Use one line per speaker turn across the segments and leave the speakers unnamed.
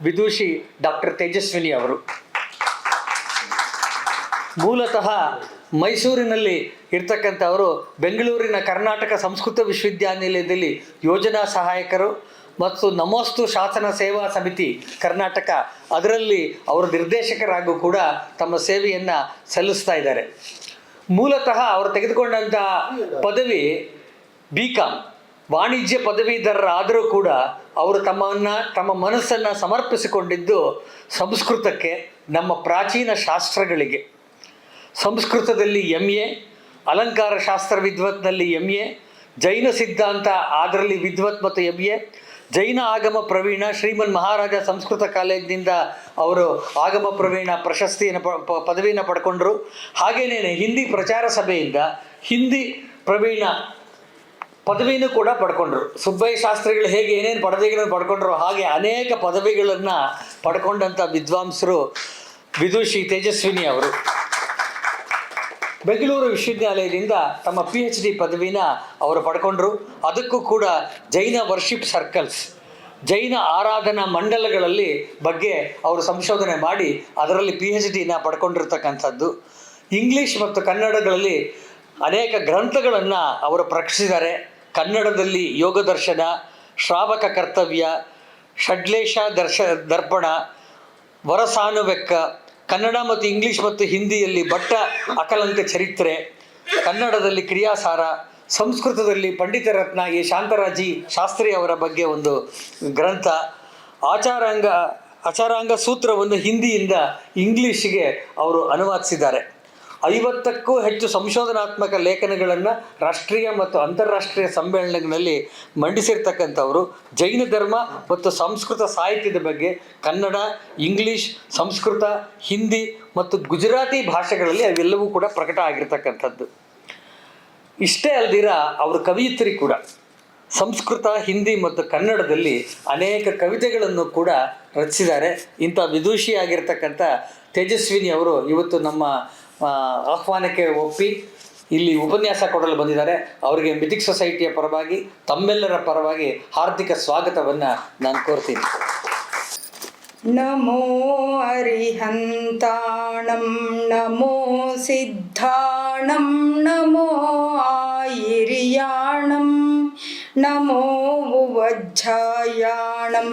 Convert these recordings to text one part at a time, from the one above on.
ವಿದೂಷಿ doctor Tejaswini ಅವರು. ಮೂಲತಃ ಮೈಸೂರಿನಲ್ಲಿ ಇರ್ತಕ್ಕಂಥವರು ಬೆಂಗಳೂರಿನ ಕರ್ನಾಟಕ ಸಂಸ್ಕೃತ ವಿಶ್ವವಿದ್ಯಾನಿಲಯದಲ್ಲಿ ಯೋಜನಾ ಸಹಾಯಕರು ಮತ್ತು ನಮೋಸ್ತು ಶಾಸನ ಸೇವಾ ಸಮಿತಿ ಕರ್ನಾಟಕ ಅದರಲ್ಲಿ ಅವರು ನಿರ್ದೇಶಕರಾಗೂ ಕೂಡ ತಮ್ಮ ಸೇವೆಯನ್ನು ಸಲ್ಲಿಸ್ತಾ ಇದ್ದಾರೆ. ಮೂಲತಃ ಅವರು ತೆಗೆದುಕೊಂಡಂತಹ ಪದವಿ BCom ವಾಣಿಜ್ಯ ಪದವೀಧರರಾದರೂ ಕೂಡ ಅವರು ತಮ್ಮ ಮನಸ್ಸನ್ನು ಸಮರ್ಪಿಸಿಕೊಂಡಿದ್ದು ಸಂಸ್ಕೃತಕ್ಕೆ, ನಮ್ಮ ಪ್ರಾಚೀನ ಶಾಸ್ತ್ರಗಳಿಗೆ. ಸಂಸ್ಕೃತದಲ್ಲಿ MA, ಅಲಂಕಾರ ಶಾಸ್ತ್ರ ವಿದ್ವತ್ನಲ್ಲಿ MA, ಜೈನ ಸಿದ್ಧಾಂತ ಅದರಲ್ಲಿ ವಿದ್ವತ್ ಮತ್ತು MA, ಜೈನ ಆಗಮ ಪ್ರವೀಣ ಶ್ರೀಮನ್ ಮಹಾರಾಜ ಸಂಸ್ಕೃತ ಕಾಲೇಜಿನಿಂದ ಅವರು ಆಗಮ ಪ್ರವೀಣ ಪ್ರಶಸ್ತಿಯನ್ನು ಪದವಿಯನ್ನು ಪಡ್ಕೊಂಡ್ರು. ಹಾಗೇನೇ ಹಿಂದಿ ಪ್ರಚಾರ ಸಭೆಯಿಂದ ಹಿಂದಿ ಪ್ರವೀಣ ಪದವಿನೂ ಕೂಡ ಪಡ್ಕೊಂಡ್ರು. ಸುಬ್ಬಯ್ಯ ಶಾಸ್ತ್ರಿಗಳು ಹೇಗೆ ಏನೇನು ಪದವಿಗಳನ್ನು ಪಡ್ಕೊಂಡ್ರು ಹಾಗೆ ಅನೇಕ ಪದವಿಗಳನ್ನು ಪಡ್ಕೊಂಡಂಥ ವಿದ್ವಾಂಸರು ವಿದೂಷಿ ತೇಜಸ್ವಿನಿ ಅವರು. ಬೆಂಗಳೂರು ವಿಶ್ವವಿದ್ಯಾಲಯದಿಂದ ತಮ್ಮ PhD ಪದವಿನ ಅವರು ಪಡ್ಕೊಂಡ್ರು. ಅದಕ್ಕೂ ಕೂಡ ಜೈನ ವರ್ಷಿಪ್ ಸರ್ಕಲ್ಸ್, ಜೈನ ಆರಾಧನಾ ಮಂಡಲಗಳಲ್ಲಿ ಬಗ್ಗೆ ಅವರು ಸಂಶೋಧನೆ ಮಾಡಿ ಅದರಲ್ಲಿ PhDನ ಪಡ್ಕೊಂಡಿರ್ತಕ್ಕಂಥದ್ದು. ಇಂಗ್ಲೀಷ್ ಮತ್ತು ಕನ್ನಡಗಳಲ್ಲಿ ಅನೇಕ ಗ್ರಂಥಗಳನ್ನು ಅವರು ಪ್ರಕಟಿಸಿದ್ದಾರೆ. ಕನ್ನಡದಲ್ಲಿ ಯೋಗ ದರ್ಶನ, ಶ್ರಾವಕ ಕರ್ತವ್ಯ, ಷಡ್ಲೇಶ ದರ್ಪಣ, ವರಸಾನುವೆಕ್ಕ, ಕನ್ನಡ ಮತ್ತು ಇಂಗ್ಲೀಷ್ ಮತ್ತು ಹಿಂದಿಯಲ್ಲಿ ಭಟ್ಟ ಅಕಲಂಕ ಚರಿತ್ರೆ, ಕನ್ನಡದಲ್ಲಿ ಕ್ರಿಯಾಸಾರ, ಸಂಸ್ಕೃತದಲ್ಲಿ ಪಂಡಿತ ರತ್ನ ಎ ಶಾಂತರಾಜಿ ಶಾಸ್ತ್ರಿ ಅವರ ಬಗ್ಗೆ ಒಂದು ಗ್ರಂಥ, ಆಚಾರಾಂಗ ಸೂತ್ರವನ್ನು ಹಿಂದಿಯಿಂದ ಇಂಗ್ಲೀಷಿಗೆ ಅವರು ಅನುವಾದಿಸಿದ್ದಾರೆ. 50ಕ್ಕೂ ಹೆಚ್ಚು ಸಂಶೋಧನಾತ್ಮಕ ಲೇಖನಗಳನ್ನು ರಾಷ್ಟ್ರೀಯ ಮತ್ತು ಅಂತಾರಾಷ್ಟ್ರೀಯ ಸಮ್ಮೇಳನಗಳಲ್ಲಿ ಮಂಡಿಸಿರ್ತಕ್ಕಂಥವರು. ಜೈನ ಧರ್ಮ ಮತ್ತು ಸಂಸ್ಕೃತ ಸಾಹಿತ್ಯದ ಬಗ್ಗೆ ಕನ್ನಡ, ಇಂಗ್ಲೀಷ್, ಸಂಸ್ಕೃತ, ಹಿಂದಿ ಮತ್ತು ಗುಜರಾತಿ ಭಾಷೆಗಳಲ್ಲಿ ಅವೆಲ್ಲವೂ ಕೂಡ ಪ್ರಕಟ ಆಗಿರ್ತಕ್ಕಂಥದ್ದು. ಇಷ್ಟೇ ಅಲ್ದಿರ ಅವರು ಕವಯಿತ್ರಿ ಕೂಡ. ಸಂಸ್ಕೃತ, ಹಿಂದಿ ಮತ್ತು ಕನ್ನಡದಲ್ಲಿ ಅನೇಕ ಕವಿತೆಗಳನ್ನು ಕೂಡ ರಚಿಸಿದ್ದಾರೆ. ಇಂಥ ವಿದೂಷಿಯಾಗಿರ್ತಕ್ಕಂಥ ತೇಜಸ್ವಿನಿ ಅವರು ಇವತ್ತು ನಮ್ಮ ಆಹ್ವಾನಕ್ಕೆ ಒಪ್ಪಿ ಇಲ್ಲಿ ಉಪನ್ಯಾಸ ಕೊಡಲು ಬಂದಿದ್ದಾರೆ. ಅವರಿಗೆ ಮಿಥಿಕ್ ಸೊಸೈಟಿಯ ಪರವಾಗಿ, ತಮ್ಮೆಲ್ಲರ ಪರವಾಗಿ ಹಾರ್ದಿಕ ಸ್ವಾಗತವನ್ನು ನಾನು ಕೋರ್ತೀನಿ.
ನಮೋ ಅರಿಹಂತಾಣಂ ನಮೋ ಸಿದ್ಧಾಣಂ ನಮೋ ಆಯಿರ್ಯಾಣಂ ನಮೋ ಉವಜ್ಜಾಯಾಣಂ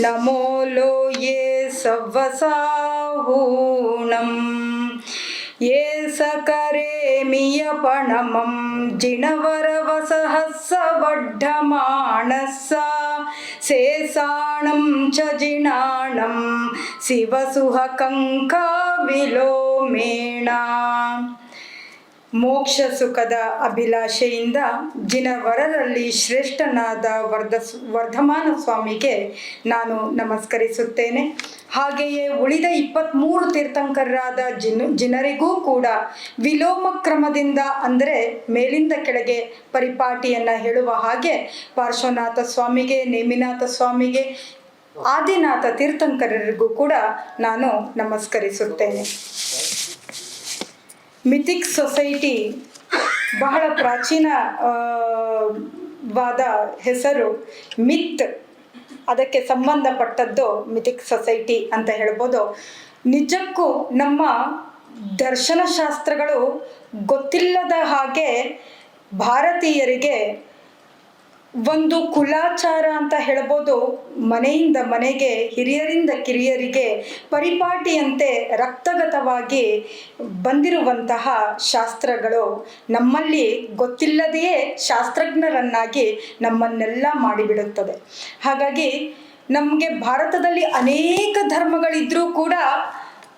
ನಮೋ ಲೋಯೇ ಸವ್ವಸಾಹೂಣಂ ಯೇ ಸಕರೇಮಿಯಪಣಮಂ ಜಿಣವರವಸಹಸ್ಸ ವಡ್ಢಮಾಣಸ್ಸ ಸೇಸಾಣಂ ಚ ಜಿಣಾಣಂ ಶಿವಸುಹಕಂಕ ವಿಲೋಮೇಣ. ಮೋಕ್ಷ ಸುಖದ ಅಭಿಲಾಷೆಯಿಂದ ಜಿನವರರಲ್ಲಿ ಶ್ರೇಷ್ಠನಾದ ವರ್ಧಮಾನ ಸ್ವಾಮಿಗೆ ನಾನು ನಮಸ್ಕರಿಸುತ್ತೇನೆ. ಹಾಗೆಯೇ ಉಳಿದ 23 ತೀರ್ಥಂಕರರಾದ ಜಿನರಿಗೂ ಕೂಡ ವಿಲೋಮ ಕ್ರಮದಿಂದ ಅಂದರೆ ಮೇಲಿಂದ ಕೆಳಗೆ ಪರಿಪಾಟಿಯನ್ನು ಹೇಳುವ ಹಾಗೆ ಪಾರ್ಶ್ವನಾಥ ಸ್ವಾಮಿಗೆ, ನೇಮಿನಾಥ ಸ್ವಾಮಿಗೆ, ಆದಿನಾಥ ತೀರ್ಥಂಕರರಿಗೂ ಕೂಡ ನಾನು ನಮಸ್ಕರಿಸುತ್ತೇನೆ. ಮಿಥಿಕ್ ಸೊಸೈಟಿ ಬಹಳ ಪ್ರಾಚೀನವಾದ ಹೆಸರು. ಮಿತ್ ಅದಕ್ಕೆ ಸಂಬಂಧಪಟ್ಟದ್ದು ಮಿಥಿಕ್ ಸೊಸೈಟಿ ಅಂತ ಹೇಳ್ಬೋದು. ನಿಜಕ್ಕೂ ನಮ್ಮ ದರ್ಶನಶಾಸ್ತ್ರಗಳು ಗೊತ್ತಿಲ್ಲದ ಹಾಗೆ ಭಾರತೀಯರಿಗೆ ಒಂದು ಕುಲಾಚಾರ ಅಂತ ಹೇಳ್ಬೋದು. ಮನೆಯಿಂದ ಮನೆಗೆ, ಹಿರಿಯರಿಂದ ಕಿರಿಯರಿಗೆ ಪರಿಪಾಟಿಯಂತೆ ರಕ್ತಗತವಾಗಿ ಬಂದಿರುವಂತಹ ಶಾಸ್ತ್ರಗಳು ನಮ್ಮಲ್ಲಿ ಗೊತ್ತಿಲ್ಲದೆಯೇ ಶಾಸ್ತ್ರಜ್ಞರನ್ನಾಗಿ ನಮ್ಮನ್ನೆಲ್ಲ ಮಾಡಿಬಿಡುತ್ತದೆ. ಹಾಗಾಗಿ ನಮಗೆ ಭಾರತದಲ್ಲಿ ಅನೇಕ ಧರ್ಮಗಳಿದ್ರೂ ಕೂಡ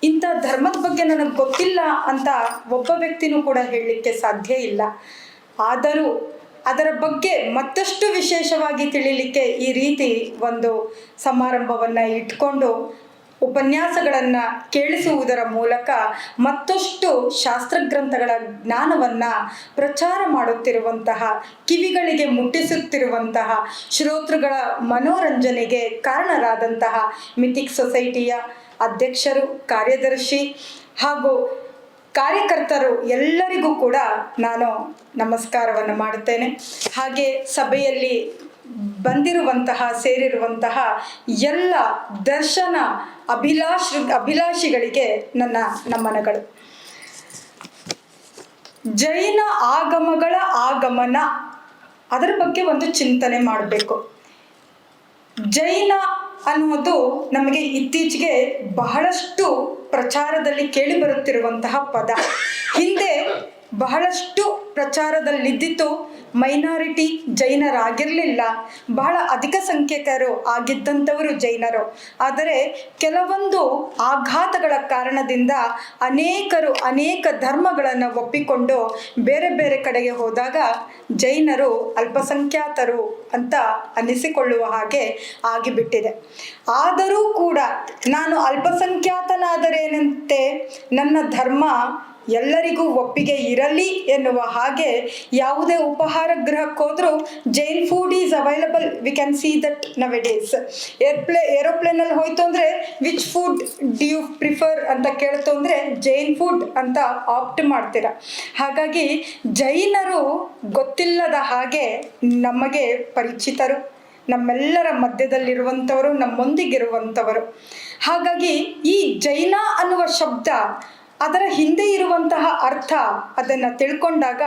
ಇಂಥ ಧರ್ಮದ ಬಗ್ಗೆ ನನಗೆ ಗೊತ್ತಿಲ್ಲ ಅಂತ ಒಬ್ಬ ವ್ಯಕ್ತಿನೂ ಕೂಡ ಹೇಳಲಿಕ್ಕೆ ಸಾಧ್ಯ ಇಲ್ಲ. ಆದರೂ ಅದರ ಬಗ್ಗೆ ಮತ್ತಷ್ಟು ವಿಶೇಷವಾಗಿ ತಿಳಿಲಿಕ್ಕೆ ಈ ರೀತಿ ಒಂದು ಸಮಾರಂಭವನ್ನು ಇಟ್ಕೊಂಡು ಉಪನ್ಯಾಸಗಳನ್ನು ಕೇಳಿಸುವುದರ ಮೂಲಕ ಮತ್ತಷ್ಟು ಶಾಸ್ತ್ರಗ್ರಂಥಗಳ ಜ್ಞಾನವನ್ನು ಪ್ರಚಾರ ಮಾಡುತ್ತಿರುವಂತಹ, ಕಿವಿಗಳಿಗೆ ಮುಟ್ಟಿಸುತ್ತಿರುವಂತಹ, ಶ್ರೋತೃಗಳ ಮನೋರಂಜನೆಗೆ ಕಾರಣರಾದಂತಹ ಮಿಥಿಕ್ ಸೊಸೈಟಿಯ ಅಧ್ಯಕ್ಷರು, ಕಾರ್ಯದರ್ಶಿ ಹಾಗೂ ಕಾರ್ಯಕರ್ತರು ಎಲ್ಲರಿಗೂ ಕೂಡ ನಾನು ನಮಸ್ಕಾರವನ್ನು ಮಾಡುತ್ತೇನೆ. ಹಾಗೆ ಸಭೆಯಲ್ಲಿ ಸೇರಿರುವಂತಹ ಎಲ್ಲ ದರ್ಶನ ಅಭಿಲಾಷಿಗಳಿಗೆ ನನ್ನ ನಮನಗಳು. ಜೈನ ಆಗಮಗಳ ಆಗಮನ, ಅದರ ಬಗ್ಗೆ ಒಂದು ಚಿಂತನೆ ಮಾಡಬೇಕು. ಜೈನ ಅನ್ನೋದು ನಮಗೆ ಇತ್ತೀಚೆಗೆ ಬಹಳಷ್ಟು ಪ್ರಚಾರದಲ್ಲಿ ಕೇಳಿಬರುತ್ತಿರುವಂತಹ ಪದ. ಹಿಂದೆ ಬಹಳಷ್ಟು ಪ್ರಚಾರದಲ್ಲಿದ್ದಿತ್ತು. ಮೈನಾರಿಟಿ ಜೈನರಾಗಿರಲಿಲ್ಲ, ಬಹಳ ಅಧಿಕ ಸಂಖ್ಯಾತರು ಆಗಿದ್ದಂಥವರು ಜೈನರು. ಆದರೆ ಕೆಲವೊಂದು ಆಘಾತಗಳ ಕಾರಣದಿಂದ ಅನೇಕರು ಅನೇಕ ಧರ್ಮಗಳನ್ನು ಒಪ್ಪಿಕೊಂಡು ಬೇರೆ ಬೇರೆ ಕಡೆಗೆ ಹೋದಾಗ ಜೈನರು ಅಲ್ಪಸಂಖ್ಯಾತರು ಅಂತ ಅನ್ನಿಸಿಕೊಳ್ಳುವ ಹಾಗೆ ಆಗಿಬಿಟ್ಟಿದೆ. ಆದರೂ ಕೂಡ ನಾನು ಅಲ್ಪಸಂಖ್ಯಾತನಾದರೇನಂತೆ ನನ್ನ ಧರ್ಮ ಎಲ್ಲರಿಗೂ ಒಪ್ಪಿಗೆ ಇರಲಿ ಎನ್ನುವ ಹಾಗೆ ಯಾವುದೇ ಉಪಹಾರ ಗೃಹಕ್ಕೆ ಹೋದರೂ Jain food is available. We can see that nowadays. ಏರೋಪ್ಲೇನಲ್ಲಿ ಹೋಯ್ತು ಅಂದರೆ which food do you prefer ಅಂತ ಕೇಳ್ತು ಅಂದರೆ ಜೈನ್ ಫುಡ್ ಅಂತ ಆಪ್ಟ್ ಮಾಡ್ತೀರ. ಹಾಗಾಗಿ ಜೈನರು ಗೊತ್ತಿಲ್ಲದ ಹಾಗೆ ನಮಗೆ ಪರಿಚಿತರು, ನಮ್ಮೆಲ್ಲರ ಮಧ್ಯದಲ್ಲಿರುವಂಥವರು, ನಮ್ಮೊಂದಿಗಿರುವಂಥವರು. ಹಾಗಾಗಿ ಈ ಜೈನ ಅನ್ನುವ ಶಬ್ದ, ಅದರ ಹಿಂದೆ ಇರುವಂತಹ ಅರ್ಥ ಅದನ್ನು ತಿಳ್ಕೊಂಡಾಗ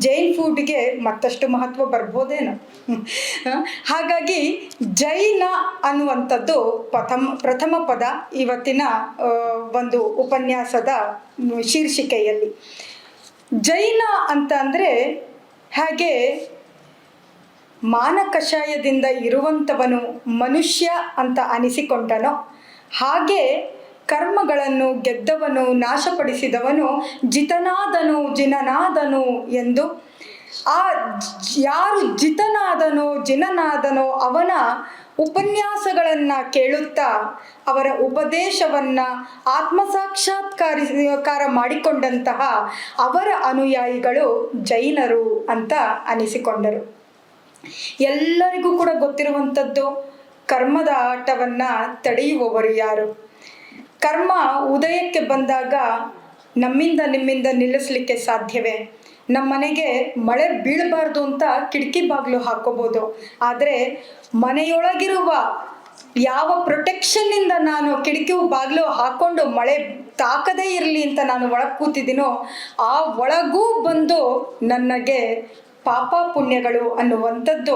ಜೈನ್ ಫುಡ್ಗೆ ಮತ್ತಷ್ಟು ಮಹತ್ವ ಬರ್ಬೋದೇನೋ. ಹಾಗಾಗಿ ಜೈನ ಅನ್ನುವಂಥದ್ದು ಪ್ರಥಮ ಪದ ಇವತ್ತಿನ ಒಂದು ಉಪನ್ಯಾಸದ ಶೀರ್ಷಿಕೆಯಲ್ಲಿ. ಜೈನ ಅಂತ ಅಂದರೆ ಹಾಗೆ ಮಾನಕಷಾಯದಿಂದ ಇರುವಂಥವನು ಮನುಷ್ಯ ಅಂತ ಅನಿಸಿಕೊಂಡನೋ ಹಾಗೆ ಕರ್ಮಗಳನ್ನು ಗೆದ್ದವನು, ನಾಶಪಡಿಸಿದವನು ಜಿತನಾದನು ಜಿನನಾದನು ಎಂದು. ಆ ಯಾರು ಜಿನನಾದನೋ ಅವನ ಉಪನ್ಯಾಸಗಳನ್ನು ಕೇಳುತ್ತಾ ಅವರ ಉಪದೇಶವನ್ನು ಆತ್ಮಸಾಕ್ಷಾತ್ಕಾರ ಮಾಡಿಕೊಂಡಂತಹ ಅವರ ಅನುಯಾಯಿಗಳು ಜೈನರು ಅಂತ ಅನಿಸಿಕೊಂಡರು. ಎಲ್ಲರಿಗೂ ಕೂಡ ಗೊತ್ತಿರುವಂಥದ್ದು, ಕರ್ಮದ ಆಟವನ್ನು ತಡೆಯುವವರು ಯಾರು? ಕರ್ಮ ಉದಯಕ್ಕೆ ಬಂದಾಗ ನಮ್ಮಿಂದ ನಿಮ್ಮಿಂದ ನಿಲ್ಲಿಸಲಿಕ್ಕೆ ಸಾಧ್ಯವೇ? ನಮ್ಮ ಮನೆಗೆ ಮಳೆ ಬೀಳಬಾರ್ದು ಅಂತ ಕಿಟಕಿ ಬಾಗಿಲು ಹಾಕೋಬೋದು, ಆದರೆ ಮನೆಯೊಳಗಿರುವ ಯಾವ ಪ್ರೊಟೆಕ್ಷನ್ನಿಂದ ನಾನು ಕಿಟಕಿ ಬಾಗಿಲು ಹಾಕ್ಕೊಂಡು ಮಳೆ ತಾಕದೇ ಇರಲಿ ಅಂತ ನಾನು ಒಳಗೆ ಕೂತಿದ್ದೀನೋ ಆ ಒಳಗೂ ಬಂದು ನನಗೆ ಪಾಪ ಪುಣ್ಯಗಳು ಅನ್ನುವಂಥದ್ದು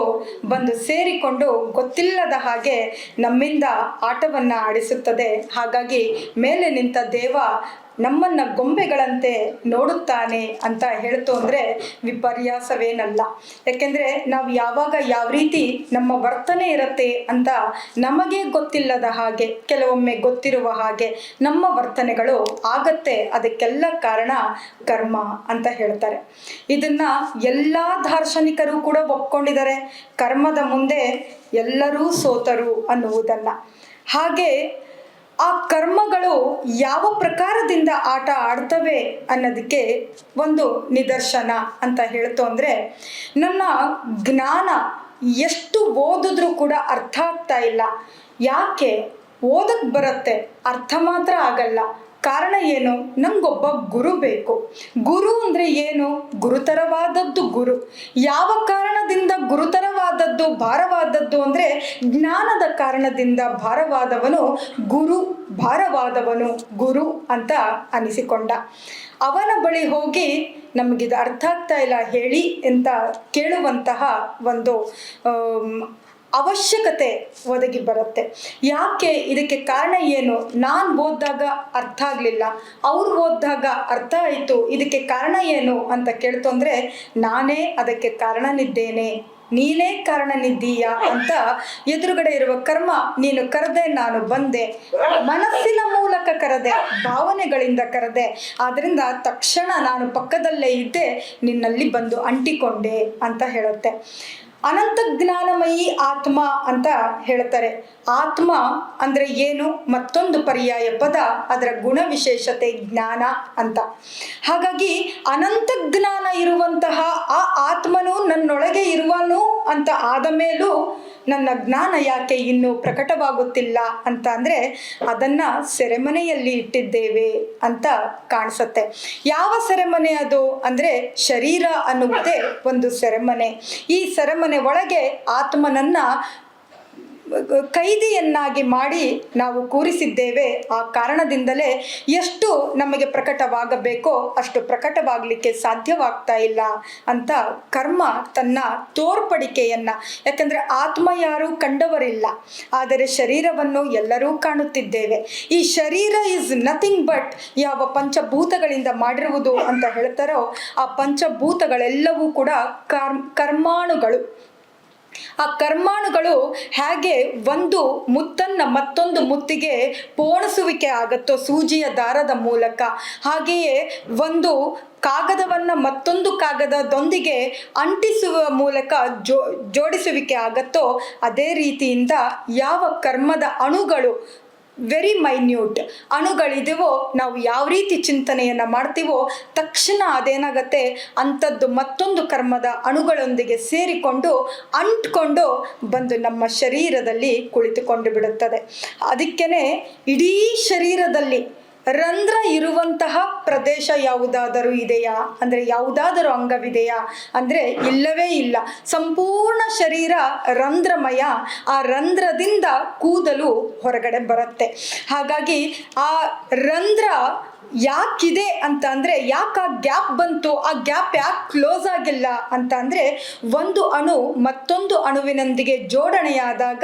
ಬಂದು ಸೇರಿಕೊಂಡು ಗೊತ್ತಿಲ್ಲದ ಹಾಗೆ ನಮ್ಮಿಂದ ಆಟವನ್ನು ಆಡಿಸುತ್ತದೆ. ಹಾಗಾಗಿ ಮೇಲೆ ನಿಂತ ದೇವ ನಮ್ಮನ್ನು ಗೊಂಬೆಗಳಂತೆ ನೋಡುತ್ತಾನೆ ಅಂತ ಹೇಳ್ತು ಅಂದರೆ ವಿಪರ್ಯಾಸವೇನಲ್ಲ. ಯಾಕೆಂದರೆ ನಾವು ಯಾವಾಗ ಯಾವ ರೀತಿ ನಮ್ಮ ವರ್ತನೆ ಇರುತ್ತೆ ಅಂತ ನಮಗೆ ಗೊತ್ತಿಲ್ಲದ ಹಾಗೆ, ಕೆಲವೊಮ್ಮೆ ಗೊತ್ತಿರುವ ಹಾಗೆ ನಮ್ಮ ವರ್ತನೆಗಳು ಆಗತ್ತೆ. ಅದಕ್ಕೆಲ್ಲ ಕಾರಣ ಕರ್ಮ ಅಂತ ಹೇಳ್ತಾರೆ. ಇದನ್ನು ಎಲ್ಲ ದಾರ್ಶನಿಕರು ಕೂಡ ಒಪ್ಕೊಂಡಿದ್ದಾರೆ, ಕರ್ಮದ ಮುಂದೆ ಎಲ್ಲರೂ ಸೋತರು ಅನ್ನುವುದನ್ನು. ಹಾಗೆ ಆ ಕರ್ಮಗಳು ಯಾವ ಪ್ರಕಾರದಿಂದ ಆಟ ಆಡ್ತವೆ ಅನ್ನೋದಕ್ಕೆ ಒಂದು ನಿದರ್ಶನ ಅಂತ ಹೇಳ್ತು ಅಂದರೆ, ನನ್ನ ಜ್ಞಾನ ಎಷ್ಟು ಓದಿದ್ರೂ ಕೂಡ ಅರ್ಥ ಆಗ್ತಾ ಇಲ್ಲ. ಯಾಕೆ? ಓದಕ್ಕೆ ಬರುತ್ತೆ, ಅರ್ಥ ಮಾತ್ರ ಆಗಲ್ಲ. ಕಾರಣ ಏನು? ನಮಗೊಬ್ಬ ಗುರು ಬೇಕು. ಗುರು ಅಂದರೆ ಏನು? ಗುರುತರವಾದದ್ದು ಗುರು. ಯಾವ ಕಾರಣದಿಂದ ಗುರುತರವಾದದ್ದು, ಭಾರವಾದದ್ದು ಅಂದರೆ ಜ್ಞಾನದ ಕಾರಣದಿಂದ ಭಾರವಾದವನು ಗುರು, ಭಾರವಾದವನು ಗುರು ಅಂತ ಅನಿಸಿಕೊಂಡ. ಅವನ ಬಳಿ ಹೋಗಿ ನಮಗಿದು ಅರ್ಥ ಆಗ್ತಾ ಇಲ್ಲ ಹೇಳಿ ಅಂತ ಕೇಳುವಂತಹ ಒಂದು ಅವಶ್ಯಕತೆ ಒದಗಿ ಬರುತ್ತೆ. ಯಾಕೆ? ಇದಕ್ಕೆ ಕಾರಣ ಏನು? ನಾನು ಓದಿದಾಗ ಅರ್ಥ ಆಗಲಿಲ್ಲ, ಅವ್ರು ಓದಿದಾಗ ಅರ್ಥ ಆಯಿತು, ಇದಕ್ಕೆ ಕಾರಣ ಏನು ಅಂತ ಕೇಳ್ತು ಅಂದರೆ, ನಾನೇ ಅದಕ್ಕೆ ಕಾರಣನಿದ್ದೇನೆ, ನೀನೇ ಕಾರಣನಿದ್ದೀಯಾ ಅಂತ ಎದುರುಗಡೆ ಇರುವ ಕರ್ಮ, ನೀನು ಕರೆದೆ ನಾನು ಬಂದೆ, ಮನಸ್ಸಿನ ಮೂಲಕ ಕರೆದೆ, ಭಾವನೆಗಳಿಂದ ಕರೆದೆ, ಆದ್ದರಿಂದ ತಕ್ಷಣ ನಾನು ಪಕ್ಕದಲ್ಲೇ ಇದ್ದೆ, ನಿನ್ನಲ್ಲಿ ಬಂದು ಅಂಟಿಕೊಂಡೆ ಅಂತ ಹೇಳುತ್ತೆ. ಅನಂತ ಜ್ಞಾನಮಯಿ ಆತ್ಮ ಅಂತ ಹೇಳ್ತಾರೆ. ಆತ್ಮ ಅಂದರೆ ಏನು? ಮತ್ತೊಂದು ಪರ್ಯಾಯ ಪದ, ಅದರ ಗುಣ ವಿಶೇಷತೆ ಜ್ಞಾನ ಅಂತ. ಹಾಗಾಗಿ ಅನಂತ ಜ್ಞಾನ ಇರುವಂತಹ ಆ ಆತ್ಮನು ನನ್ನೊಳಗೆ ಇರುವನು ಅಂತ ಆದ ಮೇಲೂ ನನ್ನ ಜ್ಞಾನ ಯಾಕೆ ಇನ್ನೂ ಪ್ರಕಟವಾಗುತ್ತಿಲ್ಲ ಅಂತ ಅಂದರೆ ಅದನ್ನು ಸೆರೆಮನೆಯಲ್ಲಿ ಇಟ್ಟಿದ್ದೇವೆ ಅಂತ ಕಾಣಿಸುತ್ತೆ. ಯಾವ ಸೆರೆಮನೆ ಅದು ಅಂದರೆ ಶರೀರ ಅನ್ನುವುದೇ ಒಂದು ಸೆರೆಮನೆ. ಈ ಸೆರೆಮನೆ ಒಳಗೆ ಆತ್ಮನನ್ನ ಕೈದಿಯನ್ನಾಗಿ ಮಾಡಿ ನಾವು ಕೂರಿಸಿದ್ದೇವೆ. ಆ ಕಾರಣದಿಂದಲೇ ಎಷ್ಟು ನಮಗೆ ಪ್ರಕಟವಾಗಬೇಕೋ ಅಷ್ಟು ಪ್ರಕಟವಾಗಲಿಕ್ಕೆ ಸಾಧ್ಯವಾಗ್ತಾ ಇಲ್ಲ ಅಂತ ಕರ್ಮ ತನ್ನ ತೋರ್ಪಡಿಕೆಯನ್ನು, ಯಾಕಂದರೆ ಆತ್ಮ ಯಾರೂ ಕಂಡವರಿಲ್ಲ, ಆದರೆ ಶರೀರವನ್ನು ಎಲ್ಲರೂ ಕಾಣುತ್ತಿದ್ದೇವೆ. ಈ ಶರೀರ ಈಸ್ ನಥಿಂಗ್ ಬಟ್ ಯಾವ ಪಂಚಭೂತಗಳಿಂದ ಮಾಡಿರುವುದು ಅಂತ ಹೇಳ್ತಾರೋ ಆ ಪಂಚಭೂತಗಳೆಲ್ಲವೂ ಕೂಡ ಕರ್ಮಾಣುಗಳು. ಆ ಕರ್ಮಾಣುಗಳು ಹೇಗೆ ಒಂದು ಮುತ್ತನ್ನು ಮತ್ತೊಂದು ಮುತ್ತಿಗೆ ಪೋಣಿಸುವಿಕೆ ಆಗುತ್ತೋ ಸೂಜಿಯ ದಾರದ ಮೂಲಕ, ಹಾಗೆಯೇ ಒಂದು ಕಾಗದವನ್ನು ಮತ್ತೊಂದು ಕಾಗದದೊಂದಿಗೆ ಅಂಟಿಸುವ ಮೂಲಕ ಜೋಡಿಸುವಿಕೆ ಆಗುತ್ತೋ ಅದೇ ರೀತಿಯಿಂದ ಯಾವ ಕರ್ಮದ ಅಣುಗಳು ವೆರಿ ಮೈನ್ಯೂಟ್ ಅಣುಗಳಿದೆವೋ, ನಾವು ಯಾವ ರೀತಿ ಚಿಂತನೆಯನ್ನು ಮಾಡ್ತೀವೋ ತಕ್ಷಣ ಅದೇನಾಗತ್ತೆ, ಅಂಥದ್ದು ಮತ್ತೊಂದು ಕರ್ಮದ ಅಣುಗಳೊಂದಿಗೆ ಸೇರಿಕೊಂಡು ಅಂಟ್ಕೊಂಡು ಬಂದು ನಮ್ಮ ಶರೀರದಲ್ಲಿ ಕುಳಿತುಕೊಂಡು ಬಿಡುತ್ತದೆ. ಅದಕ್ಕೇ ಇಡೀ ಶರೀರದಲ್ಲಿ ರಂಧ್ರ ಇರುವಂತಹ ಪ್ರದೇಶ ಯಾವುದಾದರೂ ಇದೆಯಾ ಅಂದರೆ ಯಾವುದಾದರೂ ಅಂಗವಿದೆಯಾ ಅಂದರೆ ಇಲ್ಲವೇ ಇಲ್ಲ. ಸಂಪೂರ್ಣ ಶರೀರ ರಂಧ್ರಮಯ. ಆ ರಂಧ್ರದಿಂದ ಕೂದಲು ಹೊರಗಡೆ ಬರುತ್ತೆ. ಹಾಗಾಗಿ ಆ ರಂಧ್ರ ಯಾಕಿದೆ ಅಂತ ಅಂದರೆ ಯಾಕೆ ಆ ಗ್ಯಾಪ್ ಬಂತು, ಆ ಗ್ಯಾಪ್ ಯಾಕೆ ಕ್ಲೋಸ್ ಆಗಿಲ್ಲ ಅಂತ ಅಂದರೆ ಒಂದು ಅಣು ಮತ್ತೊಂದು ಅಣುವಿನೊಂದಿಗೆ ಜೋಡಣೆಯಾದಾಗ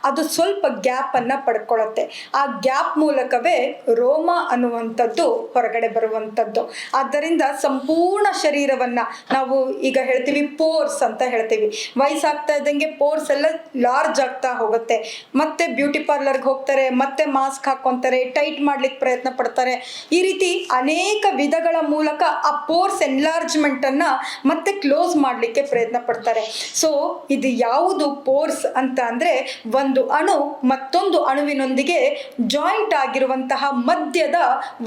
ಅದು ಸ್ವಲ್ಪ ಗ್ಯಾಪನ್ನು ಪಡ್ಕೊಳ್ಳುತ್ತೆ. ಆ ಗ್ಯಾಪ್ ಮೂಲಕವೇ ರೋಮ ಅನ್ನುವಂಥದ್ದು ಹೊರಗಡೆ ಬರುವಂಥದ್ದು. ಆದ್ದರಿಂದ ಸಂಪೂರ್ಣ ಶರೀರವನ್ನು ನಾವು ಈಗ ಹೇಳ್ತೀವಿ ಪೋರ್ಸ್ ಅಂತ ಹೇಳ್ತೀವಿ. ವಯಸ್ಸಾಗ್ತಾ ಇದ್ದಂಗೆ ಪೋರ್ಸ್ ಎಲ್ಲ ಲಾರ್ಜ್ ಆಗ್ತಾ ಹೋಗುತ್ತೆ. ಮತ್ತೆ ಬ್ಯೂಟಿ ಪಾರ್ಲರ್ಗೆ ಹೋಗ್ತಾರೆ, ಮತ್ತೆ ಮಾಸ್ಕ್ ಹಾಕ್ಕೊತಾರೆ, ಟೈಟ್ ಮಾಡ್ಲಿಕ್ಕೆ ಪ್ರಯತ್ನ ಪಡ್ತಾರೆ. ಈ ರೀತಿ ಅನೇಕ ವಿಧಗಳ ಮೂಲಕ ಆ ಪೋರ್ಸ್ ಎನ್ಲಾರ್ಜ್ಮೆಂಟನ್ನು ಮತ್ತೆ ಕ್ಲೋಸ್ ಮಾಡಲಿಕ್ಕೆ ಪ್ರಯತ್ನ ಪಡ್ತಾರೆ. ಸೊ ಇದು ಯಾವುದು ಪೋರ್ಸ್ ಅಂತ ಅಂದರೆ ಒಂದು ಅಣು ಮತ್ತೊಂದು ಅಣುವಿನೊಂದಿಗೆ ಜಾಯಿಂಟ್ ಆಗಿರುವಂತಹ ಮಧ್ಯದ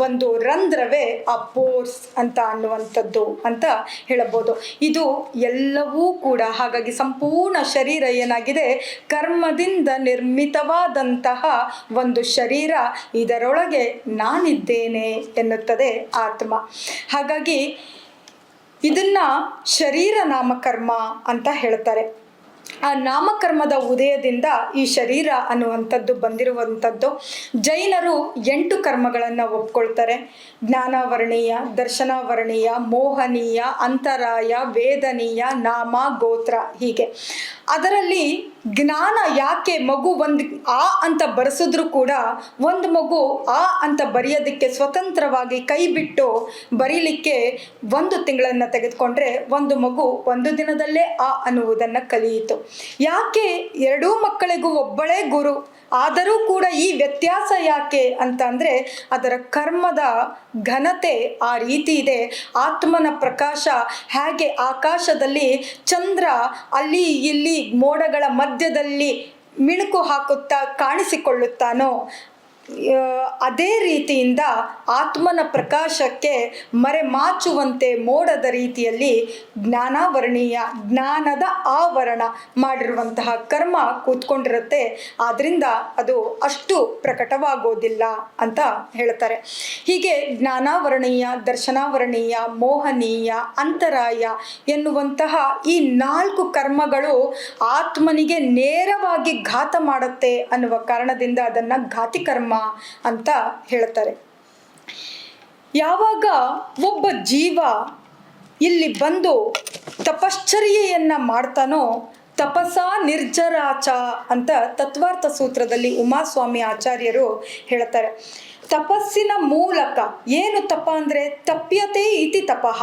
ಒಂದು ರಂಧ್ರವೇ ಆ ಪೋರ್ಸ್ ಅಂತ ಅನ್ನುವಂಥದ್ದು ಅಂತ ಹೇಳಬಹುದು. ಇದು ಎಲ್ಲವೂ ಕೂಡ ಹಾಗಾಗಿ ಸಂಪೂರ್ಣ ಶರೀರ ಏನಾಗಿದೆ ಕರ್ಮದಿಂದ ನಿರ್ಮಿತವಾದಂತಹ ಒಂದು ಶರೀರ. ಇದರೊಳಗೆ ನಾನಿದ್ದೇನೆ ಎನ್ನುತ್ತದೆ ಆತ್ಮ. ಹಾಗಾಗಿ ಇದನ್ನ ಶರೀರ ನಾಮಕರ್ಮ ಅಂತ ಹೇಳ್ತಾರೆ. ಆ ನಾಮಕರ್ಮದ ಉದಯದಿಂದ ಈ ಶರೀರ ಅನ್ನುವಂಥದ್ದು ಬಂದಿರುವಂಥದ್ದು. ಜೈನರು 8 ಕರ್ಮಗಳನ್ನು ಒಪ್ಕೊಳ್ತಾರೆ. ಜ್ಞಾನಾವರಣೀಯ, ದರ್ಶನಾವರಣೀಯ, ಮೋಹನೀಯ, ಅಂತರಾಯ, ವೇದನೀಯ, ನಾಮ, ಗೋತ್ರ ಹೀಗೆ. ಅದರಲ್ಲಿ ಜ್ಞಾನ ಯಾಕೆ ಮಗು ಒಂದು ಆ ಅಂತ ಬರೆಸಿದ್ರು ಕೂಡ ಒಂದು ಮಗು ಆ ಅಂತ ಬರೆಯೋದಕ್ಕೆ ಸ್ವತಂತ್ರವಾಗಿ ಕೈ ಬಿಟ್ಟು ಬರೀಲಿಕ್ಕೆ 1 ತಿಂಗಳನ್ನು ತೆಗೆದುಕೊಂಡ್ರೆ ಒಂದು ಮಗು 1 ದಿನದಲ್ಲೇ ಆ ಅನ್ನುವುದನ್ನು ಕಲಿಯಿತು. ಯಾಕೆ 2 ಮಕ್ಕಳಿಗೂ ಒಬ್ಬಳೇ ಗುರು ಆದರೂ ಕೂಡ ಈ ವ್ಯತ್ಯಾಸ ಯಾಕೆ ಅಂತ ಅಂದರೆ ಅದರ ಕರ್ಮದ ಘನತೆ ಆ ರೀತಿ ಇದೆ. ಆತ್ಮನ ಪ್ರಕಾಶ ಹೇಗೆ ಆಕಾಶದಲ್ಲಿ ಚಂದ್ರ ಅಲ್ಲಿ ಇಲ್ಲಿ ಮೋಡಗಳ ಮಧ್ಯದಲ್ಲಿ ಮಿಣುಕು ಹಾಕುತ್ತಾ ಕಾಣಿಸಿಕೊಳ್ಳುತ್ತಾನೋ ಅದೇ ರೀತಿಯಿಂದ ಆತ್ಮನ ಪ್ರಕಾಶಕ್ಕೆ ಮರೆಮಾಚುವಂತೆ ಮೋಡದ ರೀತಿಯಲ್ಲಿ ಜ್ಞಾನಾವರಣೀಯ ಜ್ಞಾನದ ಆವರಣ ಮಾಡಿರುವಂತಹ ಕರ್ಮ ಕೂತ್ಕೊಂಡಿರುತ್ತೆ. ಆದ್ದರಿಂದ ಅದು ಅಷ್ಟು ಪ್ರಕಟವಾಗೋದಿಲ್ಲ ಅಂತ ಹೇಳ್ತಾರೆ. ಹೀಗೆ ಜ್ಞಾನಾವರಣೀಯ, ದರ್ಶನಾವರಣೀಯ, ಮೋಹನೀಯ, ಅಂತರಾಯ ಎನ್ನುವಂತಹ ಈ 4 ಕರ್ಮಗಳು ಆತ್ಮನಿಗೆ ನೇರವಾಗಿ ಘಾತ ಮಾಡುತ್ತೆ ಅನ್ನುವ ಕಾರಣದಿಂದ ಅದನ್ನು ಘಾತಿ ಕರ್ಮ ಅಂತ ಹೇಳ್ತಾರೆ. ಯಾವಾಗ ಒಬ್ಬ ಜೀವ ಇಲ್ಲಿ ಬಂದು ತಪಶ್ಚರ್ಯೆಯನ್ನ ಮಾಡ್ತಾನೋ ತಪಸ ನಿರ್ಜರಾಚ ಅಂತ ತತ್ವಾರ್ಥ ಸೂತ್ರದಲ್ಲಿ ಉಮಾಸ್ವಾಮಿ ಆಚಾರ್ಯರು ಹೇಳ್ತಾರೆ. ತಪಸ್ಸಿನ ಮೂಲಕ ಏನು ತಪ ಅಂದರೆ ತಪ್ಯತೆ ಇತಿ ತಪಃ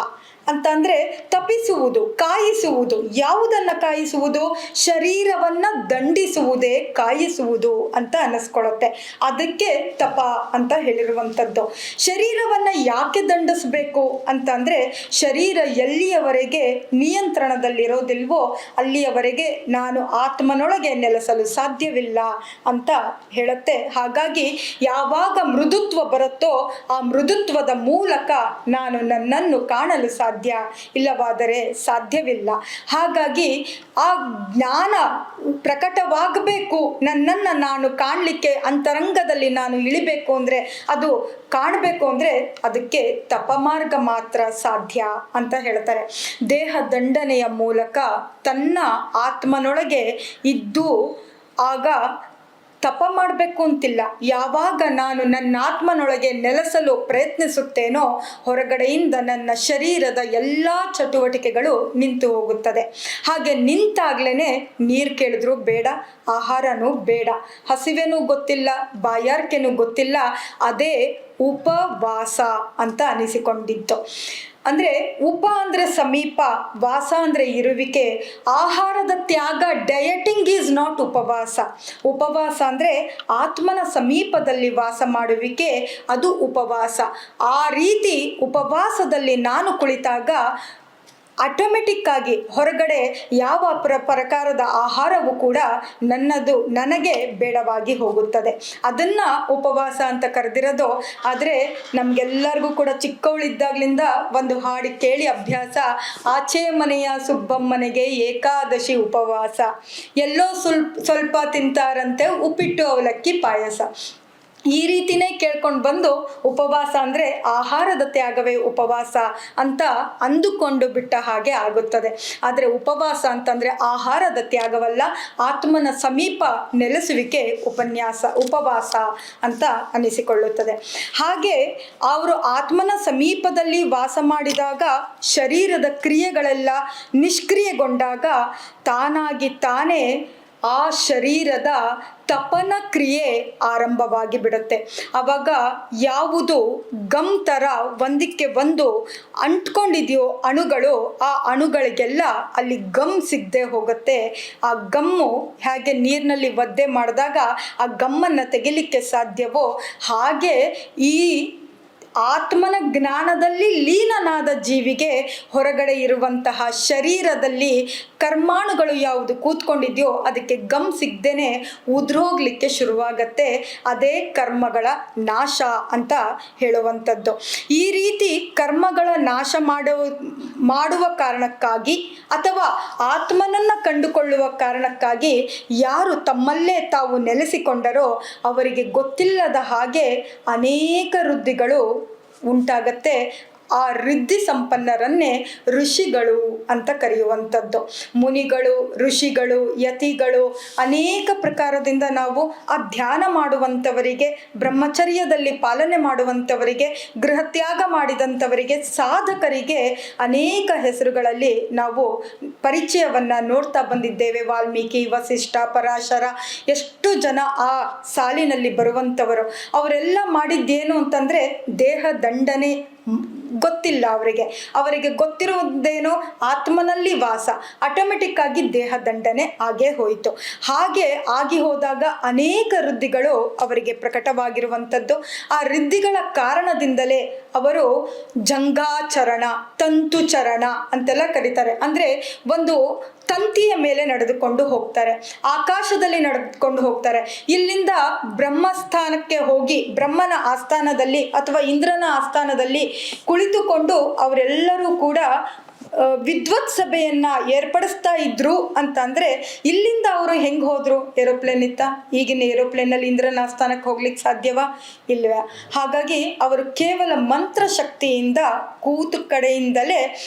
ಅಂತ ಅಂದರೆ ತಪಿಸುವುದು, ಕಾಯಿಸುವುದು. ಯಾವುದನ್ನು ಕಾಯಿಸುವುದು? ಶರೀರವನ್ನು ದಂಡಿಸುವುದೇ ಕಾಯಿಸುವುದು ಅಂತ ಅನ್ನಿಸ್ಕೊಳ್ಳುತ್ತೆ. ಅದಕ್ಕೆ ತಪ ಅಂತ ಹೇಳಿರುವಂಥದ್ದು. ಶರೀರವನ್ನು ಯಾಕೆ ದಂಡಿಸಬೇಕು ಅಂತ ಅಂದರೆ ಶರೀರ ಎಲ್ಲಿಯವರೆಗೆ ನಿಯಂತ್ರಣದಲ್ಲಿರೋದಿಲ್ವೋ ಅಲ್ಲಿಯವರೆಗೆ ನಾನು ಆತ್ಮನೊಳಗೆ ನೆಲೆಸಲು ಸಾಧ್ಯವಿಲ್ಲ ಅಂತ ಹೇಳುತ್ತೆ. ಹಾಗಾಗಿ ಯಾವಾಗ ಮೃದುತ್ವ ಬರುತ್ತೋ ಆ ಮೃದುತ್ವದ ಮೂಲಕ ನಾನು ನನ್ನನ್ನು ಕಾಣಲು ಸಾಧ್ಯ ಸಾಧ್ಯ, ಇಲ್ಲವಾದರೆ ಸಾಧ್ಯವಿಲ್ಲ. ಹಾಗಾಗಿ ಆ ಜ್ಞಾನ ಪ್ರಕಟವಾಗಬೇಕು, ನನ್ನನ್ನು ನಾನು ಕಾಣಲಿಕ್ಕೆ ಅಂತರಂಗದಲ್ಲಿ ನಾನು ಇಳಿಬೇಕು ಅಂದರೆ, ಅದು ಕಾಣಬೇಕು ಅಂದರೆ ಅದಕ್ಕೆ ತಪಮಾರ್ಗ ಮಾತ್ರ ಸಾಧ್ಯ ಅಂತ ಹೇಳ್ತಾರೆ. ದೇಹ ದಂಡನೆಯ ಮೂಲಕ ತನ್ನ ಆತ್ಮನೊಳಗೆ ಇದ್ದು ಆಗ ತಪ ಮಾಡಬೇಕು ಅಂತಿಲ್ಲ. ಯಾವಾಗ ನಾನು ನನ್ನ ಆತ್ಮನೊಳಗೆ ನೆಲೆಸಲು ಪ್ರಯತ್ನಿಸುತ್ತೇನೋ ಹೊರಗಡೆಯಿಂದ ನನ್ನ ಶರೀರದ ಎಲ್ಲ ಚಟುವಟಿಕೆಗಳು ನಿಂತು ಹೋಗುತ್ತದೆ. ಹಾಗೆ ನಿಂತಾಗ್ಲೇ ನೀರು ಕೇಳಿದ್ರು ಬೇಡ, ಆಹಾರನೂ ಬೇಡ, ಹಸಿವೆನೂ ಗೊತ್ತಿಲ್ಲ, ಬಾಯಾರಿಕೆನೂ ಗೊತ್ತಿಲ್ಲ. ಅದೇ ಉಪವಾಸ ಅಂತ ಅನಿಸಿಕೊಂಡಿತ್ತು. ಅಂದರೆ ಉಪ ಅಂದರೆ ಸಮೀಪ, ವಾಸ ಅಂದರೆ ಇರುವಿಕೆ. ಆಹಾರದ ತ್ಯಾಗ, ಡಯಟಿಂಗ್ ಈಸ್ ನಾಟ್ ಉಪವಾಸ. ಉಪವಾಸ ಅಂದರೆ ಆತ್ಮನ ಸಮೀಪದಲ್ಲಿ ವಾಸ ಮಾಡುವಿಕೆ, ಅದು ಉಪವಾಸ. ಆ ರೀತಿ ಉಪವಾಸದಲ್ಲಿ ನಾನು ಕುಳಿತಾಗ ಆಟೋಮೆಟಿಕ್ ಆಗಿ ಹೊರಗಡೆ ಯಾವ ಪ್ರಕಾರದ ಆಹಾರವೂ ಕೂಡ ನನಗೆ ಬೇಡವಾಗಿ ಹೋಗುತ್ತದೆ. ಅದನ್ನು ಉಪವಾಸ ಅಂತ ಕರೆದಿರೋದು. ಆದರೆ ನಮಗೆಲ್ಲರಿಗೂ ಕೂಡ ಚಿಕ್ಕವಳಿದ್ದಾಗಲಿಂದ ಒಂದು ಹಾಡು ಕೇಳಿ ಅಭ್ಯಾಸ, ಆಚೆ ಮನೆಯ ಸುಬ್ಬಮ್ಮನೆಗೆ ಏಕಾದಶಿ ಉಪವಾಸ, ಎಲ್ಲೋ ಸ್ವಲ್ಪ ತಿಂತಾರಂತೆ ಉಪ್ಪಿಟ್ಟು ಅವಲಕ್ಕಿ ಪಾಯಸ. ಈ ರೀತಿನೇ ಕೇಳ್ಕೊಂಡು ಬಂದು ಉಪವಾಸ ಅಂದರೆ ಆಹಾರದ ತ್ಯಾಗವೇ ಉಪವಾಸ ಅಂತ ಅಂದುಕೊಂಡು ಬಿಟ್ಟ ಹಾಗೆ ಆಗುತ್ತದೆ. ಆದರೆ ಉಪವಾಸ ಅಂತಂದರೆ ಆಹಾರದ ತ್ಯಾಗವಲ್ಲ, ಆತ್ಮನ ಸಮೀಪ ನೆಲೆಸುವಿಕೆ ಉಪವಾಸ ಅಂತ ಅನಿಸಿಕೊಳ್ಳುತ್ತದೆ. ಹಾಗೆ ಅವರು ಆತ್ಮನ ಸಮೀಪದಲ್ಲಿ ವಾಸ ಮಾಡಿದಾಗ ಶರೀರದ ಕ್ರಿಯೆಗಳೆಲ್ಲ ನಿಷ್ಕ್ರಿಯಗೊಂಡಾಗ ತಾನಾಗಿ ತಾನೇ ಆ ಶರೀರದ ತಪನ ಕ್ರಿಯೆ ಆರಂಭವಾಗಿ ಬಿಡುತ್ತೆ. ಆವಾಗ ಯಾವುದು ಗಮ್ ಥರ ಒಂದಕ್ಕೆ ಒಂದು ಅಂಟ್ಕೊಂಡಿದೆಯೋ ಅಣುಗಳು, ಆ ಅಣುಗಳಿಗೆಲ್ಲ ಅಲ್ಲಿ ಗಮ್ ಸಿಗದೆ ಹೋಗುತ್ತೆ. ಆ ಗಮ್ಮು ಹೇಗೆ ನೀರಿನಲ್ಲಿ ಒದ್ದೆ ಮಾಡಿದಾಗ ಆ ಗಮ್ಮನ್ನು ತೆಗಿಲಿಕ್ಕೆ ಸಾಧ್ಯವೋ ಹಾಗೆ ಈ ಆತ್ಮನ ಜ್ಞಾನದಲ್ಲಿ ಲೀನನಾದ ಜೀವಿಗೆ ಹೊರಗಡೆ ಇರುವಂತಹ ಶರೀರದಲ್ಲಿ ಕರ್ಮಾಣುಗಳು ಯಾವುದು ಕೂತ್ಕೊಂಡಿದೆಯೋ ಅದಕ್ಕೆ ಗಮ್ ಸಿಗದೇನೆ ಉದುರೋಗ್ಲಿಕ್ಕೆ ಶುರುವಾಗತ್ತೆ. ಅದೇ ಕರ್ಮಗಳ ನಾಶ ಅಂತ ಹೇಳುವಂಥದ್ದು. ಈ ರೀತಿ ಕರ್ಮಗಳ ನಾಶ ಮಾಡುವ ಕಾರಣಕ್ಕಾಗಿ ಅಥವಾ ಆತ್ಮನನ್ನು ಕಂಡುಕೊಳ್ಳುವ ಕಾರಣಕ್ಕಾಗಿ ಯಾರು ತಮ್ಮಲ್ಲೇ ತಾವು ನೆಲೆಸಿಕೊಂಡರೋ ಅವರಿಗೆ ಗೊತ್ತಿಲ್ಲದ ಹಾಗೆ ಅನೇಕ ವೃದ್ಧಿಗಳು ಉಂಟಾಗತ್ತೆ. ಆ ರಿದ್ಧಿ ಸಂಪನ್ನರನ್ನೇ ಋಷಿಗಳು ಅಂತ ಕರೆಯುವಂಥದ್ದು. ಮುನಿಗಳು, ಋಷಿಗಳು, ಯತಿಗಳು, ಅನೇಕ ಪ್ರಕಾರದಿಂದ ನಾವು ಆ ಧ್ಯಾನ ಮಾಡುವಂಥವರಿಗೆ, ಬ್ರಹ್ಮಚರ್ಯದಲ್ಲಿ ಪಾಲನೆ ಮಾಡುವಂಥವರಿಗೆ, ಗೃಹತ್ಯಾಗ ಮಾಡಿದಂಥವರಿಗೆ, ಸಾಧಕರಿಗೆ ಅನೇಕ ಹೆಸರುಗಳಲ್ಲಿ ನಾವು ಪರಿಚಯವನ್ನು ನೋಡ್ತಾ ಬಂದಿದ್ದೇವೆ. ವಾಲ್ಮೀಕಿ, ವಸಿಷ್ಠ, ಪರಾಶರ, ಎಷ್ಟು ಜನ ಆ ಸಾಲಿನಲ್ಲಿ ಬರುವಂಥವರು. ಅವರೆಲ್ಲ ಮಾಡಿದ್ದೇನು ಅಂತಂದರೆ ದೇಹ ದಂಡನೆ ಗೊತ್ತಿಲ್ಲ ಅವರಿಗೆ ಗೊತ್ತಿರುವುದೇನೋ ಆತ್ಮನಲ್ಲಿ ವಾಸ. ಆಟೋಮೆಟಿಕ್ ಆಗಿ ದೇಹ ದಂಡನೆ ಆಗೇ ಹೋಯಿತು. ಹಾಗೆ ಆಗಿ ಹೋದಾಗ ಅನೇಕ ವೃದ್ಧಿಗಳು ಅವರಿಗೆ ಪ್ರಕಟವಾಗಿರುವಂಥದ್ದು. ಆ ವೃದ್ಧಿಗಳ ಕಾರಣದಿಂದಲೇ ಅವರು ಜಂಗಾಚರಣ, ತಂತುಚರಣ ಅಂತೆಲ್ಲ ಕರೀತಾರೆ. ಅಂದರೆ ಒಂದು ತಂತಿಯ ಮೇಲೆ ನಡೆದುಕೊಂಡು ಹೋಗ್ತಾರೆ, ಆಕಾಶದಲ್ಲಿ ನಡೆದುಕೊಂಡು ಹೋಗ್ತಾರೆ. ಇಲ್ಲಿಂದ ಬ್ರಹ್ಮಸ್ಥಾನಕ್ಕೆ ಹೋಗಿ ಬ್ರಹ್ಮನ ಆಸ್ಥಾನದಲ್ಲಿ ಅಥವಾ ಇಂದ್ರನ ಆಸ್ಥಾನದಲ್ಲಿ ಕುಳಿತುಕೊಂಡು ಅವರೆಲ್ಲರೂ ಕೂಡ ವಿದ್ವತ್ ಸಭೆಯನ್ನ ಏರ್ಪಡಿಸ್ತಾ ಇದ್ರು ಅಂತಂದ್ರೆ ಇಲ್ಲಿಂದ ಅವರು ಹೆಂಗೆ ಹೋದ್ರು? ಏರೋಪ್ಲೇನ್ ಇತ್ತ? ಈಗಿನ ಏರೋಪ್ಲೇನಲ್ಲಿ ಇಂದ್ರನ ಆಸ್ಥಾನಕ್ಕೆ ಹೋಗ್ಲಿಕ್ಕೆ ಸಾಧ್ಯವಾ? ಇಲ್ವೇ. ಹಾಗಾಗಿ ಅವರು ಕೇವಲ ಮಂತ್ರ ಶಕ್ತಿಯಿಂದ ಕೂತು ಕಡೆಯಿಂದಲೇ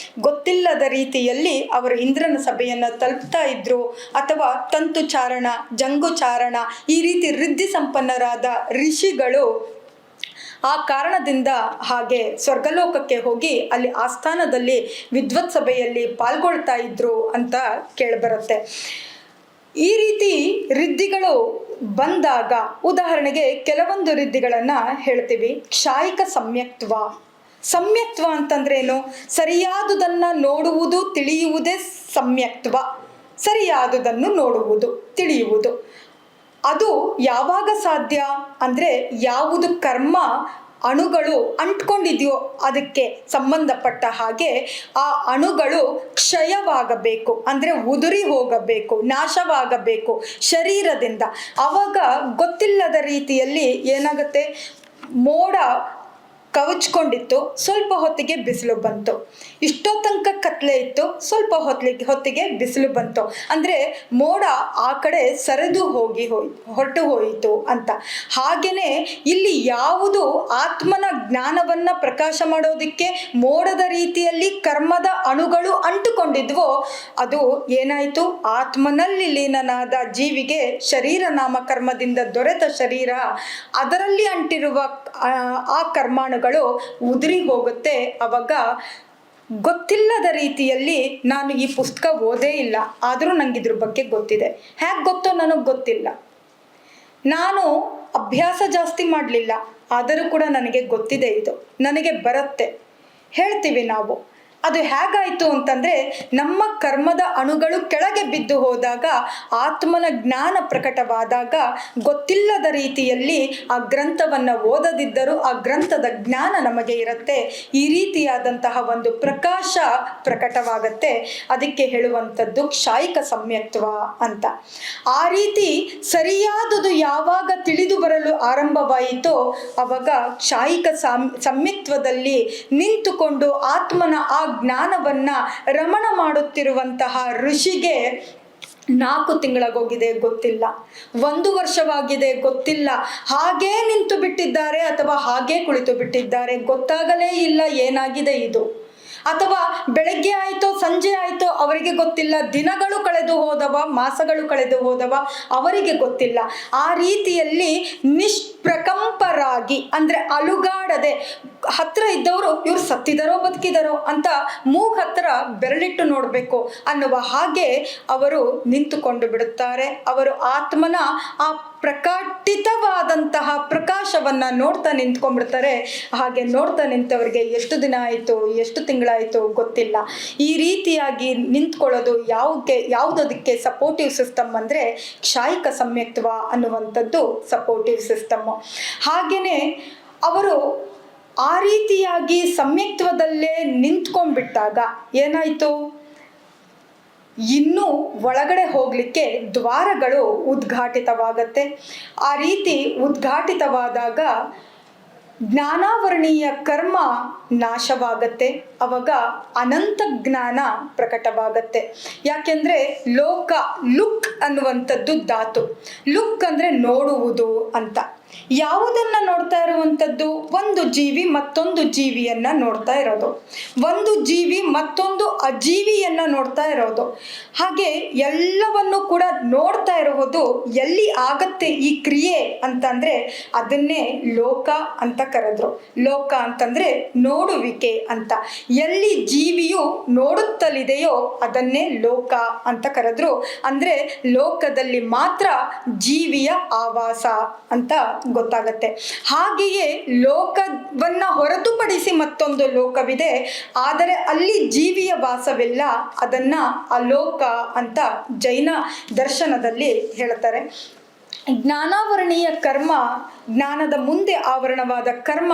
ಗೊತ್ತಿಲ್ಲದ ರೀತಿಯಲ್ಲಿ ಅವರು ಇಂದ್ರನ ಸಭೆಯನ್ನು ತಲುಪ್ತಾ ಇದ್ರು. ಅಥವಾ ತಂತುಚಾರಣ, ಜಂಗುಚಾರಣ, ಈ ರೀತಿ ರಿದ್ಧಿ ಸಂಪನ್ನರಾದ ಋಷಿಗಳು ಆ ಕಾರಣದಿಂದ ಹಾಗೆ ಸ್ವರ್ಗಲೋಕಕ್ಕೆ ಹೋಗಿ ಅಲ್ಲಿ ಆಸ್ಥಾನದಲ್ಲಿ ವಿದ್ವತ್ ಸಭೆಯಲ್ಲಿ ಪಾಲ್ಗೊಳ್ತಾ ಇದ್ರು ಅಂತ ಕೇಳಿಬರುತ್ತೆ. ಈ ರೀತಿ ರಿದ್ಧಿಗಳು ಬಂದಾಗ ಉದಾಹರಣೆಗೆ ಕೆಲವೊಂದು ರಿದ್ಧಿಗಳನ್ನು ಹೇಳ್ತೀವಿ. ಕ್ಷಾಯಿಕ ಸಮ್ಯಕ್ತ್ವ ಅಂತಂದ್ರೇನು? ಸರಿಯಾದುದನ್ನು ನೋಡುವುದು, ತಿಳಿಯುವುದೇ ಸಮ್ಯಕ್ತ್ವ. ಸರಿಯಾದುದನ್ನು ನೋಡುವುದು, ತಿಳಿಯುವುದು. ಅದು ಯಾವಾಗ ಸಾಧ್ಯ ಅಂದರೆ ಯಾವುದು ಕರ್ಮ ಅಣುಗಳು ಅಂಟ್ಕೊಂಡಿದೆಯೋ ಅದಕ್ಕೆ ಸಂಬಂಧಪಟ್ಟ ಹಾಗೆ ಆ ಅಣುಗಳು ಕ್ಷಯವಾಗಬೇಕು, ಅಂದರೆ ಉದುರಿ ಹೋಗಬೇಕು, ನಾಶವಾಗಬೇಕು ಶರೀರದಿಂದ. ಆವಾಗ ಗೊತ್ತಿಲ್ಲದ ರೀತಿಯಲ್ಲಿ ಏನಾಗುತ್ತೆ, ಮೋಡ ಕವಚ್ಕೊಂಡಿತ್ತು, ಸ್ವಲ್ಪ ಹೊತ್ತಿಗೆ ಬಿಸಿಲು ಬಂತು. ಇಷ್ಟೋ ತನಕ ಕತ್ಲೆ ಇತ್ತು, ಸ್ವಲ್ಪ ಹೊತ್ತಿಗೆ ಬಿಸಿಲು ಬಂತು. ಅಂದರೆ ಮೋಡ ಆ ಕಡೆ ಸರಿದು ಹೊರಟು ಹೋಯಿತು ಅಂತ. ಹಾಗೆಯೇ ಇಲ್ಲಿ ಯಾವುದು ಆತ್ಮನ ಜ್ಞಾನವನ್ನ ಪ್ರಕಾಶ ಮಾಡೋದಕ್ಕೆ ಮೋಡದ ರೀತಿಯಲ್ಲಿ ಕರ್ಮದ ಅಣುಗಳು ಅಂಟುಕೊಂಡಿದ್ವೋ ಅದು ಏನಾಯಿತು, ಆತ್ಮನಲ್ಲಿ ಲೀನನಾದ ಜೀವಿಗೆ ಶರೀರ ನಾಮಕರ್ಮದಿಂದ ದೊರೆತ ಶರೀರ, ಅದರಲ್ಲಿ ಅಂಟಿರುವ ಆ ಕರ್ಮಾಣುಗಳು ಉದುರಿ ಹೋಗುತ್ತೆ. ಅವಾಗ ಗೊತ್ತಿಲ್ಲದ ರೀತಿಯಲ್ಲಿ, ನಾನು ಈ ಪುಸ್ತಕ ಓದೇ ಇಲ್ಲ, ಆದರೂ ನಂಗೆ ಇದ್ರ ಬಗ್ಗೆ ಗೊತ್ತಿದೆ. ಹೇಗೆ ಗೊತ್ತೋ ನನಗೆ ಗೊತ್ತಿಲ್ಲ. ನಾನು ಅಭ್ಯಾಸ ಜಾಸ್ತಿ ಮಾಡಲಿಲ್ಲ, ಆದರೂ ಕೂಡ ನನಗೆ ಗೊತ್ತಿದೆ, ಇದು ನನಗೆ ಬರುತ್ತೆ ಹೇಳ್ತೀವಿ ನಾವು. ಅದು ಹೇಗಾಯಿತು ಅಂತಂದರೆ, ನಮ್ಮ ಕರ್ಮದ ಅಣುಗಳು ಕೆಳಗೆ ಬಿದ್ದು ಹೋದಾಗ, ಆತ್ಮನ ಜ್ಞಾನ ಪ್ರಕಟವಾದಾಗ, ಗೊತ್ತಿಲ್ಲದ ರೀತಿಯಲ್ಲಿ ಆ ಗ್ರಂಥವನ್ನು ಓದದಿದ್ದರೂ ಆ ಗ್ರಂಥದ ಜ್ಞಾನ ನಮಗೆ ಇರುತ್ತೆ. ಈ ರೀತಿಯಾದಂತಹ ಒಂದು ಪ್ರಕಾಶ ಪ್ರಕಟವಾಗತ್ತೆ. ಅದಕ್ಕೆ ಹೇಳುವಂಥದ್ದು ಕ್ಷಾಯಿಕ ಸಮ್ಯಕ್ತ್ವ ಅಂತ. ಆ ರೀತಿ ಸರಿಯಾದುದು ಯಾವಾಗ ತಿಳಿದು ಬರಲು ಆರಂಭವಾಯಿತೋ ಆವಾಗ ಕ್ಷಾಯಿಕ ಸಮ್ಯಕ್ತ್ವದಲ್ಲಿ ನಿಂತುಕೊಂಡು ಆತ್ಮನ ಆ ಜ್ಞಾನವನ್ನ ರಮಣ ಮಾಡುತ್ತಿರುವಂತಹ ಋಷಿಗೆ 4 ತಿಂಗಳಾಗೋಗಿದೆ ಗೊತ್ತಿಲ್ಲ, 1 ವರ್ಷವಾಗಿದೆ ಗೊತ್ತಿಲ್ಲ, ಹಾಗೇ ನಿಂತು ಬಿಟ್ಟಿದ್ದಾರೆ ಅಥವಾ ಹಾಗೇ ಕುಳಿತು ಬಿಟ್ಟಿದ್ದಾರೆ, ಗೊತ್ತಾಗಲೇ ಇಲ್ಲ ಏನಾಗಿದೆ ಇದು. ಅಥವಾ ಬೆಳಗ್ಗೆ ಆಯಿತೋ ಸಂಜೆ ಆಯಿತೋ ಅವರಿಗೆ ಗೊತ್ತಿಲ್ಲ, ದಿನಗಳು ಕಳೆದು ಹೋದವ, ಮಾಸಗಳು ಕಳೆದು ಹೋದವ ಅವರಿಗೆ ಗೊತ್ತಿಲ್ಲ. ಆ ರೀತಿಯಲ್ಲಿ ನಿಷ್ಪ್ರಕಂಪರಾಗಿ, ಅಂದರೆ ಅಲುಗಾಡದೆ, ಹತ್ರ ಇದ್ದವರು ಇವ್ರು ಸತ್ತಿದಾರೋ ಬದುಕಿದಾರೋ ಅಂತ ಮೂಗ್ ಹತ್ರ ಬೆರಳಿಟ್ಟು ನೋಡಬೇಕು ಅನ್ನುವ ಹಾಗೆ ಅವರು ನಿಂತುಕೊಂಡು ಬಿಡುತ್ತಾರೆ. ಅವರು ಆತ್ಮನ ಆ ಪ್ರಕಟಿತವಾದಂತಹ ಪ್ರಕಾಶವನ್ನ ನೋಡ್ತಾ ನಿಂತ್ಕೊಂಡ್ಬಿಡ್ತಾರೆ. ಹಾಗೆ ನೋಡ್ತಾ ನಿಂತವರಿಗೆ ಎಷ್ಟು ದಿನ ಆಯಿತು, ಎಷ್ಟು ತಿಂಗಳಾಯಿತು ಗೊತ್ತಿಲ್ಲ. ಈ ರೀತಿಯಾಗಿ ನಿಂತ್ಕೊಳ್ಳೋದು ಯಾವುದಕ್ಕೆ ಸಪೋರ್ಟಿವ್ ಸಿಸ್ಟಮ್ ಅಂದರೆ ಕ್ಷಾಯಿಕ ಸಮ್ಯಕ್ತ್ವ ಅನ್ನುವಂಥದ್ದು ಸಪೋರ್ಟಿವ್ ಸಿಸ್ಟಮ್ಮು. ಹಾಗೆಯೇ ಅವರು ಆ ರೀತಿಯಾಗಿ ಸಮ್ಯಕ್ತ್ವದಲ್ಲೇ ನಿಂತ್ಕೊಂಡ್ಬಿಟ್ಟಾಗ ಏನಾಯಿತು, ಇನ್ನೂ ಒಳಗಡೆ ಹೋಗಲಿಕ್ಕೆ ದ್ವಾರಗಳು ಉದ್ಘಾಟಿತವಾಗತ್ತೆ. ಆ ರೀತಿ ಉದ್ಘಾಟಿತವಾದಾಗ ಜ್ಞಾನಾವರಣೀಯ ಕರ್ಮ ನಾಶವಾಗತ್ತೆ. ಅವಾಗ ಅನಂತ ಜ್ಞಾನ ಪ್ರಕಟವಾಗತ್ತೆ. ಯಾಕೆಂದರೆ ಲುಕ್ ಅನ್ನುವಂಥದ್ದು ಧಾತು. ಲುಕ್ ಅಂದರೆ ನೋಡುವುದು ಅಂತ. ಯಾವುದನ್ನು ನೋಡ್ತಾ ಇರುವಂಥದ್ದು, ಒಂದು ಜೀವಿ ಮತ್ತೊಂದು ಜೀವಿಯನ್ನು ನೋಡ್ತಾ ಇರೋದು, ಒಂದು ಜೀವಿ ಮತ್ತೊಂದು ಅಜೀವಿಯನ್ನು ನೋಡ್ತಾ ಇರೋದು. ಹಾಗೆ ಎಲ್ಲವನ್ನು ಕೂಡ ನೋಡ್ತಾ ಇರೋದು ಎಲ್ಲಿ ಆಗತ್ತೆ ಈ ಕ್ರಿಯೆ ಅಂತಂದರೆ ಅದನ್ನೇ ಲೋಕ ಅಂತ ಕರೆದ್ರು. ಲೋಕ ಅಂತಂದರೆ ನೋಡುವಿಕೆ ಅಂತ. ಎಲ್ಲಿ ಜೀವಿಯು ನೋಡುತ್ತಲಿದೆಯೋ ಅದನ್ನೇ ಲೋಕ ಅಂತ ಕರೆದ್ರು. ಅಂದರೆ ಲೋಕದಲ್ಲಿ ಮಾತ್ರ ಜೀವಿಯ ಆವಾಸ ಅಂತ ಗೊತ್ತಾಗತ್ತೆ. ಹಾಗೆಯೇ ಲೋಕವನ್ನ ಹೊರತುಪಡಿಸಿ ಮತ್ತೊಂದು ಲೋಕವಿದೆ, ಆದರೆ ಅಲ್ಲಿ ಜೀವಿಯ ವಾಸವಿಲ್ಲ. ಅದನ್ನ ಅಲೋಕ ಅಂತ ಜೈನ ದರ್ಶನದಲ್ಲಿ ಹೇಳ್ತಾರೆ. ಜ್ಞಾನಾವರಣೀಯ ಕರ್ಮ, ಜ್ಞಾನದ ಮುಂದೆ ಆವರಣವಾದ ಕರ್ಮ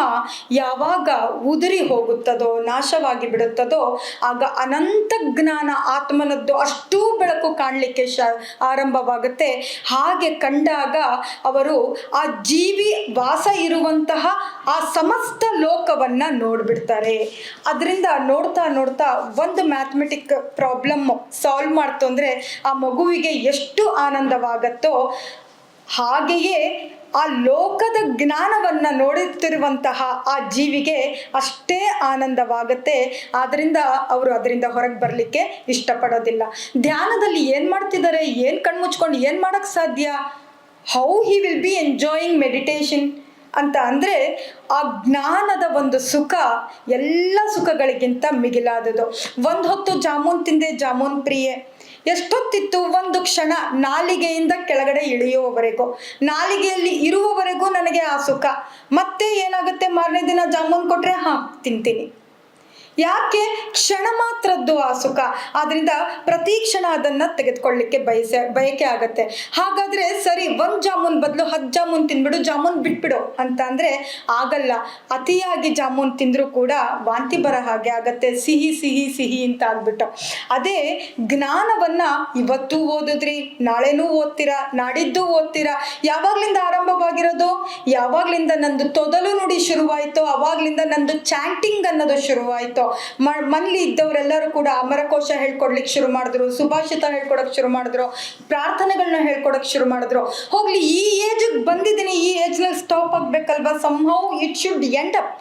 ಯಾವಾಗ ಉದುರಿ ಹೋಗುತ್ತದೋ, ನಾಶವಾಗಿ ಬಿಡುತ್ತದೋ, ಆಗ ಅನಂತ ಜ್ಞಾನ ಆತ್ಮನದ್ದು ಅಷ್ಟೂ ಬೆಳಕು ಕಾಣಲಿಕ್ಕೆ ಆರಂಭವಾಗುತ್ತೆ. ಹಾಗೆ ಕಂಡಾಗ ಅವರು ಆ ಜೀವಿ ವಾಸ ಇರುವಂತಹ ಆ ಸಮಸ್ತ ಲೋಕವನ್ನು ನೋಡಿಬಿಡ್ತಾರೆ. ಅದರಿಂದ ನೋಡ್ತಾ ನೋಡ್ತಾ ಒಂದು ಮ್ಯಾಥಮೆಟಿಕ್ ಪ್ರಾಬ್ಲಮ್ ಸಾಲ್ವ್ ಮಾಡ್ತು ಅಂದರೆ ಆ ಮಗುವಿಗೆ ಎಷ್ಟು ಆನಂದವಾಗತ್ತೋ ಹಾಗೆಯೇ ಆ ಲೋಕದ ಜ್ಞಾನವನ್ನು ನೋಡುತ್ತಿರುವಂತಹ ಆ ಜೀವಿಗೆ ಅಷ್ಟೇ ಆನಂದವಾಗುತ್ತೆ. ಆದ್ದರಿಂದ ಅವರು ಅದರಿಂದ ಹೊರಗೆ ಬರಲಿಕ್ಕೆ ಇಷ್ಟಪಡೋದಿಲ್ಲ. ಧ್ಯಾನದಲ್ಲಿ ಏನು ಮಾಡ್ತಿದ್ದಾರೆ, ಏನು ಕಣ್ಮುಚ್ಕೊಂಡು ಏನು ಮಾಡೋಕ್ಕೆ ಸಾಧ್ಯ? How he will be enjoying meditation ಅಂತ ಅಂದರೆ ಆ ಜ್ಞಾನದ ಒಂದು ಸುಖ ಎಲ್ಲ ಸುಖಗಳಿಗಿಂತ ಮಿಗಿಲಾದದು. ಒಂದು ಹೊತ್ತು ಜಾಮೂನ್ ತಿಂದೆ, ಜಾಮೂನ್ ಪ್ರಿಯೆ. ಎಷ್ಟೊತ್ತಿತ್ತು? ಒಂದು ಕ್ಷಣ, ನಾಲಿಗೆಯಿಂದ ಕೆಳಗಡೆ ಇಳಿಯುವವರೆಗೂ, ನಾಲಿಗೆಯಲ್ಲಿ ಇರುವವರೆಗೂ ನನಗೆ ಆ ಸುಖ. ಮತ್ತೆ ಏನಾಗುತ್ತೆ, ಮಾರನೇ ದಿನ ಜಾಮೂನ್ ಕೊಟ್ಟರೆ ಹಾಂ ತಿಂತೀನಿ. ಯಾಕೆ? ಕ್ಷಣ ಮಾತ್ರದ್ದು ಆ ಸುಖ. ಆದ್ರಿಂದ ಪ್ರತಿ ಕ್ಷಣ ಅದನ್ನ ತೆಗೆದುಕೊಳ್ಳಿಕ್ಕೆ ಬಯಕೆ ಆಗತ್ತೆ. ಹಾಗಾದ್ರೆ ಸರಿ, ಒಂದ್ ಜಾಮೂನ್ ಬದಲು 10 ಜಾಮೂನ್ ತಿನ್ಬಿಡು, ಜಾಮೂನ್ ಬಿಟ್ಬಿಡು ಅಂತ ಅಂದ್ರೆ ಆಗಲ್ಲ. ಅತಿಯಾಗಿ ಜಾಮೂನ್ ತಿಂದ್ರೂ ಕೂಡ ವಾಂತಿ ಬರೋ ಹಾಗೆ ಆಗತ್ತೆ, ಸಿಹಿ ಸಿಹಿ ಸಿಹಿ ಅಂತ ಆಗ್ಬಿಟ್ಟು. ಅದೇ ಜ್ಞಾನವನ್ನ ಇವತ್ತು ಓದಿದ್ರಿ, ನಾಳೆನೂ ಓದ್ತೀರಾ, ನಾಡಿದ್ದು ಓದ್ತೀರಾ. ಯಾವಾಗ್ಲಿಂದ ಆರಂಭವಾಗಿರೋದು? ಯಾವಾಗ್ಲಿಂದ ನಂದು ತೊದಲು ನುಡಿ ಶುರುವಾಯ್ತೋ ಅವಾಗ್ಲಿಂದ ನಂದು ಚಾಂಟಿಂಗ್ ಅನ್ನೋದು ಶುರುವಾಯ್ತು. ಮನೇಲಿ ಇದ್ದವರೆಲ್ಲರೂ ಕೂಡ ಅಮರಕೋಶ ಹೇಳ್ಕೊಡ್ಲಿಕ್ಕೆ ಶುರು ಮಾಡಿದ್ರು, ಸುಭಾಷಿತ ಹೇಳ್ಕೊಡಕ್ ಶುರು ಮಾಡಿದ್ರು, ಪ್ರಾರ್ಥನೆಗಳನ್ನ ಹೇಳ್ಕೊಡಕ್ ಶುರು ಮಾಡಿದ್ರು. ಹೋಗ್ಲಿ, ಈ ಏಜ್ ಬಂದಿದ್ದೀನಿ, ಈ ಏಜ್ ನಲ್ಲಿ ಸ್ಟಾಪ್ ಆಗ್ಬೇಕಲ್ವಾ? Somehow it should end up.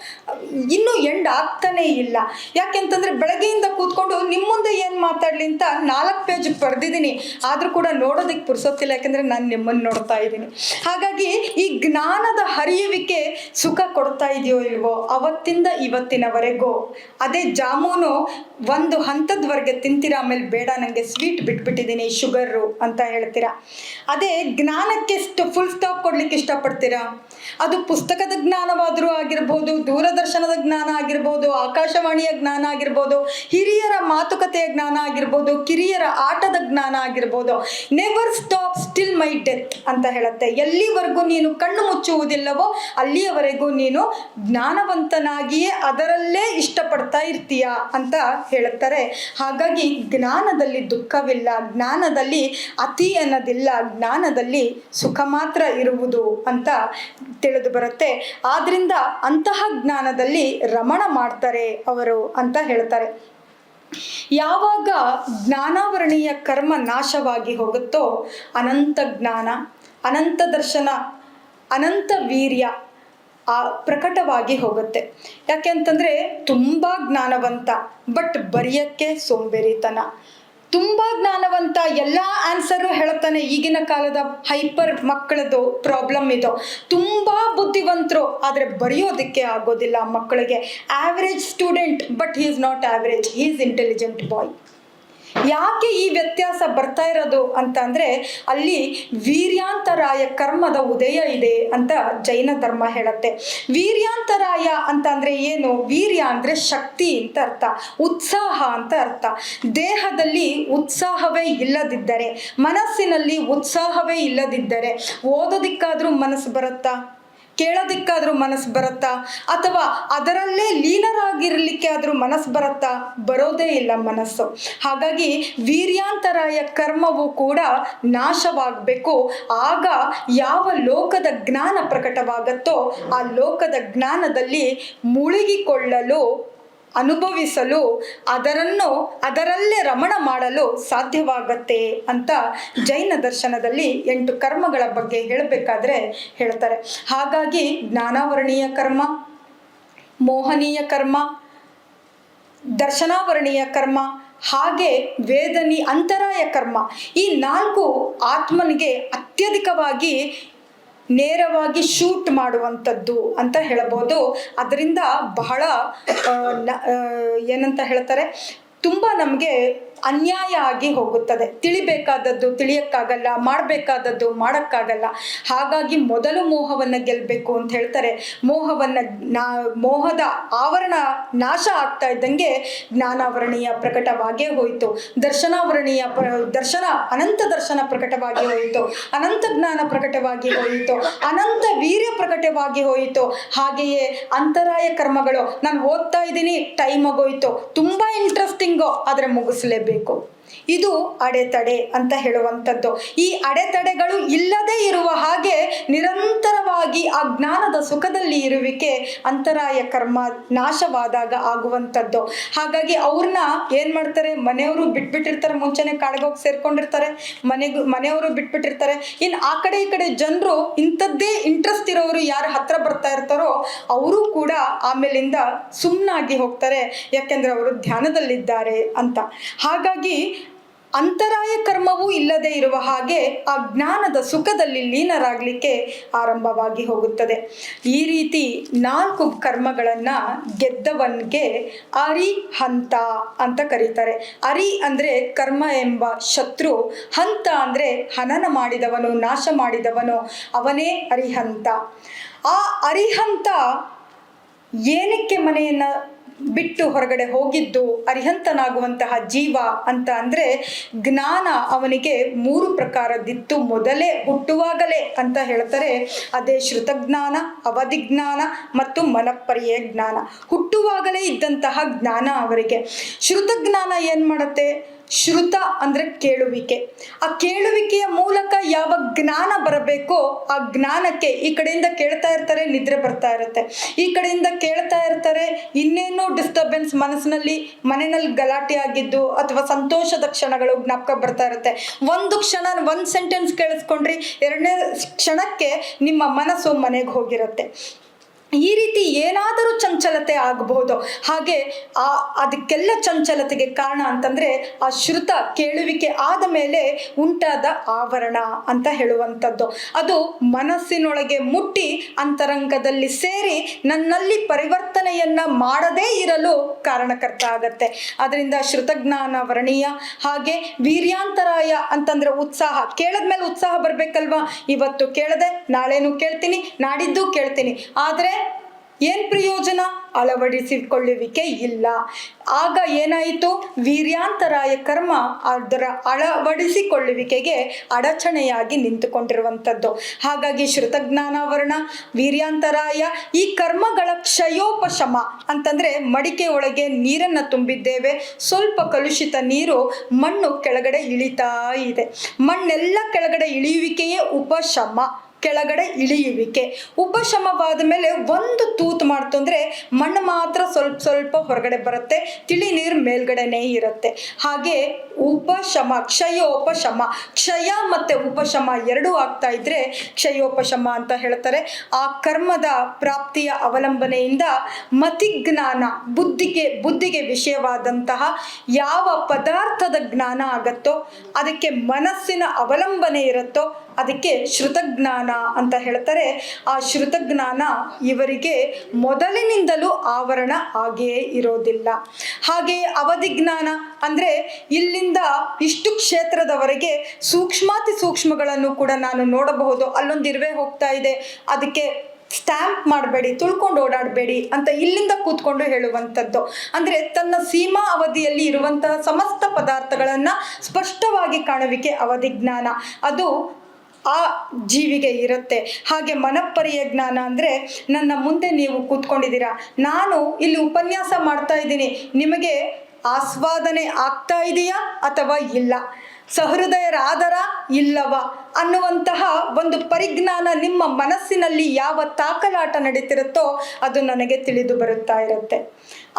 ಇನ್ನೂ ಎಂಡ್ ಆಗ್ತಾನೆ ಇಲ್ಲ. ಯಾಕೆಂತಂದ್ರೆ ಬೆಳಗ್ಗೆಯಿಂದ ಕೂತ್ಕೊಂಡು ನಿಮ್ಮ ಮುಂದೆ ಏನ್ ಮಾತಾಡ್ಲಿ ಅಂತ 4 ಪೇಜ್ ಬರ್ದಿದ್ದೀನಿ, ಆದ್ರೂ ಕೂಡ ನೋಡೋದಕ್ಕೆ ಪುರ್ಸೊತ್ತಿಲ್ಲ. ಯಾಕಂದ್ರೆ ನಾನು ನಿಮ್ಮನ್ನು ನೋಡ್ತಾ ಇದ್ದೀನಿ. ಹಾಗಾಗಿ ಈ ಜ್ಞಾನದ ಹರಿಯುವಿಕೆ ಸುಖ ಕೊಡ್ತಾ ಇದೆಯೋ ಇಲ್ವೋ ಅವತ್ತಿಂದ ಇವತ್ತಿನವರೆಗೂ. ಅದೇ ಜಾಮೂನು ಒಂದು ಹಂತದವರೆಗೆ ತಿಂತೀರಾ, ಆಮೇಲೆ ಬೇಡ ನನಗೆ ಸ್ವೀಟ್ ಬಿಟ್ಬಿಟ್ಟಿದ್ದೀನಿ, ಶುಗರು ಅಂತ ಹೇಳ್ತೀರಾ. ಅದೇ ಜ್ಞಾನಕ್ಕೆ ಫುಲ್ ಸ್ಟಾಪ್ ಕೊಡ್ಲಿಕ್ಕೆ ಇಷ್ಟಪಡ್ತೀರಾ? ಅದು ಪುಸ್ತಕದ ಜ್ಞಾನವಾದರೂ ಆಗಿರ್ಬೋದು, ದೂರದರ್ಶನದ ಜ್ಞಾನ ಆಗಿರ್ಬೋದು, ಆಕಾಶವಾಣಿಯ ಜ್ಞಾನ ಆಗಿರ್ಬೋದು, ಹಿರಿಯರ ಮಾತುಕತೆಯ ಜ್ಞಾನ ಆಗಿರ್ಬೋದು, ಕಿರಿಯರ ಆಟದ ಜ್ಞಾನ ಆಗಿರ್ಬೋದು. ನೆವರ್ ಸ್ಟಾಪ್ ಸ್ಟಿಲ್ ಮೈ ಡೆತ್ ಅಂತ ಹೇಳುತ್ತೆ. ಎಲ್ಲಿವರೆಗೂ ನೀನು ಕಣ್ಣು ಮುಚ್ಚುವುದಿಲ್ಲವೋ ಅಲ್ಲಿಯವರೆಗೂ ನೀನು ಜ್ಞಾನವಂತನಾಗಿಯೇ ಅದರಲ್ಲೇ ಇಷ್ಟಪಡ್ತಾ ಇರ್ತೀಯ ಅಂತ ಹೇಳುತ್ತಾರೆ. ಹಾಗಾಗಿ ಜ್ಞಾನದಲ್ಲಿ ದುಃಖವಿಲ್ಲ, ಜ್ಞಾನದಲ್ಲಿ ಅತಿ ಅನ್ನೋದಿಲ್ಲ, ಜ್ಞಾನದಲ್ಲಿ ಸುಖ ಮಾತ್ರ ಇರುವುದು ಅಂತ ತಿಳಿದು ಬರುತ್ತೆ. ಆದ್ರಿಂದ ಅಂತಹ ಜ್ಞಾನದಲ್ಲಿ ರಮಣ ಮಾಡ್ತಾರೆ ಅವರು ಅಂತ ಹೇಳ್ತಾರೆ. ಯಾವಾಗ ಜ್ಞಾನಾವರಣೀಯ ಕರ್ಮ ನಾಶವಾಗಿ ಹೋಗುತ್ತೋ ಅನಂತ ಜ್ಞಾನ, ಅನಂತ ದರ್ಶನ, ಅನಂತ ವೀರ್ಯ ಪ್ರಕಟವಾಗಿ ಹೋಗುತ್ತೆ. ಯಾಕೆ ಅಂತಂದ್ರೆ ತುಂಬಾ ಜ್ಞಾನವಂತ, ಬಟ್ ಬರೆಯಕ್ಕೆ ಸೋಂಬೇರಿತನ. ತುಂಬಾ ಜ್ಞಾನವಂತ, ಎಲ್ಲ ಆನ್ಸರು ಹೇಳ್ತಾನೆ. ಈಗಿನ ಕಾಲದ ಹೈಪರ್ ಮಕ್ಕಳದು ಪ್ರಾಬ್ಲಮ್ ಇದು. ತುಂಬಾ ಬುದ್ಧಿವಂತರು, ಆದ್ರೆ ಬರೆಯೋದಕ್ಕೆ ಆಗೋದಿಲ್ಲ ಮಕ್ಕಳಿಗೆ. Average student, but he is not average, he is intelligent boy. ಯಾಕೆ ಈ ವ್ಯತ್ಯಾಸ ಬರ್ತಾ ಇರೋದು ಅಂತ ಅಂದ್ರೆ ಅಲ್ಲಿ ವೀರ್ಯಾಂತರಾಯ ಕರ್ಮದ ಉದಯ ಇದೆ ಅಂತ ಜೈನ ಧರ್ಮ ಹೇಳುತ್ತೆ. ವೀರ್ಯಾಂತರಾಯ ಅಂತ ಅಂದ್ರೆ ಏನು? ವೀರ್ಯ ಅಂದ್ರೆ ಶಕ್ತಿ ಅಂತ ಅರ್ಥ, ಉತ್ಸಾಹ ಅಂತ ಅರ್ಥ. ದೇಹದಲ್ಲಿ ಉತ್ಸಾಹವೇ ಇಲ್ಲದಿದ್ದರೆ, ಮನಸ್ಸಿನಲ್ಲಿ ಉತ್ಸಾಹವೇ ಇಲ್ಲದಿದ್ದರೆ ಓದೋದಿಕ್ಕಾದ್ರೂ ಮನಸ್ಸು ಬರುತ್ತಾ? ಕೇಳೋದಿಕ್ಕಾದ್ರೂ ಮನಸ್ಸು ಬರುತ್ತಾ? ಅಥವಾ ಅದರಲ್ಲೇ ಲೀನರಾಗಿರ್ಲಿಕ್ಕೆ ಆದ್ರೂ ಮನಸ್ಸು ಬರುತ್ತಾ? ಬರೋದೇ ಇಲ್ಲ ಮನಸ್ಸು. ಹಾಗಾಗಿ ವೀರ್ಯಾಂತರಾಯ ಕರ್ಮವು ಕೂಡ ನಾಶವಾಗಬೇಕು. ಆಗ ಯಾವ ಲೋಕದ ಜ್ಞಾನ ಪ್ರಕಟವಾಗುತ್ತೋ ಆ ಲೋಕದ ಜ್ಞಾನದಲ್ಲಿ ಮುಳುಗಿಕೊಳ್ಳಲು, ಅನುಭವಿಸಲು, ಅದರಲ್ಲೇ ರಮಣ ಮಾಡಲು ಸಾಧ್ಯವಾಗತ್ತೆ ಅಂತ ಜೈನ ದರ್ಶನದಲ್ಲಿ 8 ಕರ್ಮಗಳ ಬಗ್ಗೆ ಹೇಳಬೇಕಾದ್ರೆ ಹೇಳ್ತಾರೆ. ಹಾಗಾಗಿ ಜ್ಞಾನಾವರಣೀಯ ಕರ್ಮ, ಮೋಹನೀಯ ಕರ್ಮ, ದರ್ಶನಾವರಣೀಯ ಕರ್ಮ, ಹಾಗೆ ವೇದನಿ ಅಂತರಾಯ ಕರ್ಮ, ಈ 4 ಆತ್ಮನಿಗೆ ಅತ್ಯಧಿಕವಾಗಿ ನೇರವಾಗಿ ಶೂಟ್ ಮಾಡುವಂಥದ್ದು ಅಂತ ಹೇಳಬಹುದು. ಅದರಿಂದ ಬಹಳ ಏನಂತ ಹೇಳ್ತಾರೆ, ತುಂಬ ನಮಗೆ ಅನ್ಯಾಯ ಆಗಿ ಹೋಗುತ್ತದೆ. ತಿಳಿಬೇಕಾದದ್ದು ತಿಳಿಯಕ್ಕಾಗಲ್ಲ, ಮಾಡಬೇಕಾದದ್ದು ಮಾಡೋಕ್ಕಾಗಲ್ಲ. ಹಾಗಾಗಿ ಮೊದಲು ಮೋಹವನ್ನು ಗೆಲ್ಲಬೇಕು ಅಂತ ಹೇಳ್ತಾರೆ. ಮೋಹದ ಆವರಣ ನಾಶ ಆಗ್ತಾ ಇದ್ದಂಗೆ ಜ್ಞಾನಾವರಣೀಯ ಪ್ರಕಟವಾಗೇ ಹೋಯಿತು. ದರ್ಶನ ಅನಂತ ದರ್ಶನ ಪ್ರಕಟವಾಗಿ ಹೋಯಿತು, ಅನಂತ ಜ್ಞಾನ ಪ್ರಕಟವಾಗಿ ಹೋಯಿತು, ಅನಂತ ವೀರ್ಯ ಪ್ರಕಟವಾಗಿ ಹೋಯಿತು. ಹಾಗೆಯೇ ಅಂತರಾಯ ಕರ್ಮಗಳು, ನಾನು ಓದ್ತಾ ಇದ್ದೀನಿ, ಟೈಮ್ ಆಗೋಯ್ತು, ತುಂಬ ಇಂಟ್ರೆಸ್ಟಿಂಗು, ಆದರೆ ಮುಗಿಸ್ಲೇಬೇಕು. ಇದು ಅಡೆತಡೆ ಅಂತ ಹೇಳುವಂಥದ್ದು. ಈ ಅಡೆತಡೆಗಳು ಇಲ್ಲದೆ ಇರುವ ಹಾಗೆ ನಿರಂತರವಾಗಿ ಆ ಜ್ಞಾನದ ಸುಖದಲ್ಲಿ ಇರುವಿಕೆ ಅಂತರಾಯ ಕರ್ಮ ನಾಶವಾದಾಗ ಆಗುವಂಥದ್ದು. ಹಾಗಾಗಿ ಅವ್ರನ್ನ ಏನ್ ಮಾಡ್ತಾರೆ, ಮನೆಯವರು ಬಿಟ್ಬಿಟ್ಟಿರ್ತಾರೆ, ಮುಂಚೆನೆ ಕಾಡ್ಗೋಗಿ ಸೇರ್ಕೊಂಡಿರ್ತಾರೆ, ಮನೆಯವರು ಬಿಟ್ಬಿಟ್ಟಿರ್ತಾರೆ. ಇನ್ನು ಆ ಕಡೆ ಈ ಕಡೆ ಜನರು ಇಂಥದ್ದೇ ಇಂಟ್ರೆಸ್ಟ್ ಇರೋರು ಯಾರು ಹತ್ರ ಬರ್ತಾ ಇರ್ತಾರೋ ಅವರು ಕೂಡ ಆಮೇಲಿಂದ ಸುಮ್ಮನಾಗಿ ಹೋಗ್ತಾರೆ, ಯಾಕೆಂದ್ರೆ ಅವರು ಧ್ಯಾನದಲ್ಲಿದ್ದಾರೆ ಅಂತ. ಹಾಗಾಗಿ ಅಂತರಾಯ ಕರ್ಮವೂ ಇಲ್ಲದೆ ಇರುವ ಹಾಗೆ ಆ ಜ್ಞಾನದ ಸುಖದಲ್ಲಿ ಲೀನರಾಗಲಿಕ್ಕೆ ಆರಂಭವಾಗಿ ಹೋಗುತ್ತದೆ. ಈ ರೀತಿ 4 ಕರ್ಮಗಳನ್ನು ಗೆದ್ದವನ್ಗೆ ಅರಿಹಂತ ಅಂತ ಕರೀತಾರೆ. ಅರಿ ಅಂದರೆ ಕರ್ಮ ಎಂಬ ಶತ್ರು, ಹಂತ ಅಂದರೆ ಹನನ ಮಾಡಿದವನು, ನಾಶ ಮಾಡಿದವನು, ಅವನೇ ಅರಿಹಂತ. ಆ ಅರಿಹಂತ ಏನಕ್ಕೆ ಮನೆಯನ್ನು ಬಿಟ್ಟು ಹೊರಗಡೆ ಹೋಗಿದ್ದು ಅರಿಹಂತನಾಗುವಂತಹ ಜೀವ ಅಂತ ಅಂದರೆ ಜ್ಞಾನ ಅವನಿಗೆ 3 ಪ್ರಕಾರದಿತ್ತು ಮೊದಲೇ ಹುಟ್ಟುವಾಗಲೇ ಅಂತ ಹೇಳ್ತಾರೆ. ಅದೇ ಶ್ರುತಜ್ಞಾನ, ಅವಧಿಜ್ಞಾನ ಮತ್ತು ಮನಃಪರ್ಯಯ ಜ್ಞಾನ. ಹುಟ್ಟುವಾಗಲೇ ಇದ್ದಂತಹ ಜ್ಞಾನ ಅವರಿಗೆ. ಶ್ರುತಜ್ಞಾನ ಏನು ಮಾಡುತ್ತೆ? ಶ್ರುತ ಅಂದರೆ ಕೇಳುವಿಕೆ. ಆ ಕೇಳುವಿಕೆಯ ಮೂಲಕ ಯಾವ ಜ್ಞಾನ ಬರಬೇಕೋ ಆ ಜ್ಞಾನಕ್ಕೆ ಈ ಕಡೆಯಿಂದ ಕೇಳ್ತಾ ಇರ್ತಾರೆ, ನಿದ್ರೆ ಬರ್ತಾ ಇರುತ್ತೆ, ಈ ಕಡೆಯಿಂದ ಕೇಳ್ತಾ ಇರ್ತಾರೆ, ಇನ್ನೇನೋ ಡಿಸ್ಟರ್ಬೆನ್ಸ್ ಮನಸ್ಸಿನಲ್ಲಿ, ಮನೆಯಲ್ಲಿ ಗಲಾಟೆ ಆಗಿದ್ದು ಅಥವಾ ಸಂತೋಷದ ಕ್ಷಣಗಳು ಜ್ಞಾಪಕ ಬರ್ತಾ ಇರುತ್ತೆ. ಒಂದು ಕ್ಷಣ ಒಂದು ಸೆಂಟೆನ್ಸ್ ಕೇಳಿಸ್ಕೊಂಡ್ರಿ, 2ನೇ ಕ್ಷಣಕ್ಕೆ ನಿಮ್ಮ ಮನಸ್ಸು ಮನೆಗೆ ಹೋಗಿರುತ್ತೆ. ಈ ರೀತಿ ಏನಾದರೂ ಚಂಚಲತೆ ಆಗಬಹುದು. ಹಾಗೆ ಅದಕ್ಕೆಲ್ಲ ಚಂಚಲತೆಗೆ ಕಾರಣ ಅಂತಂದರೆ ಆ ಶ್ರುತ ಕೇಳುವಿಕೆ ಆದ ಮೇಲೆ ಉಂಟಾದ ಆವರಣ ಅಂತ ಹೇಳುವಂಥದ್ದು. ಅದು ಮನಸ್ಸಿನೊಳಗೆ ಮುಟ್ಟಿ ಅಂತರಂಗದಲ್ಲಿ ಸೇರಿ ನನ್ನಲ್ಲಿ ಪರಿವರ್ತನೆಯನ್ನು ಮಾಡದೇ ಇರಲು ಕಾರಣಕರ್ತ ಆಗತ್ತೆ. ಅದರಿಂದ ಶ್ರುತಜ್ಞಾನ ವರ್ಣೀಯ. ಹಾಗೆ ವೀರ್ಯಾಂತರಾಯ ಅಂತಂದರೆ ಉತ್ಸಾಹ. ಕೇಳದ್ಮೇಲೆ ಉತ್ಸಾಹ ಬರಬೇಕಲ್ವಾ? ಇವತ್ತು ಕೇಳದೆ ನಾಳೆನೂ ಕೇಳ್ತೀನಿ, ನಾಡಿದ್ದು ಕೇಳ್ತೀನಿ, ಆದರೆ ಏನು ಪ್ರಯೋಜನ? ಅಳವಡಿಸಿಕೊಳ್ಳುವಿಕೆ ಇಲ್ಲ. ಆಗ ಏನಾಯಿತು? ವೀರ್ಯಾಂತರಾಯ ಕರ್ಮ ಅದರ ಅಳವಡಿಸಿಕೊಳ್ಳುವಿಕೆಗೆ ಅಡಚಣೆಯಾಗಿ ನಿಂತುಕೊಂಡಿರುವಂಥದ್ದು. ಹಾಗಾಗಿ ಶ್ರುತಜ್ಞಾನಾವರಣ, ವೀರ್ಯಾಂತರಾಯ ಈ ಕರ್ಮಗಳ ಕ್ಷಯೋಪಶಮ ಅಂತಂದರೆ ಮಡಿಕೆ ಒಳಗೆ ನೀರನ್ನು ತುಂಬಿದ್ದೇವೆ, ಸ್ವಲ್ಪ ಕಲುಷಿತ ನೀರು, ಮಣ್ಣು ಕೆಳಗಡೆ ಇಳಿತಾ ಇದೆ. ಮಣ್ಣೆಲ್ಲ ಕೆಳಗಡೆ ಇಳಿಯುವಿಕೆಯೇ ಉಪಶಮ, ಕೆಳಗಡೆ ಇಳಿಯುವಿಕೆ. ಉಪಶಮವಾದ ಮೇಲೆ ಒಂದು ತೂತು ಮಾಡ್ತು ಅಂದರೆ ಮಣ್ಣು ಮಾತ್ರ ಸ್ವಲ್ಪ ಸ್ವಲ್ಪ ಹೊರಗಡೆ ಬರುತ್ತೆ, ತಿಳಿ ನೀರು ಮೇಲ್ಗಡೆನೇ ಇರುತ್ತೆ. ಹಾಗೆ ಉಪಶಮ, ಕ್ಷಯೋಪಶಮ. ಕ್ಷಯ ಮತ್ತು ಉಪಶಮ ಎರಡೂ ಆಗ್ತಾ ಇದ್ರೆ ಕ್ಷಯೋಪಶಮ ಅಂತ ಹೇಳ್ತಾರೆ. ಆ ಕರ್ಮದ ಪ್ರಾಪ್ತಿಯ ಅವಲಂಬನೆಯಿಂದ ಮತಿಜ್ಞಾನ, ಬುದ್ಧಿಗೆ ವಿಷಯವಾದಂತಹ ಯಾವ ಪದಾರ್ಥದ ಜ್ಞಾನ ಆಗತ್ತೋ, ಅದಕ್ಕೆ ಮನಸ್ಸಿನ ಅವಲಂಬನೆ ಇರುತ್ತೋ ಅದಕ್ಕೆ ಶ್ರುತಜ್ಞಾನ ಅಂತ ಹೇಳ್ತಾರೆ. ಆ ಶ್ರುತಜ್ಞಾನ ಇವರಿಗೆ ಮೊದಲಿನಿಂದಲೂ ಆವರಣ ಹಾಗೆಯೇ ಇರೋದಿಲ್ಲ. ಹಾಗೆಯೇ ಅವಧಿಜ್ಞಾನ ಅಂದರೆ ಇಲ್ಲಿಂದ ಇಷ್ಟು ಕ್ಷೇತ್ರದವರೆಗೆ ಸೂಕ್ಷ್ಮಾತಿ ಸೂಕ್ಷ್ಮಗಳನ್ನು ಕೂಡ ನಾನು ನೋಡಬಹುದು. ಅಲ್ಲೊಂದು ಇರುವೆ ಹೋಗ್ತಾ ಇದೆ, ಅದಕ್ಕೆ ಸ್ಟ್ಯಾಂಪ್ ಮಾಡಬೇಡಿ, ತುಳ್ಕೊಂಡು ಓಡಾಡಬೇಡಿ ಅಂತ ಇಲ್ಲಿಂದ ಕೂತ್ಕೊಂಡು ಹೇಳುವಂಥದ್ದು. ಅಂದರೆ ತನ್ನ ಸೀಮಾ ಅವಧಿಯಲ್ಲಿ ಇರುವಂತಹ ಸಮಸ್ತ ಪದಾರ್ಥಗಳನ್ನು ಸ್ಪಷ್ಟವಾಗಿ ಕಾಣುವಿಕೆ ಅವಧಿಜ್ಞಾನ, ಅದು ಆ ಜೀವಿಗೆ ಇರುತ್ತೆ. ಹಾಗೆ ಮನಃಪರ್ಯಯ ಜ್ಞಾನ ಅಂದರೆ ನನ್ನ ಮುಂದೆ ನೀವು ಕೂತ್ಕೊಂಡಿದ್ದೀರಾ, ನಾನು ಇಲ್ಲಿ ಉಪನ್ಯಾಸ ಮಾಡ್ತಾ ಇದ್ದೀನಿ, ನಿಮಗೆ ಆಸ್ವಾದನೆ ಆಗ್ತಾ ಇದೆಯಾ ಅಥವಾ ಇಲ್ಲ, ಸಹೃದಯರಾದರ ಇಲ್ಲವ ಅನ್ನುವಂತಹ ಒಂದು ಪರಿಜ್ಞಾನ ನಿಮ್ಮ ಮನಸ್ಸಿನಲ್ಲಿ ಯಾವ ತಾಕಲಾಟ ನಡೀತಿರುತ್ತೋ ಅದು ನನಗೆ ತಿಳಿದು ಬರುತ್ತಾ ಇರುತ್ತೆ.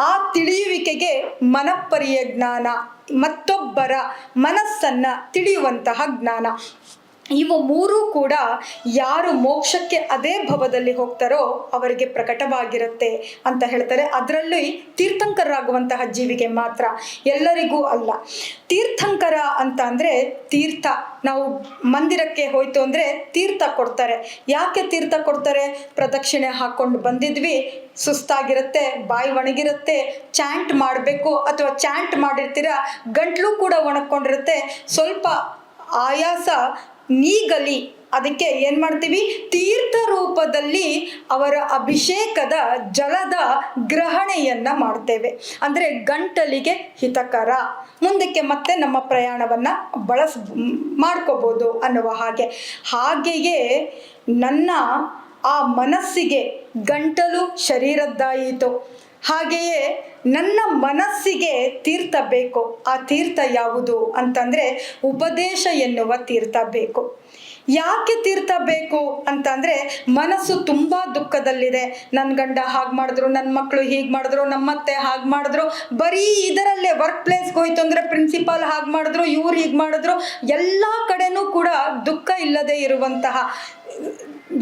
ಆ ತಿಳಿಯುವಿಕೆಗೆ ಮನಃಪರ್ಯಯ ಜ್ಞಾನ, ಮತ್ತೊಬ್ಬರ ಮನಸ್ಸನ್ನು ತಿಳಿಯುವಂತಹ ಜ್ಞಾನ. ಇವು 3 ಕೂಡ ಯಾರು ಮೋಕ್ಷಕ್ಕೆ ಅದೇ ಭವದಲ್ಲಿ ಹೋಗ್ತಾರೋ ಅವರಿಗೆ ಪ್ರಕಟವಾಗಿರುತ್ತೆ ಅಂತ ಹೇಳ್ತಾರೆ. ಅದರಲ್ಲಿ ತೀರ್ಥಂಕರಾಗುವಂತಹ ಜೀವಿಗೆ ಮಾತ್ರ, ಎಲ್ಲರಿಗೂ ಅಲ್ಲ. ತೀರ್ಥಂಕರ ಅಂತ ಅಂದರೆ ತೀರ್ಥ. ನಾವು ಮಂದಿರಕ್ಕೆ ಹೋಯ್ತು ಅಂದರೆ ತೀರ್ಥ ಕೊಡ್ತಾರೆ. ಯಾಕೆ ತೀರ್ಥ ಕೊಡ್ತಾರೆ? ಪ್ರದಕ್ಷಿಣೆ ಹಾಕ್ಕೊಂಡು ಬಂದಿದ್ವಿ, ಸುಸ್ತಾಗಿರುತ್ತೆ, ಬಾಯಿ ಒಣಗಿರುತ್ತೆ, ಚಾಂಟ್ ಮಾಡಬೇಕು ಅಥವಾ ಚಾಂಟ್ ಮಾಡಿರ್ತೀರ, ಗಂಟ್ಲು ಕೂಡ ಒಣಕೊಂಡಿರುತ್ತೆ, ಸ್ವಲ್ಪ ಆಯಾಸ ನೀಗಲಿ, ಅದಕ್ಕೆ ಏನು ಮಾಡ್ತೀವಿ? ತೀರ್ಥ ರೂಪದಲ್ಲಿ ಅವರ ಅಭಿಷೇಕದ ಜಲದ ಗ್ರಹಣೆಯನ್ನು ಮಾಡ್ತೇವೆ. ಅಂದರೆ ಗಂಟಲಿಗೆ ಹಿತಕರ, ಮುಂದಕ್ಕೆ ಮತ್ತೆ ನಮ್ಮ ಪ್ರಯಾಣವನ್ನು ಮಾಡ್ಕೋಬೋದು ಅನ್ನುವ ಹಾಗೆಯೇ ನನ್ನ ಆ ಮನಸ್ಸಿಗೆ ಗಂಟಲು ಶರೀರದ್ದಾಯಿತು, ಹಾಗೆಯೇ ನನ್ನ ಮನಸ್ಸಿಗೆ ತೀರ್ಥ ಬೇಕು. ಆ ತೀರ್ಥ ಯಾವುದು ಅಂತಂದರೆ ಉಪದೇಶ ಎನ್ನುವ ತೀರ್ಥ ಬೇಕು. ಯಾಕೆ ತೀರ್ಥ ಬೇಕು ಅಂತಂದರೆ ಮನಸ್ಸು ತುಂಬ ದುಃಖದಲ್ಲಿದೆ. ನನ್ನ ಗಂಡ ಹಾಗೆ ಮಾಡಿದ್ರು, ನನ್ನ ಮಕ್ಕಳು ಹೀಗೆ ಮಾಡಿದ್ರು, ನಮ್ಮತ್ತೆ ಹಾಗೆ ಮಾಡಿದ್ರು, ಬರೀ ಇದರಲ್ಲೇ ವರ್ಕ್ ಪ್ಲೇಸ್ಗೆ ಹೋಯ್ತು ಅಂದರೆ ಪ್ರಿನ್ಸಿಪಾಲ್ ಹಾಗೆ ಮಾಡಿದ್ರು, ಇವ್ರು ಹೀಗೆ ಮಾಡಿದ್ರು, ಎಲ್ಲ ಕಡೆನೂ ಕೂಡ ದುಃಖ ಇಲ್ಲದೆ ಇರುವಂತಹ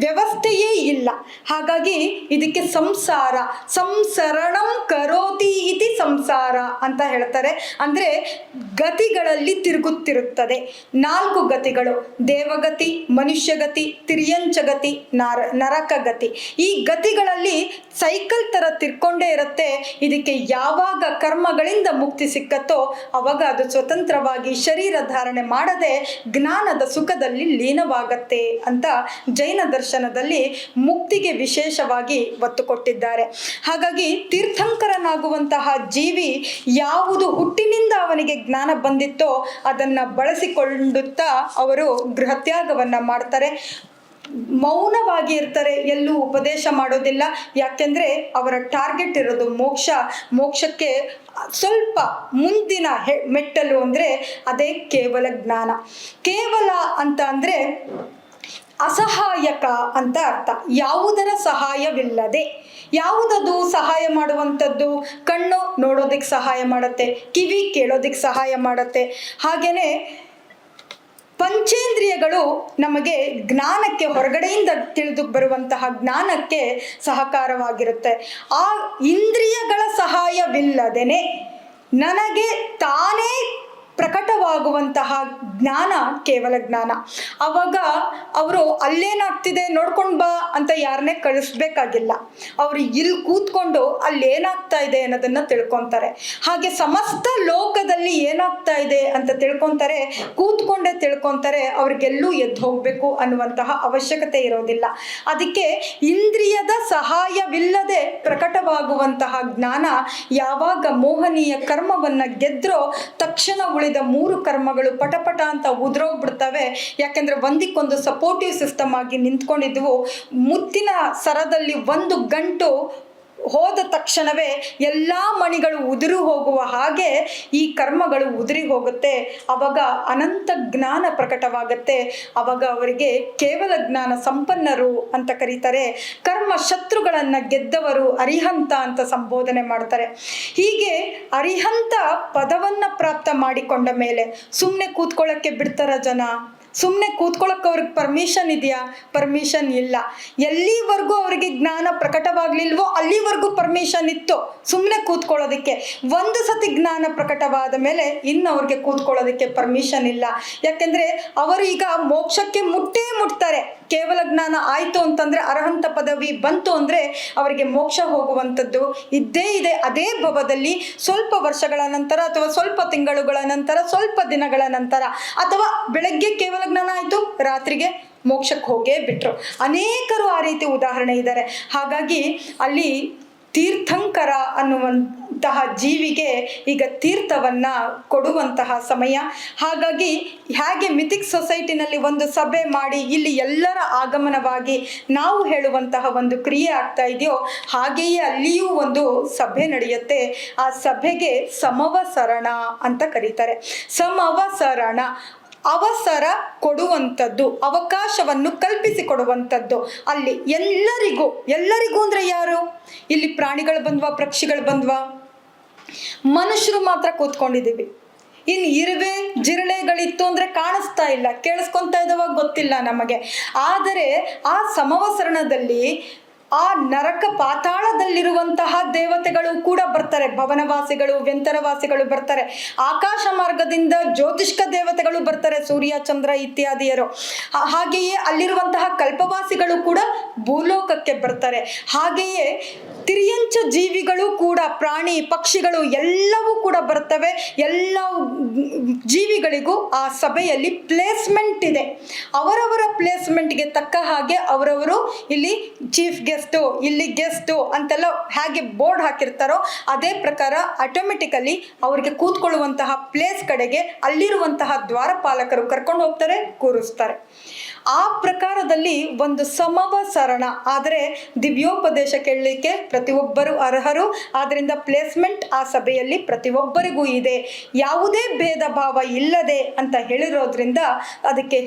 ವ್ಯವಸ್ಥೆಯೇ ಇಲ್ಲ. ಹಾಗಾಗಿ ಇದಕ್ಕೆ ಸಂಸರಣಂ ಕರೋತಿ ಇತಿ ಸಂಸಾರ ಅಂತ ಹೇಳ್ತಾರೆ. ಅಂದರೆ ಗತಿಗಳಲ್ಲಿ ತಿರುಗುತ್ತಿರುತ್ತದೆ. 4 ಗತಿಗಳು: ದೇವಗತಿ, ಮನುಷ್ಯಗತಿ, ತಿರ್ಯಂಚಗತಿ, ನರಕಗತಿ. ಈ ಗತಿಗಳಲ್ಲಿ ಸೈಕಲ್ ಥರ ತಿರ್ಕೊಂಡೇ ಇರುತ್ತೆ. ಇದಕ್ಕೆ ಯಾವಾಗ ಕರ್ಮಗಳಿಂದ ಮುಕ್ತಿ ಸಿಕ್ಕತ್ತೋ ಅವಾಗ ಅದು ಸ್ವತಂತ್ರವಾಗಿ ಶರೀರ ಧಾರಣೆ ಮಾಡದೆ ಜ್ಞಾನದ ಸುಖದಲ್ಲಿ ಲೀನವಾಗತ್ತೆ ಅಂತ ಜೈನ ದರ್ಶನದಲ್ಲಿ ಮುಕ್ತಿಗೆ ವಿಶೇಷವಾಗಿ ಒತ್ತು ಕೊಟ್ಟಿದ್ದಾರೆ. ಹಾಗಾಗಿ ತೀರ್ಥಂಕರನಾಗುವಂತಹ ಜೀವಿ ಯಾವುದು ಹುಟ್ಟಿನಿಂದ ಅವನಿಗೆ ಜ್ಞಾನ ಬಂದಿತ್ತೋ ಅದನ್ನು ಬಳಸಿಕೊಳ್ಳುತ್ತಾ ಅವರು ಗೃಹತ್ಯಾಗವನ್ನು ಮಾಡ್ತಾರೆ, ಮೌನವಾಗಿ ಇರ್ತಾರೆ, ಎಲ್ಲೂ ಉಪದೇಶ ಮಾಡೋದಿಲ್ಲ. ಯಾಕೆಂದರೆ ಅವರ ಟಾರ್ಗೆಟ್ ಇರೋದು ಮೋಕ್ಷಕ್ಕೆ ಸ್ವಲ್ಪ ಮುಂದಿನ ಮೆಟ್ಟಲು ಅಂದರೆ ಅದೇ ಕೇವಲ ಜ್ಞಾನ. ಕೇವಲ ಅಂತ ಅಂದರೆ ಅಸಹಾಯಕ ಅಂತ ಅರ್ಥ, ಯಾವುದರ ಸಹಾಯವಿಲ್ಲದೆ. ಯಾವುದದು ಸಹಾಯ ಮಾಡುವಂಥದ್ದು? ಕಣ್ಣು ನೋಡೋದಕ್ಕೆ ಸಹಾಯ ಮಾಡುತ್ತೆ, ಕಿವಿ ಕೇಳೋದಕ್ಕೆ ಸಹಾಯ ಮಾಡುತ್ತೆ, ಹಾಗೆಯೇ ಪಂಚೇಂದ್ರಿಯಗಳು ನಮಗೆ ಜ್ಞಾನಕ್ಕೆ, ಹೊರಗಡೆಯಿಂದ ತಿಳಿದು ಬರುವಂತಹ ಜ್ಞಾನಕ್ಕೆ ಸಹಕಾರವಾಗಿರುತ್ತೆ. ಆ ಇಂದ್ರಿಯಗಳ ಸಹಾಯವಿಲ್ಲದೇನೆ ನನಗೆ ತಾನೇ ಪ್ರಕಟವಾಗುವಂತಹ ಜ್ಞಾನ ಕೇವಲ ಜ್ಞಾನ. ಆವಾಗ ಅವರು ಅಲ್ಲೇನಾಗ್ತಿದೆ ನೋಡ್ಕೊಂಡು ಬಾ ಅಂತ ಯಾರನ್ನೇ ಕಳಿಸ್ಬೇಕಾಗಿಲ್ಲ, ಅವರು ಇಲ್ಲಿ ಕೂತ್ಕೊಂಡು ಅಲ್ಲೇನಾಗ್ತಾ ಇದೆ ಅನ್ನೋದನ್ನು ತಿಳ್ಕೊತಾರೆ. ಹಾಗೆ ಸಮಸ್ತ ಲೋಕದಲ್ಲಿ ಏನಾಗ್ತಾ ಇದೆ ಅಂತ ತಿಳ್ಕೊತಾರೆ, ಕೂತ್ಕೊಂಡೇ ತಿಳ್ಕೊತಾರೆ, ಅವ್ರಿಗೆಲ್ಲೂ ಎದ್ದು ಹೋಗಬೇಕು ಅನ್ನುವಂತಹ ಅವಶ್ಯಕತೆ ಇರೋದಿಲ್ಲ. ಅದಕ್ಕೆ ಇಂದ್ರಿಯದ ಸಹಾಯವಿಲ್ಲದೆ ಪ್ರಕಟವಾಗುವಂತಹ ಜ್ಞಾನ ಯಾವಾಗ ಮೋಹನೀಯ ಕರ್ಮವನ್ನು ಗೆದ್ರೋ ತಕ್ಷಣ ಉಳಿದ 3 ಕರ್ಮಗಳು ಪಟಪಟ ಅಂತ ಉದುರೋಗ್ಬಿಡ್ತವೆ. ಯಾಕೆಂದ್ರೆ ಒಂದಕ್ಕೊಂದು ಸಪೋರ್ಟಿವ್ ಸಿಸ್ಟಮ್ ಆಗಿ ನಿಂತ್ಕೊಂಡಿದ್ವು. ಮುತ್ತಿನ ಸರದಲ್ಲಿ ಒಂದು ಗಂಟು ಹೋದ ತಕ್ಷಣವೇ ಎಲ್ಲ ಮಣಿಗಳು ಉದುರಿ ಹೋಗುವ ಹಾಗೆ ಈ ಕರ್ಮಗಳು ಉದುರಿ ಹೋಗುತ್ತೆ. ಅವಾಗ ಅನಂತ ಜ್ಞಾನ ಪ್ರಕಟವಾಗುತ್ತೆ. ಅವಾಗ ಅವರಿಗೆ ಕೇವಲ ಜ್ಞಾನ ಸಂಪನ್ನರು ಅಂತ ಕರೀತಾರೆ. ಕರ್ಮ ಶತ್ರುಗಳನ್ನು ಗೆದ್ದವರು ಅರಿಹಂತ ಅಂತ ಸಂಬೋಧನೆ ಮಾಡ್ತಾರೆ. ಹೀಗೆ ಅರಿಹಂತ ಪದವನ್ನು ಪ್ರಾಪ್ತ ಮಾಡಿಕೊಂಡ ಮೇಲೆ ಸುಮ್ಮನೆ ಕೂತ್ಕೊಳ್ಳೋಕ್ಕೆ ಬಿಡ್ತಾರ ಜನ? ಸುಮ್ಮನೆ ಕೂತ್ಕೊಳ್ಳೋಕೆ ಅವ್ರಿಗೆ ಪರ್ಮಿಷನ್ ಇದೆಯಾ? ಪರ್ಮಿಷನ್ ಇಲ್ಲ. ಎಲ್ಲಿವರೆಗೂ ಅವರಿಗೆ ಜ್ಞಾನ ಪ್ರಕಟವಾಗಲಿಲ್ವೋ ಅಲ್ಲಿವರೆಗೂ ಪರ್ಮಿಷನ್ ಇತ್ತು ಸುಮ್ಮನೆ ಕೂತ್ಕೊಳ್ಳೋದಕ್ಕೆ. ಒಂದು ಸತಿ ಜ್ಞಾನ ಪ್ರಕಟವಾದ ಮೇಲೆ ಇನ್ನು ಅವ್ರಿಗೆ ಕೂತ್ಕೊಳ್ಳೋದಕ್ಕೆ ಪರ್ಮಿಷನ್ ಇಲ್ಲ. ಯಾಕೆಂದರೆ ಅವರು ಈಗ ಮೋಕ್ಷಕ್ಕೆ ಮುಟ್ತಾರೆ. ಕೇವಲ ಜ್ಞಾನ ಆಯಿತು ಅಂತಂದರೆ, ಅರ್ಹಂತ ಪದವಿ ಬಂತು ಅಂದರೆ ಅವರಿಗೆ ಮೋಕ್ಷ ಹೋಗುವಂಥದ್ದು ಇದ್ದೇ ಇದೆ. ಅದೇ ಭವದಲ್ಲಿ ಸ್ವಲ್ಪ ವರ್ಷಗಳ ನಂತರ ಅಥವಾ ಸ್ವಲ್ಪ ತಿಂಗಳುಗಳ ನಂತರ, ಸ್ವಲ್ಪ ದಿನಗಳ ನಂತರ, ಅಥವಾ ಬೆಳಗ್ಗೆ ಕೇವಲ ಜ್ಞಾನ ಆಯಿತು, ರಾತ್ರಿಗೆ ಮೋಕ್ಷಕ್ಕೆ ಹೋಗೇ ಬಿಟ್ರು. ಅನೇಕರು ಆ ರೀತಿ ಉದಾಹರಣೆ ಇದ್ದಾರೆ. ಹಾಗಾಗಿ ಅಲ್ಲಿ ತೀರ್ಥಂಕರ ಅನ್ನುವಂತಹ ಜೀವಿಗೆ ಈಗ ತೀರ್ಥವನ್ನು ಕೊಡುವಂತಹ ಸಮಯ. ಹಾಗಾಗಿ ಹೇಗೆ ಮಿಥಿಕ್ ಸೊಸೈಟಿನಲ್ಲಿ ಒಂದು ಸಭೆ ಮಾಡಿ ಇಲ್ಲಿ ಎಲ್ಲರ ಆಗಮನವಾಗಿ ನಾವು ಹೇಳುವಂತಹ ಒಂದು ಕ್ರಿಯೆ ಆಗ್ತಾ ಇದೆಯೋ ಹಾಗೆಯೇ ಅಲ್ಲಿಯೂ ಒಂದು ಸಭೆ ನಡೆಯುತ್ತೆ. ಆ ಸಭೆಗೆ ಸಮವಸರಣ ಅಂತ ಕರೀತಾರೆ. ಸಮವಸರಣ ಅವಸರ ಕೊಡುವಂಥದ್ದು, ಅವಕಾಶವನ್ನು ಕಲ್ಪಿಸಿಕೊಡುವಂಥದ್ದು. ಅಲ್ಲಿ ಎಲ್ಲರಿಗೂ ಅಂದರೆ ಯಾರು? ಇಲ್ಲಿ ಪ್ರಾಣಿಗಳು ಬಂದ್ವಾ, ಪಕ್ಷಿಗಳು ಬಂದ್ವಾ? ಮನುಷ್ಯರು ಮಾತ್ರ ಕೂತ್ಕೊಂಡಿದ್ದೀವಿ. ಇನ್ನು ಇರುವೆ ಜಿರಳೆಗಳಿತ್ತು ಅಂದರೆ ಕಾಣಿಸ್ತಾ ಇಲ್ಲ, ಕೇಳಿಸ್ಕೊತಾ ಇದ್ದವಾಗ ಗೊತ್ತಿಲ್ಲ ನಮಗೆ. ಆದರೆ ಆ ಸಮವಸರಣದಲ್ಲಿ ಆ ನರಕ ಪಾತಾಳದಲ್ಲಿರುವಂತಹ ದೇವತೆಗಳು ಕೂಡ ಬರ್ತಾರೆ. ಭವನವಾಸಿಗಳು, ವ್ಯಂತರವಾಸಿಗಳು ಬರ್ತಾರೆ. ಆಕಾಶ ಮಾರ್ಗದಿಂದ ಜ್ಯೋತಿಷ್ಕ ದೇವತೆಗಳು ಬರ್ತಾರೆ, ಸೂರ್ಯ ಚಂದ್ರ ಇತ್ಯಾದಿಯರು. ಹಾಗೆಯೇ ಅಲ್ಲಿರುವಂತಹ ಕಲ್ಪವಾಸಿಗಳು ಕೂಡ ಭೂಲೋಕಕ್ಕೆ ಬರ್ತಾರೆ. ಹಾಗೆಯೇ ತಿರ್ಯಂಚ ಜೀವಿಗಳು ಕೂಡ, ಪ್ರಾಣಿ ಪಕ್ಷಿಗಳು ಎಲ್ಲವೂ ಕೂಡ ಬರ್ತವೆ. ಎಲ್ಲ ಜೀವಿಗಳಿಗೂ ಆ ಸಭೆಯಲ್ಲಿ ಪ್ಲೇಸ್ಮೆಂಟ್ ಇದೆ. ಅವರವರ ಪ್ಲೇಸ್ಮೆಂಟ್ಗೆ ತಕ್ಕ ಹಾಗೆ ಅವರವರು ಇಲ್ಲಿ ಚೀಫ್ ಗೆಸ್ಟು, ಇಲ್ಲಿ ಗೆಸ್ಟು ಅಂತೆಲ್ಲ ಹೇಗೆ ಬೋರ್ಡ್ ಹಾಕಿರ್ತಾರೋ ಅದೇ ಪ್ರಕಾರ ಆಟೋಮೆಟಿಕಲಿ ಅವರಿಗೆ ಕೂತ್ಕೊಳ್ಳುವಂತಹ ಪ್ಲೇಸ್ ಕಡೆಗೆ ಅಲ್ಲಿರುವಂತಹ ದ್ವಾರಪಾಲಕರು ಕರ್ಕೊಂಡು ಹೋಗ್ತಾರೆ, ಕೂರಿಸ್ತಾರೆ. ಆ ಪ್ರಕಾರದಲ್ಲಿ ಒಂದು ಸಮವಸರಣ. ಆದರೆ ದಿವ್ಯೋಪದೇಶ ಕೇಳಲಿಕ್ಕೆ ಪ್ರತಿಯೊಬ್ಬರು ಅರ್ಹರು. ಆದ್ದರಿಂದ ಪ್ಲೇಸ್ಮೆಂಟ್ ಆ ಸಭೆಯಲ್ಲಿ ಪ್ರತಿಯೊಬ್ಬರಿಗೂ ಇದೆ, ಯಾವುದೇ ಭೇದ ಭಾವ ಇಲ್ಲದೆ ಅಂತ ಹೇಳಿರೋದ್ರಿಂದ ಅದಕ್ಕೆ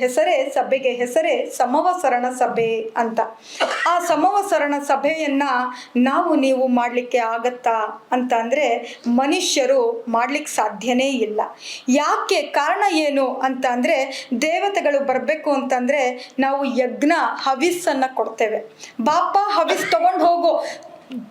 ಸಭೆಗೆ ಹೆಸರೇ ಸಮವಸರಣ ಸಭೆ ಅಂತ. ಆ ಸಮವಸರಣ ಸಭೆಯನ್ನ ನೀವು ಮಾಡಲಿಕ್ಕೆ ಆಗತ್ತಾ ಅಂತ ಅಂದರೆ ಮನುಷ್ಯರು ಮಾಡ್ಲಿಕ್ಕೆ ಸಾಧ್ಯನೇ ಇಲ್ಲ. ಯಾಕೆ? ಕಾರಣ ಏನು ಅಂತ ಅಂದರೆ, ದೇವತೆಗಳು ಬರಬೇಕು ಅಂತಂದರೆ ನಾವು ಯಜ್ಞ ಹವಿಸ್ಸನ್ನು ಕೊಡ್ತೇವೆ. ಬಾಪ ಹವಿಸ್ ತಗೊಂಡು ಹೋಗು,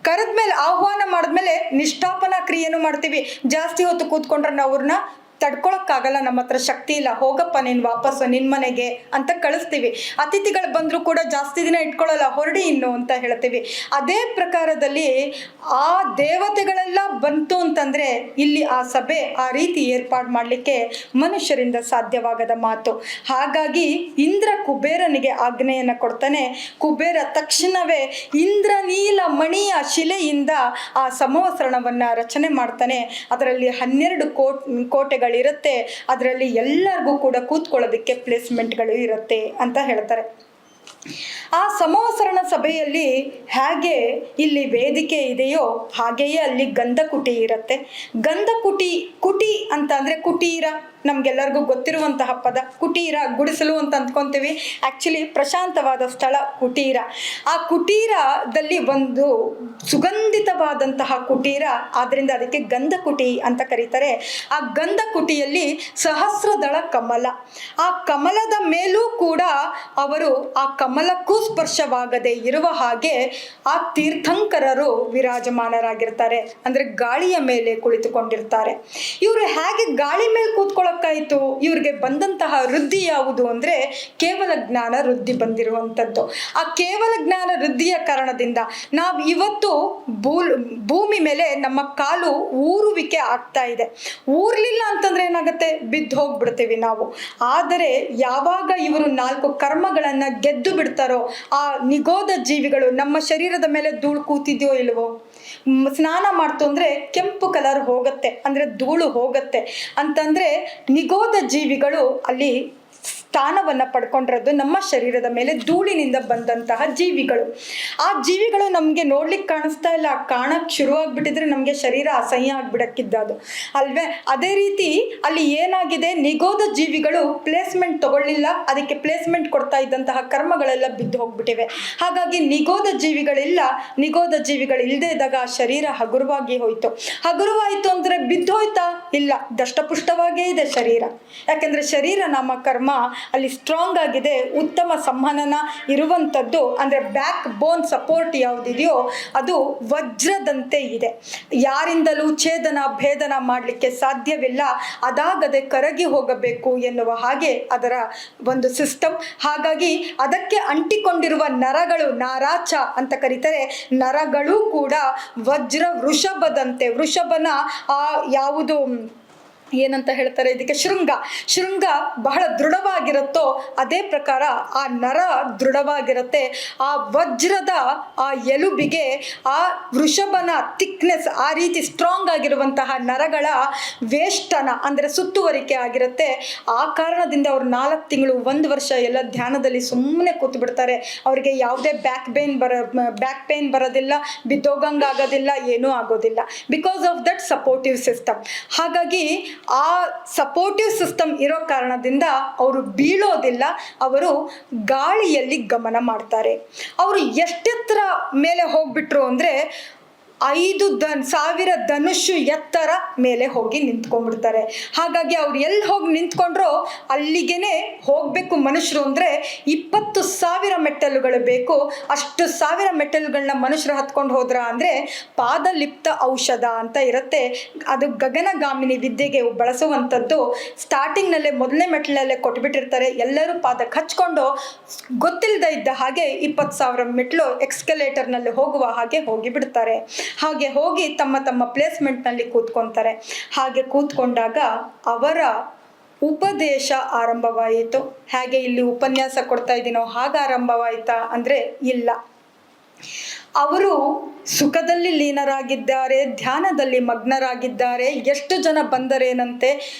ಕರೆದ್ಮೇಲೆ ಆಹ್ವಾನ ಮಾಡಿದ್ಮೇಲೆ ನಿಷ್ಠಾಪನಾ ಕ್ರಿಯೆಯನ್ನು ಮಾಡ್ತೀವಿ. ಜಾಸ್ತಿ ಹೊತ್ತು ಕೂತ್ಕೊಂಡ್ರೆ ನಾವು ಅವ್ರನ್ನ ತಡ್ಕೊಳಕ್ಕಾಗಲ್ಲ, ನಮ್ಮ ಹತ್ರ ಶಕ್ತಿ ಇಲ್ಲ, ಹೋಗಪ್ಪ ನೀನು ವಾಪಸ್ಸು ನಿನ್ನ ಮನೆಗೆ ಅಂತ ಕಳಿಸ್ತೀವಿ. ಅತಿಥಿಗಳು ಬಂದರೂ ಕೂಡ ಜಾಸ್ತಿ ದಿನ ಇಟ್ಕೊಳ್ಳಲ್ಲ, ಹೊರಡಿ ಇನ್ನು ಅಂತ ಹೇಳ್ತೀವಿ. ಅದೇ ಪ್ರಕಾರದಲ್ಲಿ ಆ ದೇವತೆಗಳೆಲ್ಲ ಬಂತು ಅಂತಂದರೆ ಇಲ್ಲಿ ಆ ಸಭೆ ಆ ರೀತಿ ಏರ್ಪಾಡು ಮಾಡಲಿಕ್ಕೆ ಮನುಷ್ಯರಿಂದ ಸಾಧ್ಯವಾಗದ ಮಾತು. ಹಾಗಾಗಿ ಇಂದ್ರ ಕುಬೇರನಿಗೆ ಆಜ್ಞೆಯನ್ನು ಕೊಡ್ತಾನೆ. ಕುಬೇರ ತಕ್ಷಣವೇ ಇಂದ್ರನೀಲ ಮಣಿಯ ಶಿಲೆಯಿಂದ ಆ ಸಮವಸ್ತ್ರಣವನ್ನು ರಚನೆ ಮಾಡ್ತಾನೆ. ಅದರಲ್ಲಿ 12 ಕೋಟೆಗಳಿರುತ್ತೆ. ಅದರಲ್ಲಿ ಎಲ್ಲರಿಗೂ ಕೂಡ ಕೂತ್ಕೊಳ್ಳೋದಕ್ಕೆ ಪ್ಲೇಸ್ಮೆಂಟ್ಗಳು ಇರುತ್ತೆ ಅಂತ ಹೇಳ್ತಾರೆ. ಆ ಸಮವಸರಣ ಸಭೆಯಲ್ಲಿ ಹೇಗೆ ಇಲ್ಲಿ ವೇದಿಕೆ ಇದೆಯೋ ಹಾಗೆಯೇ ಅಲ್ಲಿ ಗಂಧಕುಟಿ ಇರುತ್ತೆ. ಕುಟಿ ಅಂತ ಅಂದರೆ ಕುಟೀರ, ನಮಗೆಲ್ಲರಿಗೂ ಗೊತ್ತಿರುವಂತಹ ಪದ. ಕುಟೀರ ಗುಡಿಸಲು ಅಂತ ಅಂದ್ಕೊತೀವಿ, ಆ್ಯಕ್ಚುಲಿ ಪ್ರಶಾಂತವಾದ ಸ್ಥಳ ಕುಟೀರ. ಆ ಕುಟೀರದಲ್ಲಿ ಒಂದು ಸುಗಂಧಿತವಾದಂತಹ ಕುಟೀರ, ಆದ್ದರಿಂದ ಅದಕ್ಕೆ ಗಂಧಕುಟಿ ಅಂತ ಕರೀತಾರೆ. ಆ ಗಂಧಕುಟಿಯಲ್ಲಿ ಸಹಸ್ರದಳ ಕಮಲ, ಆ ಕಮಲದ ಮೇಲೂ ಕೂಡ ಅವರು ಆ ಕಮಲಕ್ಕೂ ಸ್ಪರ್ಶವಾಗದೆ ಇರುವ ಹಾಗೆ ಆ ತೀರ್ಥಂಕರರು ವಿರಾಜಮಾನರಾಗಿರ್ತಾರೆ. ಅಂದರೆ ಗಾಳಿಯ ಮೇಲೆ ಕುಳಿತುಕೊಂಡಿರ್ತಾರೆ. ಇವರು ಹೇಗೆ ಗಾಳಿ ಮೇಲೆ ಕೂತ್ಕೊಳ್ಳೋಕ್ಕಾಯಿತು? ಇವ್ರಿಗೆ ಬಂದಂತಹ ವೃದ್ಧಿ ಯಾವುದು ಅಂದರೆ ಕೇವಲ ಜ್ಞಾನ ವೃದ್ಧಿ ಬಂದಿರುವಂಥದ್ದು. ಆ ಕೇವಲ ಜ್ಞಾನ ವೃದ್ಧಿಯ ಕಾರಣದಿಂದ ನಾವು ಇವತ್ತು ಭೂಮಿ ಮೇಲೆ ನಮ್ಮ ಕಾಲು ಊರುವಿಕೆ ಆಗ್ತಾ ಇದೆ. ಊರ್ಲಿಲ್ಲ ಅಂತಂದ್ರೆ ಏನಾಗುತ್ತೆ? ಬಿದ್ದು ಹೋಗ್ಬಿಡ್ತೀವಿ ನಾವು. ಆದರೆ ಯಾವಾಗ ಇವರು 4 ಕರ್ಮಗಳನ್ನು ಗೆದ್ದು ಬಿಡ್ತಾರೋ, ಆ ನಿಗೋಧ ಜೀವಿಗಳು ನಮ್ಮ ಶರೀರದ ಮೇಲೆ ಧೂಳು ಕೂತಿದ್ಯೋ ಇಲ್ವೋ, ಸ್ನಾನ ಮಾಡ್ತು ಅಂದರೆ ಕೆಂಪು ಕಲರ್ ಹೋಗುತ್ತೆ, ಅಂದರೆ ಧೂಳು ಹೋಗುತ್ತೆ ಅಂತಂದರೆ ನಿಗೋಧ ಜೀವಿಗಳು ಅಲ್ಲಿ ಸ್ಥಾನವನ್ನು ಪಡ್ಕೊಂಡಿರೋದು ನಮ್ಮ ಶರೀರದ ಮೇಲೆ ಧೂಳಿನಿಂದ ಬಂದಂತಹ ಜೀವಿಗಳು. ಆ ಜೀವಿಗಳು ನಮಗೆ ನೋಡ್ಲಿಕ್ಕೆ ಕಾಣಿಸ್ತಾ ಇಲ್ಲ, ಕಾಣಕ್ಕೆ ಶುರುವಾಗ್ಬಿಟ್ಟಿದ್ರೆ ನಮಗೆ ಶರೀರ ಅಸಹ್ಯ ಆಗ್ಬಿಡಕ್ಕಿದ್ದದು ಅಲ್ವೇ? ಅದೇ ರೀತಿ ಅಲ್ಲಿ ಏನಾಗಿದೆ, ನಿಗೋಧ ಜೀವಿಗಳು ಪ್ಲೇಸ್ಮೆಂಟ್ ತಗೊಳ್ಳಿಲ್ಲ, ಅದಕ್ಕೆ ಪ್ಲೇಸ್ಮೆಂಟ್ ಕೊಡ್ತಾ ಇದ್ದಂತಹ ಕರ್ಮಗಳೆಲ್ಲ ಬಿದ್ದು ಹೋಗ್ಬಿಟ್ಟಿವೆ. ಹಾಗಾಗಿ ನಿಗೋಧ ಜೀವಿಗಳಿಲ್ಲ. ನಿಗೋಧ ಜೀವಿಗಳು ಇಲ್ಲದೆ ಇದ್ದಾಗ ಆ ಶರೀರ ಹಗುರವಾಗಿ ಹೋಯ್ತು. ಹಗುರವಾಯಿತು ಅಂದರೆ ಬಿದ್ದೋಯ್ತಾ? ಇಲ್ಲ, ದಷ್ಟಪುಷ್ಟವಾಗೇ ಇದೆ ಶರೀರ. ಯಾಕೆಂದರೆ ಶರೀರ ನಾಮ ಕರ್ಮ ಅಲ್ಲಿ ಸ್ಟ್ರಾಂಗ್ ಆಗಿದೆ, ಉತ್ತಮ ಸಂವಹನ ಇರುವಂಥದ್ದು. ಅಂದರೆ ಬ್ಯಾಕ್ ಬೋನ್ ಸಪೋರ್ಟ್ ಯಾವುದಿದೆಯೋ ಅದು ವಜ್ರದಂತೆ ಇದೆ. ಯಾರಿಂದಲೂ ಛೇದನ ಭೇದನ ಮಾಡಲಿಕ್ಕೆ ಸಾಧ್ಯವಿಲ್ಲ, ಅದಾಗದೆ ಕರಗಿ ಹೋಗಬೇಕು ಎನ್ನುವ ಹಾಗೆ ಅದರ ಒಂದು ಸಿಸ್ಟಮ್. ಹಾಗಾಗಿ ಅದಕ್ಕೆ ಅಂಟಿಕೊಂಡಿರುವ ನರಗಳು, ನಾರಾಚ ಅಂತ ಕರೀತಾರೆ, ನರಗಳು ಕೂಡ ವಜ್ರ ವೃಷಭದಂತೆ. ವೃಷಭನ ಆ ಯಾವುದು ಏನಂತ ಹೇಳ್ತಾರೆ ಇದಕ್ಕೆ, ಶೃಂಗ ಬಹಳ ದೃಢವಾಗಿರುತ್ತೋ ಅದೇ ಪ್ರಕಾರ ಆ ನರ ದೃಢವಾಗಿರುತ್ತೆ. ಆ ವಜ್ರದ ಆ ಎಲುಬಿಗೆ ಆ ವೃಷಭನ ಥಿಕ್ನೆಸ್, ಆ ರೀತಿ ಸ್ಟ್ರಾಂಗ್ ಆಗಿರುವಂತಹ ನರಗಳ ವೇಷ್ಟನ ಅಂದರೆ ಸುತ್ತುವರಿಕೆ ಆಗಿರುತ್ತೆ. ಆ ಕಾರಣದಿಂದ ಅವ್ರು 4 ತಿಂಗಳು 1 ವರ್ಷ ಎಲ್ಲ ಧ್ಯಾನದಲ್ಲಿ ಸುಮ್ಮನೆ ಕೂತು ಬಿಡ್ತಾರೆ. ಅವರಿಗೆ ಯಾವುದೇ ಬ್ಯಾಕ್ ಪೇನ್ ಬರೋದಿಲ್ಲ, ಬಿದ್ದೋಗಂಗಾಗೋದಿಲ್ಲ, ಏನೂ ಆಗೋದಿಲ್ಲ, because of that supportive system. ಹಾಗಾಗಿ ಆ ಸಪೋರ್ಟಿವ್ ಸಿಸ್ಟಮ್ ಇರೋ ಕಾರಣದಿಂದ ಅವರು ಬೀಳೋದಿಲ್ಲ, ಅವರು ಗಾಳಿಯಲ್ಲಿ ಗಮನ ಮಾಡ್ತಾರೆ. ಅವರು ಎಷ್ಟೆತ್ತರ ಮೇಲೆ ಹೋಗ್ಬಿಟ್ರು ಅಂದರೆ 5,000 ಧನುಷು ಎತ್ತರ ಮೇಲೆ ಹೋಗಿ ನಿಂತ್ಕೊಂಡ್ಬಿಡ್ತಾರೆ. ಹಾಗಾಗಿ ಅವ್ರು ಎಲ್ಲಿ ಹೋಗಿ ನಿಂತ್ಕೊಂಡ್ರೋ ಅಲ್ಲಿಗೇನೆ ಹೋಗಬೇಕು ಮನುಷ್ಯರು. ಅಂದರೆ 20,000 ಮೆಟ್ಟಲುಗಳು ಬೇಕು. ಅಷ್ಟು 1000 ಮೆಟ್ಟಲುಗಳನ್ನ ಮನುಷ್ಯರು ಹತ್ಕೊಂಡು ಹೋದ್ರ ಅಂದರೆ ಪಾದಲಿಪ್ತ ಔಷಧ ಅಂತ ಇರುತ್ತೆ. ಅದು ಗಗನಗಾಮಿನಿ ವಿದ್ಯೆಗೆ ಬಳಸುವಂಥದ್ದು. ಸ್ಟಾರ್ಟಿಂಗ್ನಲ್ಲೇ ಮೊದಲನೇ ಮೆಟ್ಟಲಲ್ಲೇ ಕೊಟ್ಬಿಟ್ಟಿರ್ತಾರೆ. ಎಲ್ಲರೂ ಪಾದಕ್ಕೆ ಹಚ್ಕೊಂಡು ಗೊತ್ತಿಲ್ಲದೆ ಇದ್ದ ಹಾಗೆ 20,000 ಮೆಟ್ಟಲು ಎಕ್ಸ್ಕಲೇಟರ್ನಲ್ಲಿ ಹೋಗುವ ಹಾಗೆ ಹೋಗಿ ಬಿಡ್ತಾರೆ. ಹಾಗೆ ಹೋಗಿ ತಮ್ಮ ತಮ್ಮ ಪ್ಲೇಸ್ಮೆಂಟ್ನಲ್ಲಿ ಕೂತ್ಕೊತಾರೆ. ಹಾಗೆ ಕೂತ್ಕೊಂಡಾಗ ಅವರ ಉಪದೇಶ ಆರಂಭವಾಯಿತು. ಹಾಗೆ ಇಲ್ಲಿ ಉಪನ್ಯಾಸ ಕೊಡ್ತಾ ಇದ್ದೀನೋ ಹಾಗೆ ಆರಂಭವಾಯಿತಾ ಅಂದರೆ ಇಲ್ಲ. ಅವರು ಸುಖದಲ್ಲಿ ಲೀನರಾಗಿದ್ದಾರೆ, ಧ್ಯಾನದಲ್ಲಿ ಮಗ್ನರಾಗಿದ್ದಾರೆ. ಎಷ್ಟು ಜನ ಬಂದರೇನಂತೆ,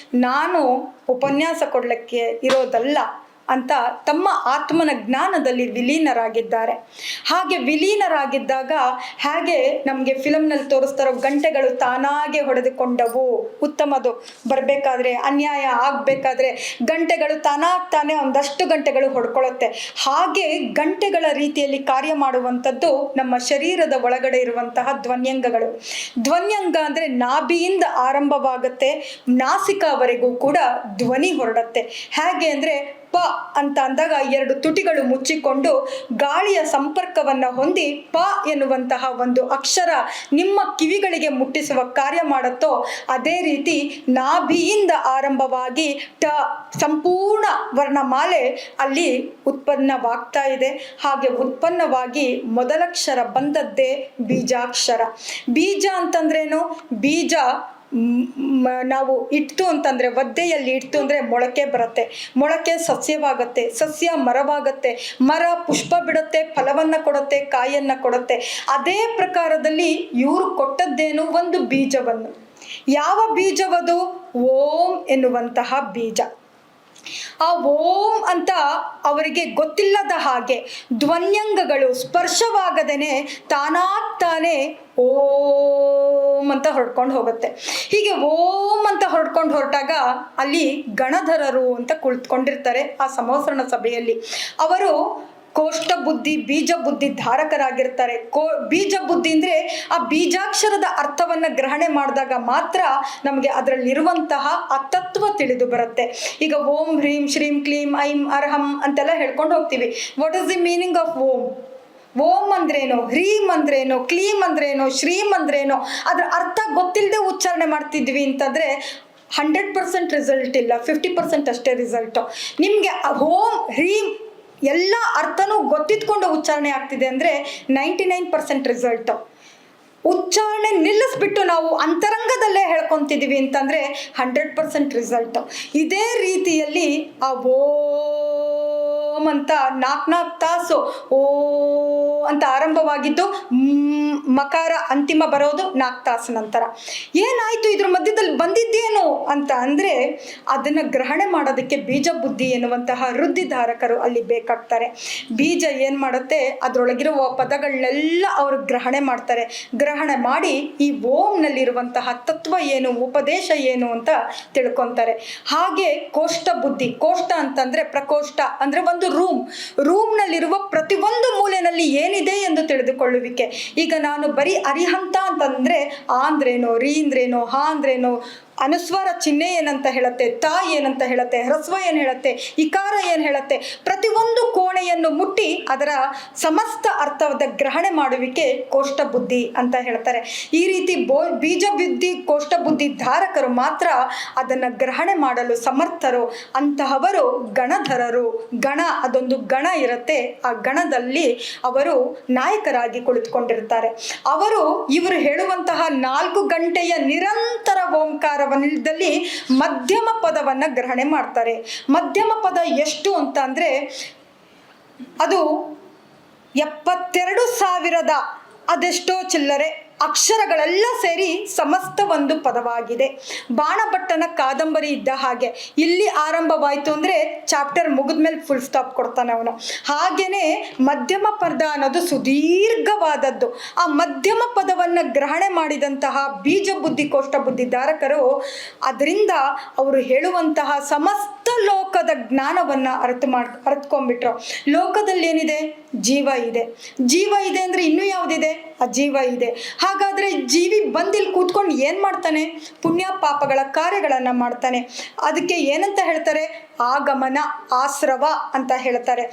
ನಾನು ಉಪನ್ಯಾಸ ಕೊಡಲಿಕ್ಕೆ ಇರೋದಲ್ಲ ಅಂತ ತಮ್ಮ ಆತ್ಮನ ಜ್ಞಾನದಲ್ಲಿ ವಿಲೀನರಾಗಿದ್ದಾರೆ. ಹಾಗೆ ವಿಲೀನರಾಗಿದ್ದಾಗ ಹೇಗೆ ನಮಗೆ ಫಿಲಮ್ನಲ್ಲಿ ತೋರಿಸ್ತಾರೋ ಗಂಟೆಗಳು ತಾನಾಗೆ ಹೊಡೆದುಕೊಂಡವು. ಉತ್ತಮದು ಬರಬೇಕಾದ್ರೆ, ಅನ್ಯಾಯ ಆಗಬೇಕಾದ್ರೆ ಗಂಟೆಗಳು ತಾನೇ ಒಂದಷ್ಟು ಗಂಟೆಗಳು ಹೊಡ್ಕೊಳ್ಳುತ್ತೆ. ಹಾಗೆ ಗಂಟೆಗಳ ರೀತಿಯಲ್ಲಿ ಕಾರ್ಯ ಮಾಡುವಂಥದ್ದು ನಮ್ಮ ಶರೀರದ ಒಳಗಡೆ ಇರುವಂತಹ ಧ್ವನ್ಯಂಗಗಳು. ಧ್ವನ್ಯಂಗ ಅಂದರೆ ನಾಭಿಯಿಂದ ಆರಂಭವಾಗುತ್ತೆ, ನಾಸಿಕವರೆಗೂ ಕೂಡ ಧ್ವನಿ ಹೊರಡುತ್ತೆ. ಹೇಗೆ ಅಂದರೆ ಪ ಅಂತ ಅಂದಾಗ ಎರಡು ತುಟಿಗಳು ಮುಚ್ಚಿಕೊಂಡು ಗಾಳಿಯ ಸಂಪರ್ಕವನ್ನು ಹೊಂದಿ ಪ ಎನ್ನುವಂತಹ ಒಂದು ಅಕ್ಷರ ನಿಮ್ಮ ಕಿವಿಗಳಿಗೆ ಮುಟ್ಟಿಸುವ ಕಾರ್ಯ ಮಾಡುತ್ತೋ ಅದೇ ರೀತಿ ನಾಭಿಯಿಂದ ಆರಂಭವಾಗಿ ಟ ಸಂಪೂರ್ಣ ವರ್ಣಮಾಲೆ ಅಲ್ಲಿ ಉತ್ಪನ್ನವಾಗ್ತಾ ಇದೆ. ಹಾಗೆ ಉತ್ಪನ್ನವಾಗಿ ಮೊದಲಕ್ಷರ ಬಂದದ್ದೇ ಬೀಜಾಕ್ಷರ. ಬೀಜ ಅಂತಂದ್ರೇನು? ಬೀಜ ನಾವು ಇಟ್ಟು ಅಂತಂದರೆ ಒದ್ದೆಯಲ್ಲಿ ಇಟ್ಟು ಅಂದರೆ ಮೊಳಕೆ ಬರುತ್ತೆ, ಮೊಳಕೆ ಸಸ್ಯವಾಗುತ್ತೆ, ಸಸ್ಯ ಮರವಾಗುತ್ತೆ, ಮರ ಪುಷ್ಪ ಬಿಡುತ್ತೆ, ಫಲವನ್ನು ಕೊಡುತ್ತೆ, ಕಾಯನ್ನು ಕೊಡುತ್ತೆ. ಅದೇ ಪ್ರಕಾರದಲ್ಲಿ ಇವರು ಕೊಟ್ಟದ್ದೇನು? ಒಂದು ಬೀಜವನ್ನು. ಯಾವ ಬೀಜವದು? ಓಂ ಎನ್ನುವಂತಹ ಬೀಜ. ಆ ಓಂ ಅಂತ ಅವರಿಗೆ ಗೊತ್ತಿಲ್ಲದ ಹಾಗೆ ಧ್ವನ್ಯಂಗಗಳು ಸ್ಪರ್ಶವಾಗದೇನೆ ತಾನಾಗ್ತಾನೆ ಓಂ ಅಂತ ಹೊರಡ್ಕೊಂಡು ಹೋಗುತ್ತೆ. ಹೀಗೆ ಓಂ ಅಂತ ಹೊರಟಾಗ ಅಲ್ಲಿ ಗಣಧರರು ಅಂತ ಕುಳಿತುಕೊಂಡಿರ್ತಾರೆ ಆ ಸಂವತ್ಸರಣ ಸಭೆಯಲ್ಲಿ. ಅವರು ಕೋಷ್ಠ ಬುದ್ಧಿ ಬೀಜ ಬುದ್ಧಿ ಧಾರಕರಾಗಿರ್ತಾರೆ. ಬೀಜ ಬುದ್ಧಿ ಅಂದರೆ ಆ ಬೀಜಾಕ್ಷರದ ಅರ್ಥವನ್ನು ಗ್ರಹಣೆ ಮಾಡಿದಾಗ ಮಾತ್ರ ನಮಗೆ ಅದರಲ್ಲಿರುವಂತಹ ಆ ತತ್ವ ತಿಳಿದು ಬರುತ್ತೆ. ಈಗ ಓಂ ಹ್ರೀಂ ಶ್ರೀಂ ಕ್ಲೀಂ ಐಂ ಅರ್ಹಂ ಅಂತೆಲ್ಲ ಹೇಳ್ಕೊಂಡು ಹೋಗ್ತೀವಿ. What is the meaning of Om? Om ಅಂದ್ರೇನು, ಹ್ರೀಂ ಅಂದ್ರೇನು, ಕ್ಲೀಂ ಅಂದ್ರೇನು, ಶ್ರೀಂ ಅಂದ್ರೇನು, ಅದರ ಅರ್ಥ ಗೊತ್ತಿಲ್ಲದೆ ಉಚ್ಚಾರಣೆ ಮಾಡ್ತಿದ್ವಿ ಅಂತಂದರೆ 100% ರಿಸಲ್ಟ್ ಇಲ್ಲ, 50% ಅಷ್ಟೇ ರಿಸಲ್ಟು. ನಿಮಗೆ ಓಂ ಹ್ರೀಂ ಎಲ್ಲ ಅರ್ಥನೂ ಗೊತ್ತಿದ್ಕೊಂಡು ಉಚ್ಚಾರಣೆ ಆಗ್ತಿದೆ ಅಂದರೆ 99% ರಿಸಲ್ಟು. ಉಚ್ಚಾರಣೆ ನಿಲ್ಲಿಸ್ಬಿಟ್ಟು ನಾವು ಅಂತರಂಗದಲ್ಲೇ ಹೇಳ್ಕೊತಿದ್ದೀವಿ ಅಂತಂದರೆ 100% ರಿಸಲ್ಟು. ಇದೇ ರೀತಿಯಲ್ಲಿ ಆ ಓಂ ಅಂತ 4 ತಾಸು ಓ ಅಂತ ಆರಂಭವಾಗಿದ್ದು ಮಕಾರ ಅಂತಿಮ ಬರೋದು 4 ತಾಸು ನಂತರ. ಏನಾಯಿತು ಇದ್ರ ಮಧ್ಯದಲ್ಲಿ ಬಂದಿದ್ದೇನು ಅಂತ ಅಂದರೆ ಅದನ್ನು ಗ್ರಹಣೆ ಮಾಡೋದಕ್ಕೆ ಬೀಜ ಬುದ್ಧಿ ಎನ್ನುವಂತಹ ವೃದ್ಧಿಧಾರಕರು ಅಲ್ಲಿ ಬೇಕಾಗ್ತಾರೆ. ಬೀಜ ಏನು ಮಾಡುತ್ತೆ? ಅದರೊಳಗಿರುವ ಪದಗಳನ್ನೆಲ್ಲ ಅವರು ಗ್ರಹಣೆ ಮಾಡ್ತಾರೆ. ಗ್ರಹಣೆ ಮಾಡಿ ಈ ಓಂನಲ್ಲಿರುವಂತಹ ತತ್ವ ಏನು, ಉಪದೇಶ ಏನು ಅಂತ ತಿಳ್ಕೊತಾರೆ. ಹಾಗೆ ಕೋಷ್ಠ ಬುದ್ಧಿ, ಕೋಷ್ಠ ಅಂತಂದರೆ ಪ್ರಕೋಷ್ಠ ಅಂದರೆ ಒಂದು ರೂಮ್ನಲ್ಲಿರುವ ಪ್ರತಿಯೊಂದು ಮೂಲೆಯಲ್ಲಿ ಏನಿದೆ ಎಂದು ತಿಳಿದುಕೊಳ್ಳುವಿಕೆ. ಈಗ ನಾನು ಬರೀ ಅರಿಹಂತ ಅಂತಂದರೆ ಆ ಅಂದ್ರೇನೋ, ರೀ ಅಂದ್ರೇನೋ, ಹಾ ಅಂದ್ರೇನೋ, ಅನುಸ್ವಾರ ಚಿಹ್ನೆ ಏನಂತ ಹೇಳುತ್ತೆ, ತಾ ಏನಂತ ಹೇಳುತ್ತೆ, ಹ್ರಸ್ವ ಏನು ಹೇಳುತ್ತೆ, ಇಕಾರ ಏನು ಹೇಳುತ್ತೆ, ಪ್ರತಿಯೊಂದು ಕೋಣೆಯನ್ನು ಮುಟ್ಟಿ ಅದರ ಸಮಸ್ತ ಅರ್ಥವಾದ ಗ್ರಹಣೆ ಮಾಡುವಿಕೆ ಕೋಷ್ಠ ಬುದ್ಧಿ ಅಂತ ಹೇಳ್ತಾರೆ. ಈ ರೀತಿ ಬೀಜ ಬುದ್ಧಿ ಕೋಷ್ಠ ಬುದ್ಧಿ ಧಾರಕರು ಮಾತ್ರ ಅದನ್ನು ಗ್ರಹಣೆ ಮಾಡಲು ಸಮರ್ಥರು. ಅಂತಹವರು ಗಣಧರರು. ಗಣ, ಅದೊಂದು ಗಣ ಇರುತ್ತೆ, ಆ ಗಣದಲ್ಲಿ ಅವರು ನಾಯಕರಾಗಿ ಕುಳಿತುಕೊಂಡಿರ್ತಾರೆ. ಇವರು ಹೇಳುವಂತಹ 4 ಗಂಟೆಯ ನಿರಂತರ ಓಂಕಾರ ದಲ್ಲಿ ಮಧ್ಯಮ ಪದವನ್ನು ಗ್ರಹಣೆ ಮಾಡ್ತಾರೆ. ಮಧ್ಯಮ ಪದ ಎಷ್ಟು ಅಂತ ಅಂದರೆ ಅದು 72,000 ಅದೆಷ್ಟೋ ಚಿಲ್ಲರೆ ಅಕ್ಷರಗಳೆಲ್ಲ ಸೇರಿ ಸಮಸ್ತ ಒಂದು ಪದವಾಗಿದೆ. ಬಾಣಭಟ್ಟನ ಕಾದಂಬರಿ ಇದ್ದ ಹಾಗೆ ಇಲ್ಲಿ ಆರಂಭವಾಯಿತು ಅಂದರೆ ಚಾಪ್ಟರ್ ಮುಗಿದ್ಮೇಲೆ ಫುಲ್ ಸ್ಟಾಪ್ ಕೊಡ್ತಾನೆ ಅವನು. ಹಾಗೇನೆ ಮಧ್ಯಮ ಪದ ಅನ್ನೋದು ಸುದೀರ್ಘವಾದದ್ದು. ಆ ಮಧ್ಯಮ ಪದವನ್ನು ಗ್ರಹಣೆ ಮಾಡಿದಂತಹ ಬೀಜ ಬುದ್ಧಿ ಕೋಷ್ಠ ಬುದ್ಧಿ ಧಾರಕರು ಅದರಿಂದ ಅವರು ಹೇಳುವಂತಹ ಸಮಸ್ತ ಲೋಕದ ಜ್ಞಾನವನ್ನು ಅರ್ಥಕೊಂಡ್ಬಿಟ್ರು. ಲೋಕದಲ್ಲಿ ಏನಿದೆ? ಜೀವ ಇದೆ. ಜೀವ ಇದೆ ಅಂದರೆ ಇನ್ನೂ ಯಾವುದಿದೆ? ಆ ಜೀವ ಇದೆ. ಹಾಗಾದರೆ ಜೀವಿ ಬಂದಿಲ್ಲಿ ಕೂತ್ಕೊಂಡು ಏನು ಮಾಡ್ತಾನೆ? ಪುಣ್ಯ ಪಾಪಗಳ ಕಾರ್ಯಗಳನ್ನು ಮಾಡ್ತಾನೆ. ಅದಕ್ಕೆ ಏನಂತ ಹೇಳ್ತಾರೆ? ಆಗಮನ, ಆಶ್ರವ ಅಂತ ಹೇಳ್ತಾರೆ.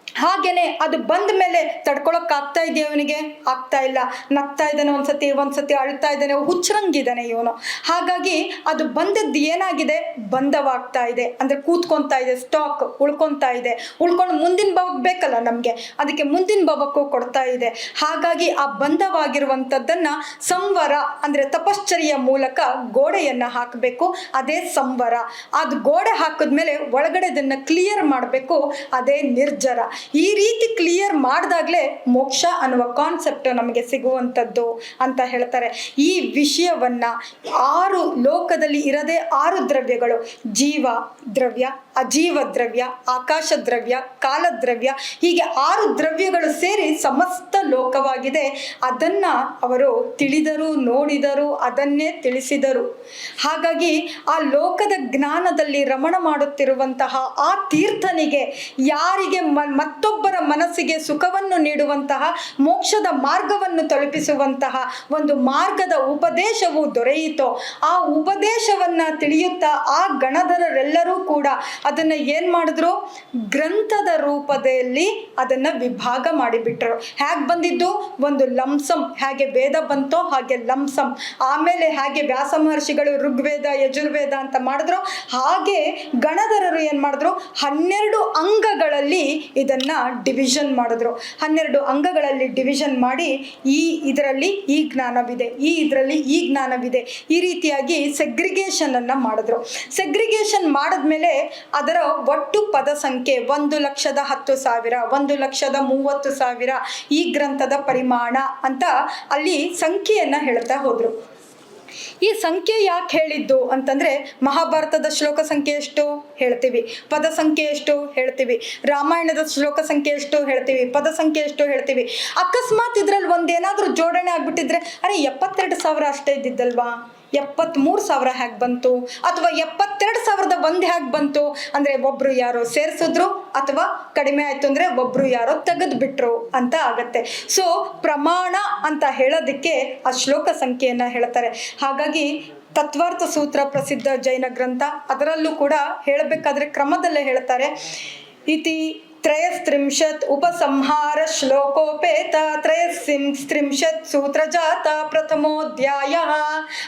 ಹಾಗೇನೆ ಅದು ಬಂದ ಮೇಲೆ ತಡ್ಕೊಳಕ್ಕಾಗ್ತಾ ಇದೆಯಾ ಅವನಿಗೆ? ಆಗ್ತಾ ಇಲ್ಲ. ನಗ್ತಾ ಇದ್ದಾನೆ ಒಂದ್ಸತಿ ಅಳ್ತಾ ಇದ್ದಾನೆ, ಹುಚ್ಚರಂಗಿದ್ದಾನೆ ಇವನು. ಹಾಗಾಗಿ ಅದು ಬಂದದ್ದು ಏನಾಗಿದೆ? ಬಂಧವಾಗ್ತಾ ಇದೆ ಅಂದರೆ ಕೂತ್ಕೊತಾ ಇದೆ, ಸ್ಟಾಕ್ ಉಳ್ಕೊತಾ ಇದೆ. ಉಳ್ಕೊಂಡು ಮುಂದಿನ ಭಾವಕ್ಕೆ ಬೇಕಲ್ಲ ನಮಗೆ, ಅದಕ್ಕೆ ಮುಂದಿನ ಭಾವಕ್ಕೂ ಕೊಡ್ತಾ ಇದೆ. ಹಾಗಾಗಿ ಆ ಬಂಧವಾಗಿರುವಂಥದ್ದನ್ನು ಸಂವರ ಅಂದರೆ ತಪಶ್ಚರ್ಯ ಮೂಲಕ ಗೋಡೆಯನ್ನು ಹಾಕಬೇಕು, ಅದೇ ಸಂವರ. ಅದು ಗೋಡೆ ಹಾಕಿದ್ಮೇಲೆ ಒಳಗಡೆ ಅದನ್ನು ಕ್ಲಿಯರ್ ಮಾಡಬೇಕು, ಅದೇ ನಿರ್ಜರ. ಈ ರೀತಿ ಕ್ಲಿಯರ್ ಮಾಡಿದಾಗಲೇ ಮೋಕ್ಷ ಅನ್ನುವ ಕಾನ್ಸೆಪ್ಟ್ ನಮಗೆ ಸಿಗುವಂಥದ್ದು ಅಂತ ಹೇಳ್ತಾರೆ. ಈ ವಿಷಯವನ್ನು 6 ಲೋಕದಲ್ಲಿ ಇರದೆ 6 ದ್ರವ್ಯಗಳು, ಜೀವ ದ್ರವ್ಯ, ಅಜೀವ ದ್ರವ್ಯ, ಆಕಾಶ ದ್ರವ್ಯ, ಕಾಲದ್ರವ್ಯ, ಹೀಗೆ 6 ದ್ರವ್ಯಗಳು ಸೇರಿ ಸಮಸ್ತ ಲೋಕವಾಗಿದೆ, ಅದನ್ನು ಅವರು ತಿಳಿದರು, ನೋಡಿದರು, ಅದನ್ನೇ ತಿಳಿಸಿದರು. ಹಾಗಾಗಿ ಆ ಲೋಕದ ಜ್ಞಾನದಲ್ಲಿ ರಮಣ ಮಾಡುತ್ತಿರುವಂತಹ ಆ ತೀರ್ಥನಿಗೆ, ಯಾರಿಗೆ ಮತ್ತೊಬ್ಬರ ಮನಸ್ಸಿಗೆ ಸುಖವನ್ನು ನೀಡುವಂತಹ, ಮೋಕ್ಷದ ಮಾರ್ಗವನ್ನು ತಲುಪಿಸುವಂತಹ ಒಂದು ಮಾರ್ಗದ ಉಪದೇಶವು ದೊರೆಯಿತೋ, ಆ ಉಪದೇಶವನ್ನು ತಿಳಿಯುತ್ತಾ ಆ ಗಣಧರರೆಲ್ಲರೂ ಕೂಡ ಅದನ್ನು ಏನು ಮಾಡಿದ್ರು, ಗ್ರಂಥದ ರೂಪದಲ್ಲಿ ಅದನ್ನು ವಿಭಾಗ ಮಾಡಿಬಿಟ್ರು. ಹೇಗೆ ಬಂದಿದ್ದು, ಒಂದು ಲಂಸಮ್, ಹೇಗೆ ವೇದ ಬಂತೋ ಹಾಗೆ ಲಂಸಮ್, ಆಮೇಲೆ ಹೇಗೆ ವ್ಯಾಸ ಮಹರ್ಷಿಗಳು ಋಗ್ವೇದ ಯಜುರ್ವೇದ ಅಂತ ಮಾಡಿದ್ರು, ಹಾಗೆ ಗಣಧರರು ಏನು ಮಾಡಿದ್ರು, 12 ಅಂಗಗಳಲ್ಲಿ ಇದನ್ನು ಡಿವಿಷನ್ ಮಾಡಿದ್ರು. 12 ಅಂಗಗಳಲ್ಲಿ ಡಿವಿಷನ್ ಮಾಡಿ ಇದರಲ್ಲಿ ಈ ಜ್ಞಾನವಿದೆ, ಇದರಲ್ಲಿ ಈ ಜ್ಞಾನವಿದೆ, ಈ ರೀತಿಯಾಗಿ ಸೆಗ್ರಿಗೇಷನ್ ಅನ್ನು ಮಾಡಿದ್ರು. ಸೆಗ್ರಿಗೇಷನ್ ಮಾಡಿದ್ಮೇಲೆ ಅದರ ಒಟ್ಟು ಪದ ಸಂಖ್ಯೆ 1,10,10,000, 1,30,30,000 ಈ ಗ್ರಂಥದ ಪರಿಮಾಣ ಅಂತ ಅಲ್ಲಿ ಸಂಖ್ಯೆಯನ್ನು ಹೇಳ್ತಾ ಹೋದರು. ಈ ಸಂಖ್ಯೆ ಯಾಕೆ ಹೇಳಿದ್ದು ಅಂತಂದರೆ, ಮಹಾಭಾರತದ ಶ್ಲೋಕ ಸಂಖ್ಯೆ ಎಷ್ಟು ಹೇಳ್ತೀವಿ, ಪದ ಸಂಖ್ಯೆ ಎಷ್ಟು ಹೇಳ್ತೀವಿ, ರಾಮಾಯಣದ ಶ್ಲೋಕ ಸಂಖ್ಯೆ ಎಷ್ಟು ಹೇಳ್ತೀವಿ, ಪದ ಸಂಖ್ಯೆ ಎಷ್ಟು ಹೇಳ್ತೀವಿ. ಅಕಸ್ಮಾತ್ ಇದರಲ್ಲಿ ಒಂದೇನಾದರೂ ಜೋಡಣೆ ಆಗಿಬಿಟ್ಟಿದ್ರೆ, ಅರೆ 72,000 ಅಷ್ಟೇ ಇದ್ದಿದ್ದಲ್ವಾ, 73,000 ಹೇಗೆ ಬಂತು, ಅಥವಾ 72,001 ಹೇಗೆ ಬಂತು ಅಂದರೆ ಒಬ್ಬರು ಯಾರೋ ಸೇರಿಸಿದ್ರು, ಅಥವಾ ಕಡಿಮೆ ಆಯಿತು ಅಂದರೆ ಒಬ್ಬರು ಯಾರೋ ತೆಗೆದುಬಿಟ್ರು ಅಂತ ಆಗತ್ತೆ. ಸೊ ಪ್ರಮಾಣ ಅಂತ ಹೇಳೋದಕ್ಕೆ ಆ ಶ್ಲೋಕ ಸಂಖ್ಯೆಯನ್ನು ಹೇಳ್ತಾರೆ. ಹಾಗಾಗಿ ತತ್ವಾರ್ಥ ಸೂತ್ರ ಪ್ರಸಿದ್ಧ ಜೈನ ಗ್ರಂಥ, ಅದರಲ್ಲೂ ಕೂಡ ಹೇಳಬೇಕಾದ್ರೆ ಕ್ರಮದಲ್ಲೇ ಹೇಳ್ತಾರೆ. ಇತಿ 33 ಉಪಸಂಹಾರ ಶ್ಲೋಕೋಪೇತ 33 ಸೂತ್ರಜಾತ ಪ್ರಥಮೋಧ್ಯಾಯ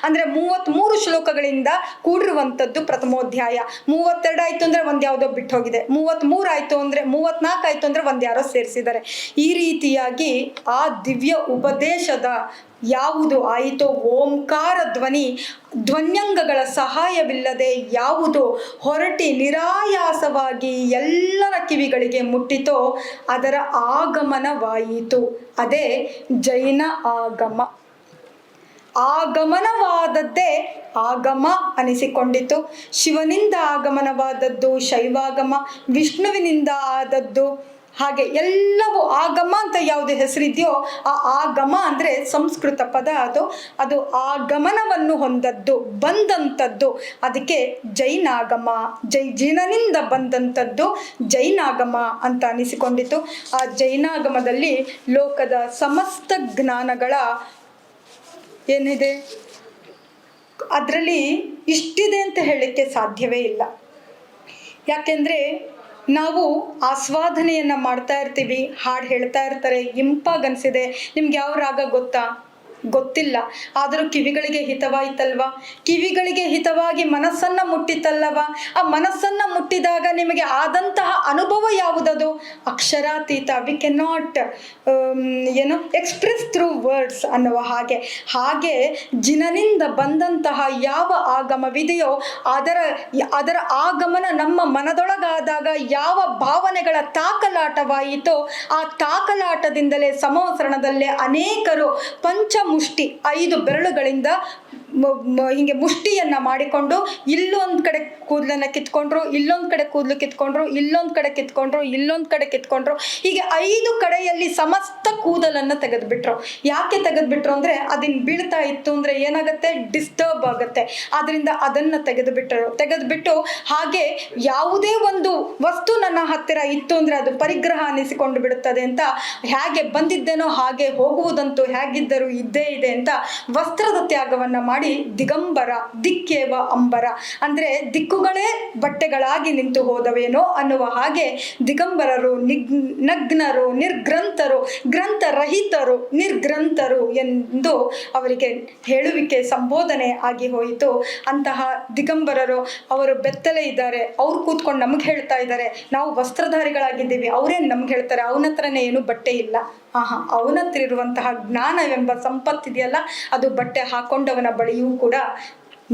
ಅಂದರೆ 33 ಶ್ಲೋಕಗಳಿಂದ ಕೂಡಿರುವಂಥದ್ದು ಪ್ರಥಮೋಧ್ಯಾಯ. 32 ಆಯಿತು ಅಂದರೆ ಒಂದು ಯಾವುದೋ ಬಿಟ್ಟು ಹೋಗಿದೆ, 33 ಆಯಿತು ಅಂದರೆ 34 ಆಯಿತು ಅಂದರೆ ಒಂದು ಯಾರೋ ಸೇರಿಸಿದ್ದಾರೆ. ಈ ರೀತಿಯಾಗಿ ಆ ದಿವ್ಯ ಉಪದೇಶದ ಯಾವುದು ಆಯಿತೋ ಓಂಕಾರ ಧ್ವನ್ಯಂಗಗಳ ಸಹಾಯವಿಲ್ಲದೆ ಯಾವುದು ಹೊರಟಿ ನಿರಾಯಾಸವಾಗಿ ಎಲ್ಲರ ಕಿವಿಗಳಿಗೆ ಮುಟ್ಟಿತೋ ಅದರ ಆಗಮನವಾಯಿತು. ಅದೇ ಜೈನ ಆಗಮ. ಆಗಮನವಾದದ್ದೇ ಆಗಮ ಅನಿಸಿಕೊಂಡಿತು. ಶಿವನಿಂದ ಆಗಮನವಾದದ್ದು ಶೈವಾಗಮ, ವಿಷ್ಣುವಿನಿಂದ ಆದದ್ದು, ಹಾಗೆ ಎಲ್ಲವೂ ಆಗಮ ಅಂತ ಯಾವುದು ಹೆಸರಿದೆಯೋ ಆ ಆಗಮ ಅಂದರೆ ಸಂಸ್ಕೃತ ಪದ, ಅದು ಆಗಮನವನ್ನು ಹೊಂದದ್ದು, ಬಂದಂಥದ್ದು. ಅದಕ್ಕೆ ಜೈನಾಗಮ, ಜೈನನಿಂದ ಬಂದಂಥದ್ದು ಜೈನಾಗಮ ಅಂತ ಅನಿಸಿಕೊಂಡಿತು. ಆ ಜೈನಾಗಮದಲ್ಲಿ ಲೋಕದ ಸಮಸ್ತ ಜ್ಞಾನಗಳ ಏನಿದೆ ಅದರಲ್ಲಿ ಇಷ್ಟಿದೆ ಅಂತ ಹೇಳಲಿಕ್ಕೆ ಸಾಧ್ಯವೇ ಇಲ್ಲ. ಯಾಕೆಂದರೆ ನಾವು ಆಸ್ವಾದನೆಯನ್ನು ಮಾಡ್ತಾ ಇರ್ತೀವಿ, ಹಾಡು ಹೇಳ್ತಾ ಇರ್ತಾರೆ, ಇಂಪಾಗನ್ಸಿದೆ. ನಿಮ್ಗೆ ಯಾವ ರಾಗ ಗೊತ್ತಿಲ್ಲ, ಆದರೂ ಕಿವಿಗಳಿಗೆ ಹಿತವಾಯಿತಲ್ವ, ಕಿವಿಗಳಿಗೆ ಹಿತವಾಗಿ ಮನಸ್ಸನ್ನು ಮುಟ್ಟಿತಲ್ಲವ. ಆ ಮನಸ್ಸನ್ನು ಮುಟ್ಟಿದಾಗ ನಿಮಗೆ ಆದಂತಹ ಅನುಭವ ಯಾವುದದು? ಅಕ್ಷರಾತೀತ. We can not express through words ಅನ್ನುವ ಹಾಗೆ ಜಿನನಿಂದ ಬಂದಂತಹ ಯಾವ ಆಗಮವಿದೆಯೋ ಅದರ ಆಗಮನ ನಮ್ಮ ಮನದೊಳಗಾದಾಗ ಯಾವ ಭಾವನೆಗಳ ತಾಕಲಾಟವಾಯಿತೋ ಆ ತಾಕಲಾಟದಿಂದಲೇ ಸಮವಸರಣದಲ್ಲೇ ಅನೇಕರು ಪಂಚಮುಷ್ಟಿ 5 ಬೆರಳುಗಳಿಂದ ಹಿಂಗೆ ಮುಷ್ಟಿಯನ್ನು ಮಾಡಿಕೊಂಡು ಇಲ್ಲೊಂದು ಕಡೆ ಕೂದಲನ್ನು ಕಿತ್ಕೊಂಡ್ರು, ಇಲ್ಲೊಂದು ಕಡೆ ಕೂದಲು ಕಿತ್ಕೊಂಡ್ರು, ಇಲ್ಲೊಂದು ಕಡೆ ಕಿತ್ಕೊಂಡ್ರು, ಇಲ್ಲೊಂದು ಕಡೆ ಕಿತ್ಕೊಂಡ್ರು, ಹೀಗೆ 5 ಕಡೆಯಲ್ಲಿ ಸಮಸ್ತ ಕೂದಲನ್ನು ತೆಗೆದುಬಿಟ್ರು. ಯಾಕೆ ತೆಗೆದುಬಿಟ್ರು ಅಂದರೆ ಅದನ್ನು ಬೀಳ್ತಾ ಇತ್ತು ಅಂದರೆ ಏನಾಗುತ್ತೆ, ಡಿಸ್ಟರ್ಬ್ ಆಗುತ್ತೆ. ಆದ್ದರಿಂದ ಅದನ್ನು ತೆಗೆದುಬಿಟ್ಟು ಹಾಗೆ ಯಾವುದೇ ಒಂದು ವಸ್ತು ನನ್ನ ಹತ್ತಿರ ಇತ್ತು ಅಂದರೆ ಅದು ಪರಿಗ್ರಹ ಅನ್ನಿಸಿಕೊಂಡು ಬಿಡುತ್ತದೆ ಅಂತ, ಹೇಗೆ ಬಂದಿದ್ದೇನೋ ಹಾಗೆ ಹೋಗುವುದಂತೂ ಹೇಗಿದ್ದರೂ ಇದ್ದೇ ಇದೆ ಅಂತ ವಸ್ತ್ರದ ತ್ಯಾಗವನ್ನು ಮಾಡಿ ದಿಗಂಬರ ದಿಕ್ಕೇವ ಅಂಬರ ಅಂದರೆ ದಿಕ್ಕುಗಳೇ ಬಟ್ಟೆಗಳಾಗಿ ನಿಂತು ಹೋದವೇನೋ ಅನ್ನುವ ಹಾಗೆ ದಿಗಂಬರರು, ನಗ್ನರು, ನಿರ್ಗ್ರಂಥರು, ಗ್ರಂಥರಹಿತರು, ನಿರ್ಗ್ರಂಥರು ಎಂದು ಅವರಿಗೆ ಹೇಳುವಿಕೆ ಸಂಬೋಧನೆ ಆಗಿ ಹೋಯಿತು. ಅಂತಹ ದಿಗಂಬರರು ಅವರು ಬೆತ್ತಲೇ ಇದ್ದಾರೆ, ಅವ್ರು ಕೂತ್ಕೊಂಡು ನಮ್ಗೆ ಹೇಳ್ತಾ ಇದ್ದಾರೆ, ನಾವು ವಸ್ತ್ರಧಾರಿಗಳಾಗಿದ್ದೀವಿ, ಅವರೇನು ನಮ್ಗೆ ಹೇಳ್ತಾರೆ, ಅವನ ಹತ್ರನೇ ಏನು ಬಟ್ಟೆ ಇಲ್ಲ. ಅವನ ಹತ್ರ ಇರುವಂತಹ ಜ್ಞಾನವೆಂಬ ಸಂಪತ್ತಿದೆಯಲ್ಲ ಅದು ಬಟ್ಟೆ ಹಾಕೊಂಡವನ ಬಳಿಯೂ ಕೂಡ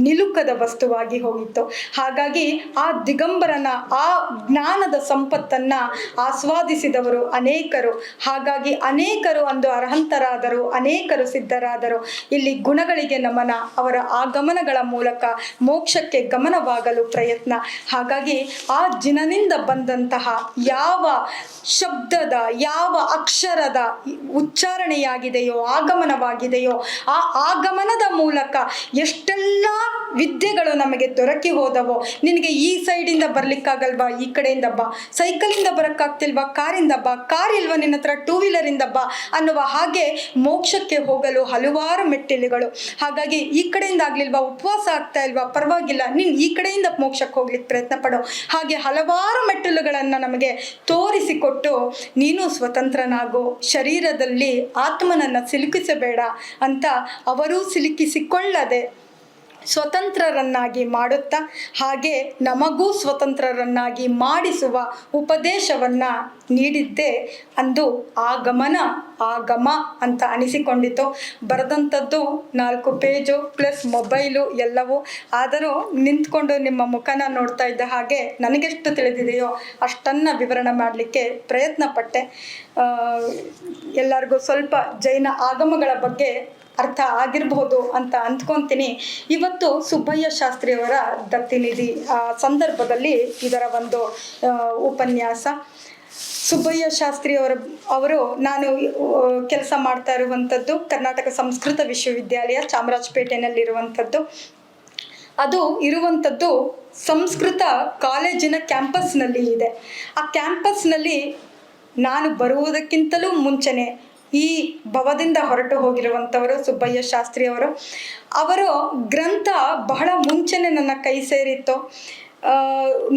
ನಿಲುಕದ ವಸ್ತುವಾಗಿ ಹೋಗಿತ್ತು. ಹಾಗಾಗಿ ಆ ದಿಗಂಬರನ ಆ ಜ್ಞಾನದ ಸಂಪತ್ತನ್ನು ಆಸ್ವಾದಿಸಿದವರು ಅನೇಕರು. ಹಾಗಾಗಿ ಅನೇಕರು ಅಂದು ಅರ್ಹಂತರಾದರು, ಅನೇಕರು ಸಿದ್ಧರಾದರು. ಇಲ್ಲಿ ಗುಣಗಳಿಗೆ ನಮನ, ಅವರ ಆಗಮನಗಳ ಮೂಲಕ ಮೋಕ್ಷಕ್ಕೆ ಗಮನವಾಗಲು ಪ್ರಯತ್ನ. ಹಾಗಾಗಿ ಆ ಜಿನನಿಂದ ಬಂದಂತಹ ಯಾವ ಶಬ್ದದ, ಯಾವ ಅಕ್ಷರದ ಉಚ್ಚಾರಣೆಯಾಗಿದೆಯೋ, ಆಗಮನವಾಗಿದೆಯೋ, ಆ ಆಗಮನದ ಮೂಲಕ ಎಷ್ಟೆಲ್ಲ ವಿದ್ಯೆಗಳು ನಮಗೆ ದೊರಕಿ ಹೋದವೋ. ನಿನಗೆ ಈ ಸೈಡಿಂದ ಬರ್ಲಿಕ್ಕಾಗಲ್ವಾ, ಈ ಕಡೆಯಿಂದ ಬಾ, ಸೈಕಲಿಂದ ಬರೋಕ್ಕಾಗ್ತಿಲ್ವಾ, ಕಾರಿಂದ ಬಾ, ಕಾರ್ ಇಲ್ವಾ ನಿನ್ನ ಹತ್ರ, ಟೂ ವೀಲರಿಂದ ಬಾ ಅನ್ನುವ ಹಾಗೆ ಮೋಕ್ಷಕ್ಕೆ ಹೋಗಲು ಹಲವಾರು ಮೆಟ್ಟಿಲುಗಳು. ಹಾಗಾಗಿ ಈ ಕಡೆಯಿಂದ ಆಗ್ಲಿಲ್ವಾ, ಉಪವಾಸ ಆಗ್ತಾ ಇಲ್ವಾ, ಪರವಾಗಿಲ್ಲ, ನೀನು ಈ ಕಡೆಯಿಂದ ಮೋಕ್ಷಕ್ಕೆ ಹೋಗ್ಲಿಕ್ಕೆ ಪ್ರಯತ್ನ ಪಡೋ. ಹಾಗೆ ಹಲವಾರು ಮೆಟ್ಟಿಲುಗಳನ್ನು ನಮಗೆ ತೋರಿಸಿಕೊಟ್ಟು ನೀನು ಸ್ವತಂತ್ರನಾಗು, ಶರೀರದಲ್ಲಿ ಆತ್ಮನನ್ನು ಸಿಲುಕಿಸಬೇಡ ಅಂತ ಅವರೂ ಸಿಲುಕಿಸಿಕೊಳ್ಳದೆ ಸ್ವತಂತ್ರರನ್ನಾಗಿ ಮಾಡುತ್ತಾ, ಹಾಗೆ ನಮಗೂ ಸ್ವತಂತ್ರರನ್ನಾಗಿ ಮಾಡಿಸುವ ಉಪದೇಶವನ್ನು ನೀಡಿದ್ದೇ ಅಂದು ಆಗಮ ಅಂತ ಅನಿಸಿಕೊಂಡಿತು. ಬರೆದಂಥದ್ದು 4 ಪೇಜು ಪ್ಲಸ್ ಮೊಬೈಲು ಎಲ್ಲವೂ. ಆದರೂ ನಿಂತ್ಕೊಂಡು ನಿಮ್ಮ ಮುಖನ ನೋಡ್ತಾ ಇದ್ದ ಹಾಗೆ ನನಗೆಷ್ಟು ತಿಳಿದಿದೆಯೋ ಅಷ್ಟನ್ನು ವಿವರಣೆ ಮಾಡಲಿಕ್ಕೆ ಪ್ರಯತ್ನ ಪಟ್ಟೆ. ಎಲ್ಲರಿಗೂ ಸ್ವಲ್ಪ ಜೈನ ಆಗಮಗಳ ಬಗ್ಗೆ ಅರ್ಥ ಆಗಿರಬಹುದು ಅಂತ ಅಂದ್ಕೊತೀನಿ. ಇವತ್ತು ಸುಬ್ಬಯ್ಯ ಶಾಸ್ತ್ರಿಯವರ ದತ್ತಿನಿಧಿ ಸಂದರ್ಭದಲ್ಲಿ ಇದರ ಒಂದು ಉಪನ್ಯಾಸ. ಸುಬ್ಬಯ್ಯ ಶಾಸ್ತ್ರಿಯವರು ನಾನು ಕೆಲಸ ಮಾಡ್ತಾ ಇರುವಂಥದ್ದು ಕರ್ನಾಟಕ ಸಂಸ್ಕೃತ ವಿಶ್ವವಿದ್ಯಾಲಯ ಚಾಮರಾಜಪೇಟೆನಲ್ಲಿರುವಂಥದ್ದು. ಅದು ಇರುವಂಥದ್ದು ಸಂಸ್ಕೃತ ಕಾಲೇಜಿನ ಕ್ಯಾಂಪಸ್ನಲ್ಲಿ ಇದೆ. ಆ ಕ್ಯಾಂಪಸ್ನಲ್ಲಿ ನಾನು ಬರುವುದಕ್ಕಿಂತಲೂ ಮುಂಚೆನೆ ಈ ಭವದಿಂದ ಹೊರಟು ಹೋಗಿರುವಂಥವರು ಸುಬ್ಬಯ್ಯ ಶಾಸ್ತ್ರಿಯವರು. ಅವರ ಗ್ರಂಥ ಬಹಳ ಮುಂಚೆನೆ ನನ್ನ ಕೈ ಸೇರಿತ್ತು.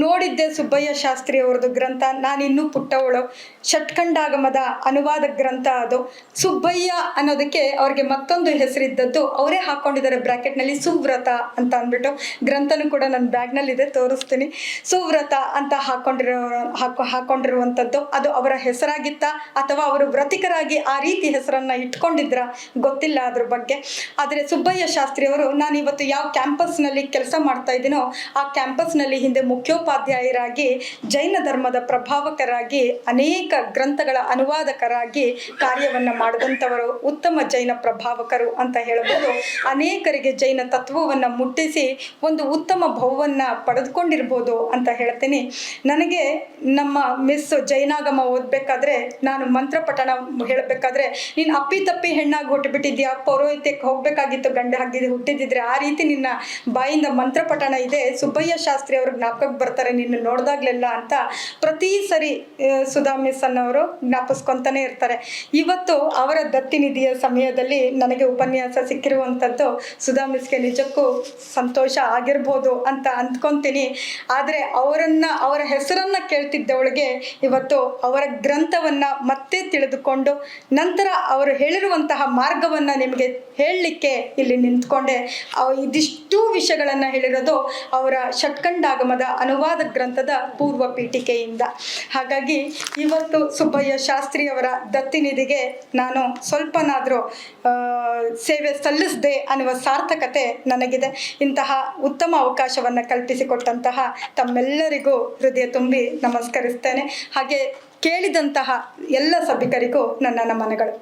ನೋಡಿದ್ದೆ ಸುಬ್ಬಯ್ಯ ಶಾಸ್ತ್ರಿ ಅವ್ರದ್ದು ಗ್ರಂಥ. ನಾನಿನ್ನೂ ಪುಟ್ಟವಳು. ಷಟ್ಖಂಡಾಗಮದ ಅನುವಾದ ಗ್ರಂಥ ಅದು. ಸುಬ್ಬಯ್ಯ ಅನ್ನೋದಕ್ಕೆ ಅವ್ರಿಗೆ ಮತ್ತೊಂದು ಹೆಸರಿದ್ದದ್ದು ಅವರೇ ಹಾಕ್ಕೊಂಡಿದ್ದಾರೆ ಬ್ರ್ಯಾಕೆಟ್ನಲ್ಲಿ, ಸುವ್ರತ ಅಂತ ಅಂದ್ಬಿಟ್ಟು. ಗ್ರಂಥನೂ ಕೂಡ ನನ್ನ ಬ್ಯಾಗ್ನಲ್ಲಿದೆ, ತೋರಿಸ್ತೀನಿ. ಸುವ್ರತ ಅಂತ ಹಾಕೊಂಡಿರುವಂಥದ್ದು ಅದು ಅವರ ಹೆಸರಾಗಿತ್ತ ಅಥವಾ ಅವರು ವ್ರತಿಕರಾಗಿ ಆ ರೀತಿ ಹೆಸರನ್ನು ಇಟ್ಕೊಂಡಿದ್ರ ಗೊತ್ತಿಲ್ಲ ಅದ್ರ ಬಗ್ಗೆ. ಆದರೆ ಸುಬ್ಬಯ್ಯ ಶಾಸ್ತ್ರಿಯವರು ನಾನು ಇವತ್ತು ಯಾವ ಕ್ಯಾಂಪಸ್ನಲ್ಲಿ ಕೆಲಸ ಮಾಡ್ತಾ ಇದ್ದೀನೋ ಆ ಕ್ಯಾಂಪಸ್ನಲ್ಲಿ ಹಿಂದೆ ಮುಖ್ಯೋಪಾಧ್ಯಾಯರಾಗಿ ಜೈನ ಧರ್ಮದ ಪ್ರಭಾವಕರಾಗಿ ಅನೇಕ ಗ್ರಂಥಗಳ ಅನುವಾದಕರಾಗಿ ಕಾರ್ಯವನ್ನು ಮಾಡಿದಂಥವರು, ಉತ್ತಮ ಜೈನ ಪ್ರಭಾವಕರು ಅಂತ ಹೇಳಬಹುದು. ಅನೇಕರಿಗೆ ಜೈನ ತತ್ವವನ್ನು ಮುಟ್ಟಿಸಿ ಒಂದು ಉತ್ತಮ ಭವವನ್ನು ಪಡೆದುಕೊಂಡಿರ್ಬೋದು ಅಂತ ಹೇಳ್ತೀನಿ. ನನಗೆ ನಮ್ಮ ಮಿಸ್ ಜೈನಾಗಮ ಓದಬೇಕಾದ್ರೆ ನಾನು ಮಂತ್ರಪಠಣ ಹೇಳಬೇಕಾದ್ರೆ, ನೀನು ಅಪ್ಪಿ ಹೆಣ್ಣಾಗಿ ಹುಟ್ಟುಬಿಟ್ಟಿದ್ಯಾ, ಪೌರೋಹಿತ್ಯಕ್ಕೆ ಹೋಗಬೇಕಾಗಿತ್ತು, ಗಂಡ ಹಾಕಿದ್ದು ಹುಟ್ಟಿದಿದ್ರೆ, ಆ ರೀತಿ ನಿನ್ನ ಬಾಯಿಂದ ಮಂತ್ರಪಠಣ ಇದೆ, ಸುಬ್ಬಯ್ಯ ಶಾಸ್ತ್ರಿ ಅವರು ಜ್ಞಾಪಕಕ್ಕೆ ಬರ್ತಾರೆ ನಿನ್ನ ನೋಡಿದಾಗ್ಲೆಲ್ಲ ಅಂತ ಪ್ರತಿ ಸರಿ ಸುಧಾ ಮಿಸ್ ಅನ್ನೋರು ಜ್ಞಾಪಿಸ್ಕೊತಾನೆ ಇರ್ತಾರೆ. ಇವತ್ತು ಅವರ ದತ್ತಿನಿಧಿಯ ಸಮಯದಲ್ಲಿ ನನಗೆ ಉಪನ್ಯಾಸ ಸಿಕ್ಕಿರುವಂಥದ್ದು ಸುಧಾ ಮಿಸ್ಗೆ ನಿಜಕ್ಕೂ ಸಂತೋಷ ಆಗಿರ್ಬೋದು ಅಂತ ಅಂದ್ಕೊತೀನಿ. ಆದರೆ ಅವರ ಹೆಸರನ್ನು ಕೇಳ್ತಿದ್ದವಳಿಗೆ ಇವತ್ತು ಅವರ ಗ್ರಂಥವನ್ನು ಮತ್ತೆ ತಿಳಿದುಕೊಂಡು ನಂತರ ಅವರು ಹೇಳಿರುವಂತಹ ಮಾರ್ಗವನ್ನು ನಿಮಗೆ ಹೇಳಲಿಕ್ಕೆ ಇಲ್ಲಿ ನಿಂತ್ಕೊಂಡೆ. ಇದಿಷ್ಟು ವಿಷಯಗಳನ್ನು ಹೇಳಿರೋದು ಅವರ ಷಟ್ಖಂಡಾಗಮದ ಅನುವಾದ ಗ್ರಂಥದ ಪೂರ್ವ ಪೀಠಿಕೆಯಿಂದ. ಹಾಗಾಗಿ ಇವತ್ತು ಸುಬ್ಬಯ್ಯ ಶಾಸ್ತ್ರಿಯವರ ದತ್ತಿನಿಧಿಗೆ ನಾನು ಸ್ವಲ್ಪನಾದರೂ ಸೇವೆ ಸಲ್ಲಿಸದೆ ಅನ್ನುವ ಸಾರ್ಥಕತೆ ನನಗಿದೆ. ಇಂತಹ ಉತ್ತಮ ಅವಕಾಶವನ್ನು ಕಲ್ಪಿಸಿಕೊಟ್ಟಂತಹ ತಮ್ಮೆಲ್ಲರಿಗೂ ಹೃದಯ ತುಂಬಿ ನಮಸ್ಕರಿಸ್ತೇನೆ. ಹಾಗೆ ಕೇಳಿದಂತಹ ಎಲ್ಲ ಸಭಿಕರಿಗೂ ನನ್ನ ನಮನಗಳು.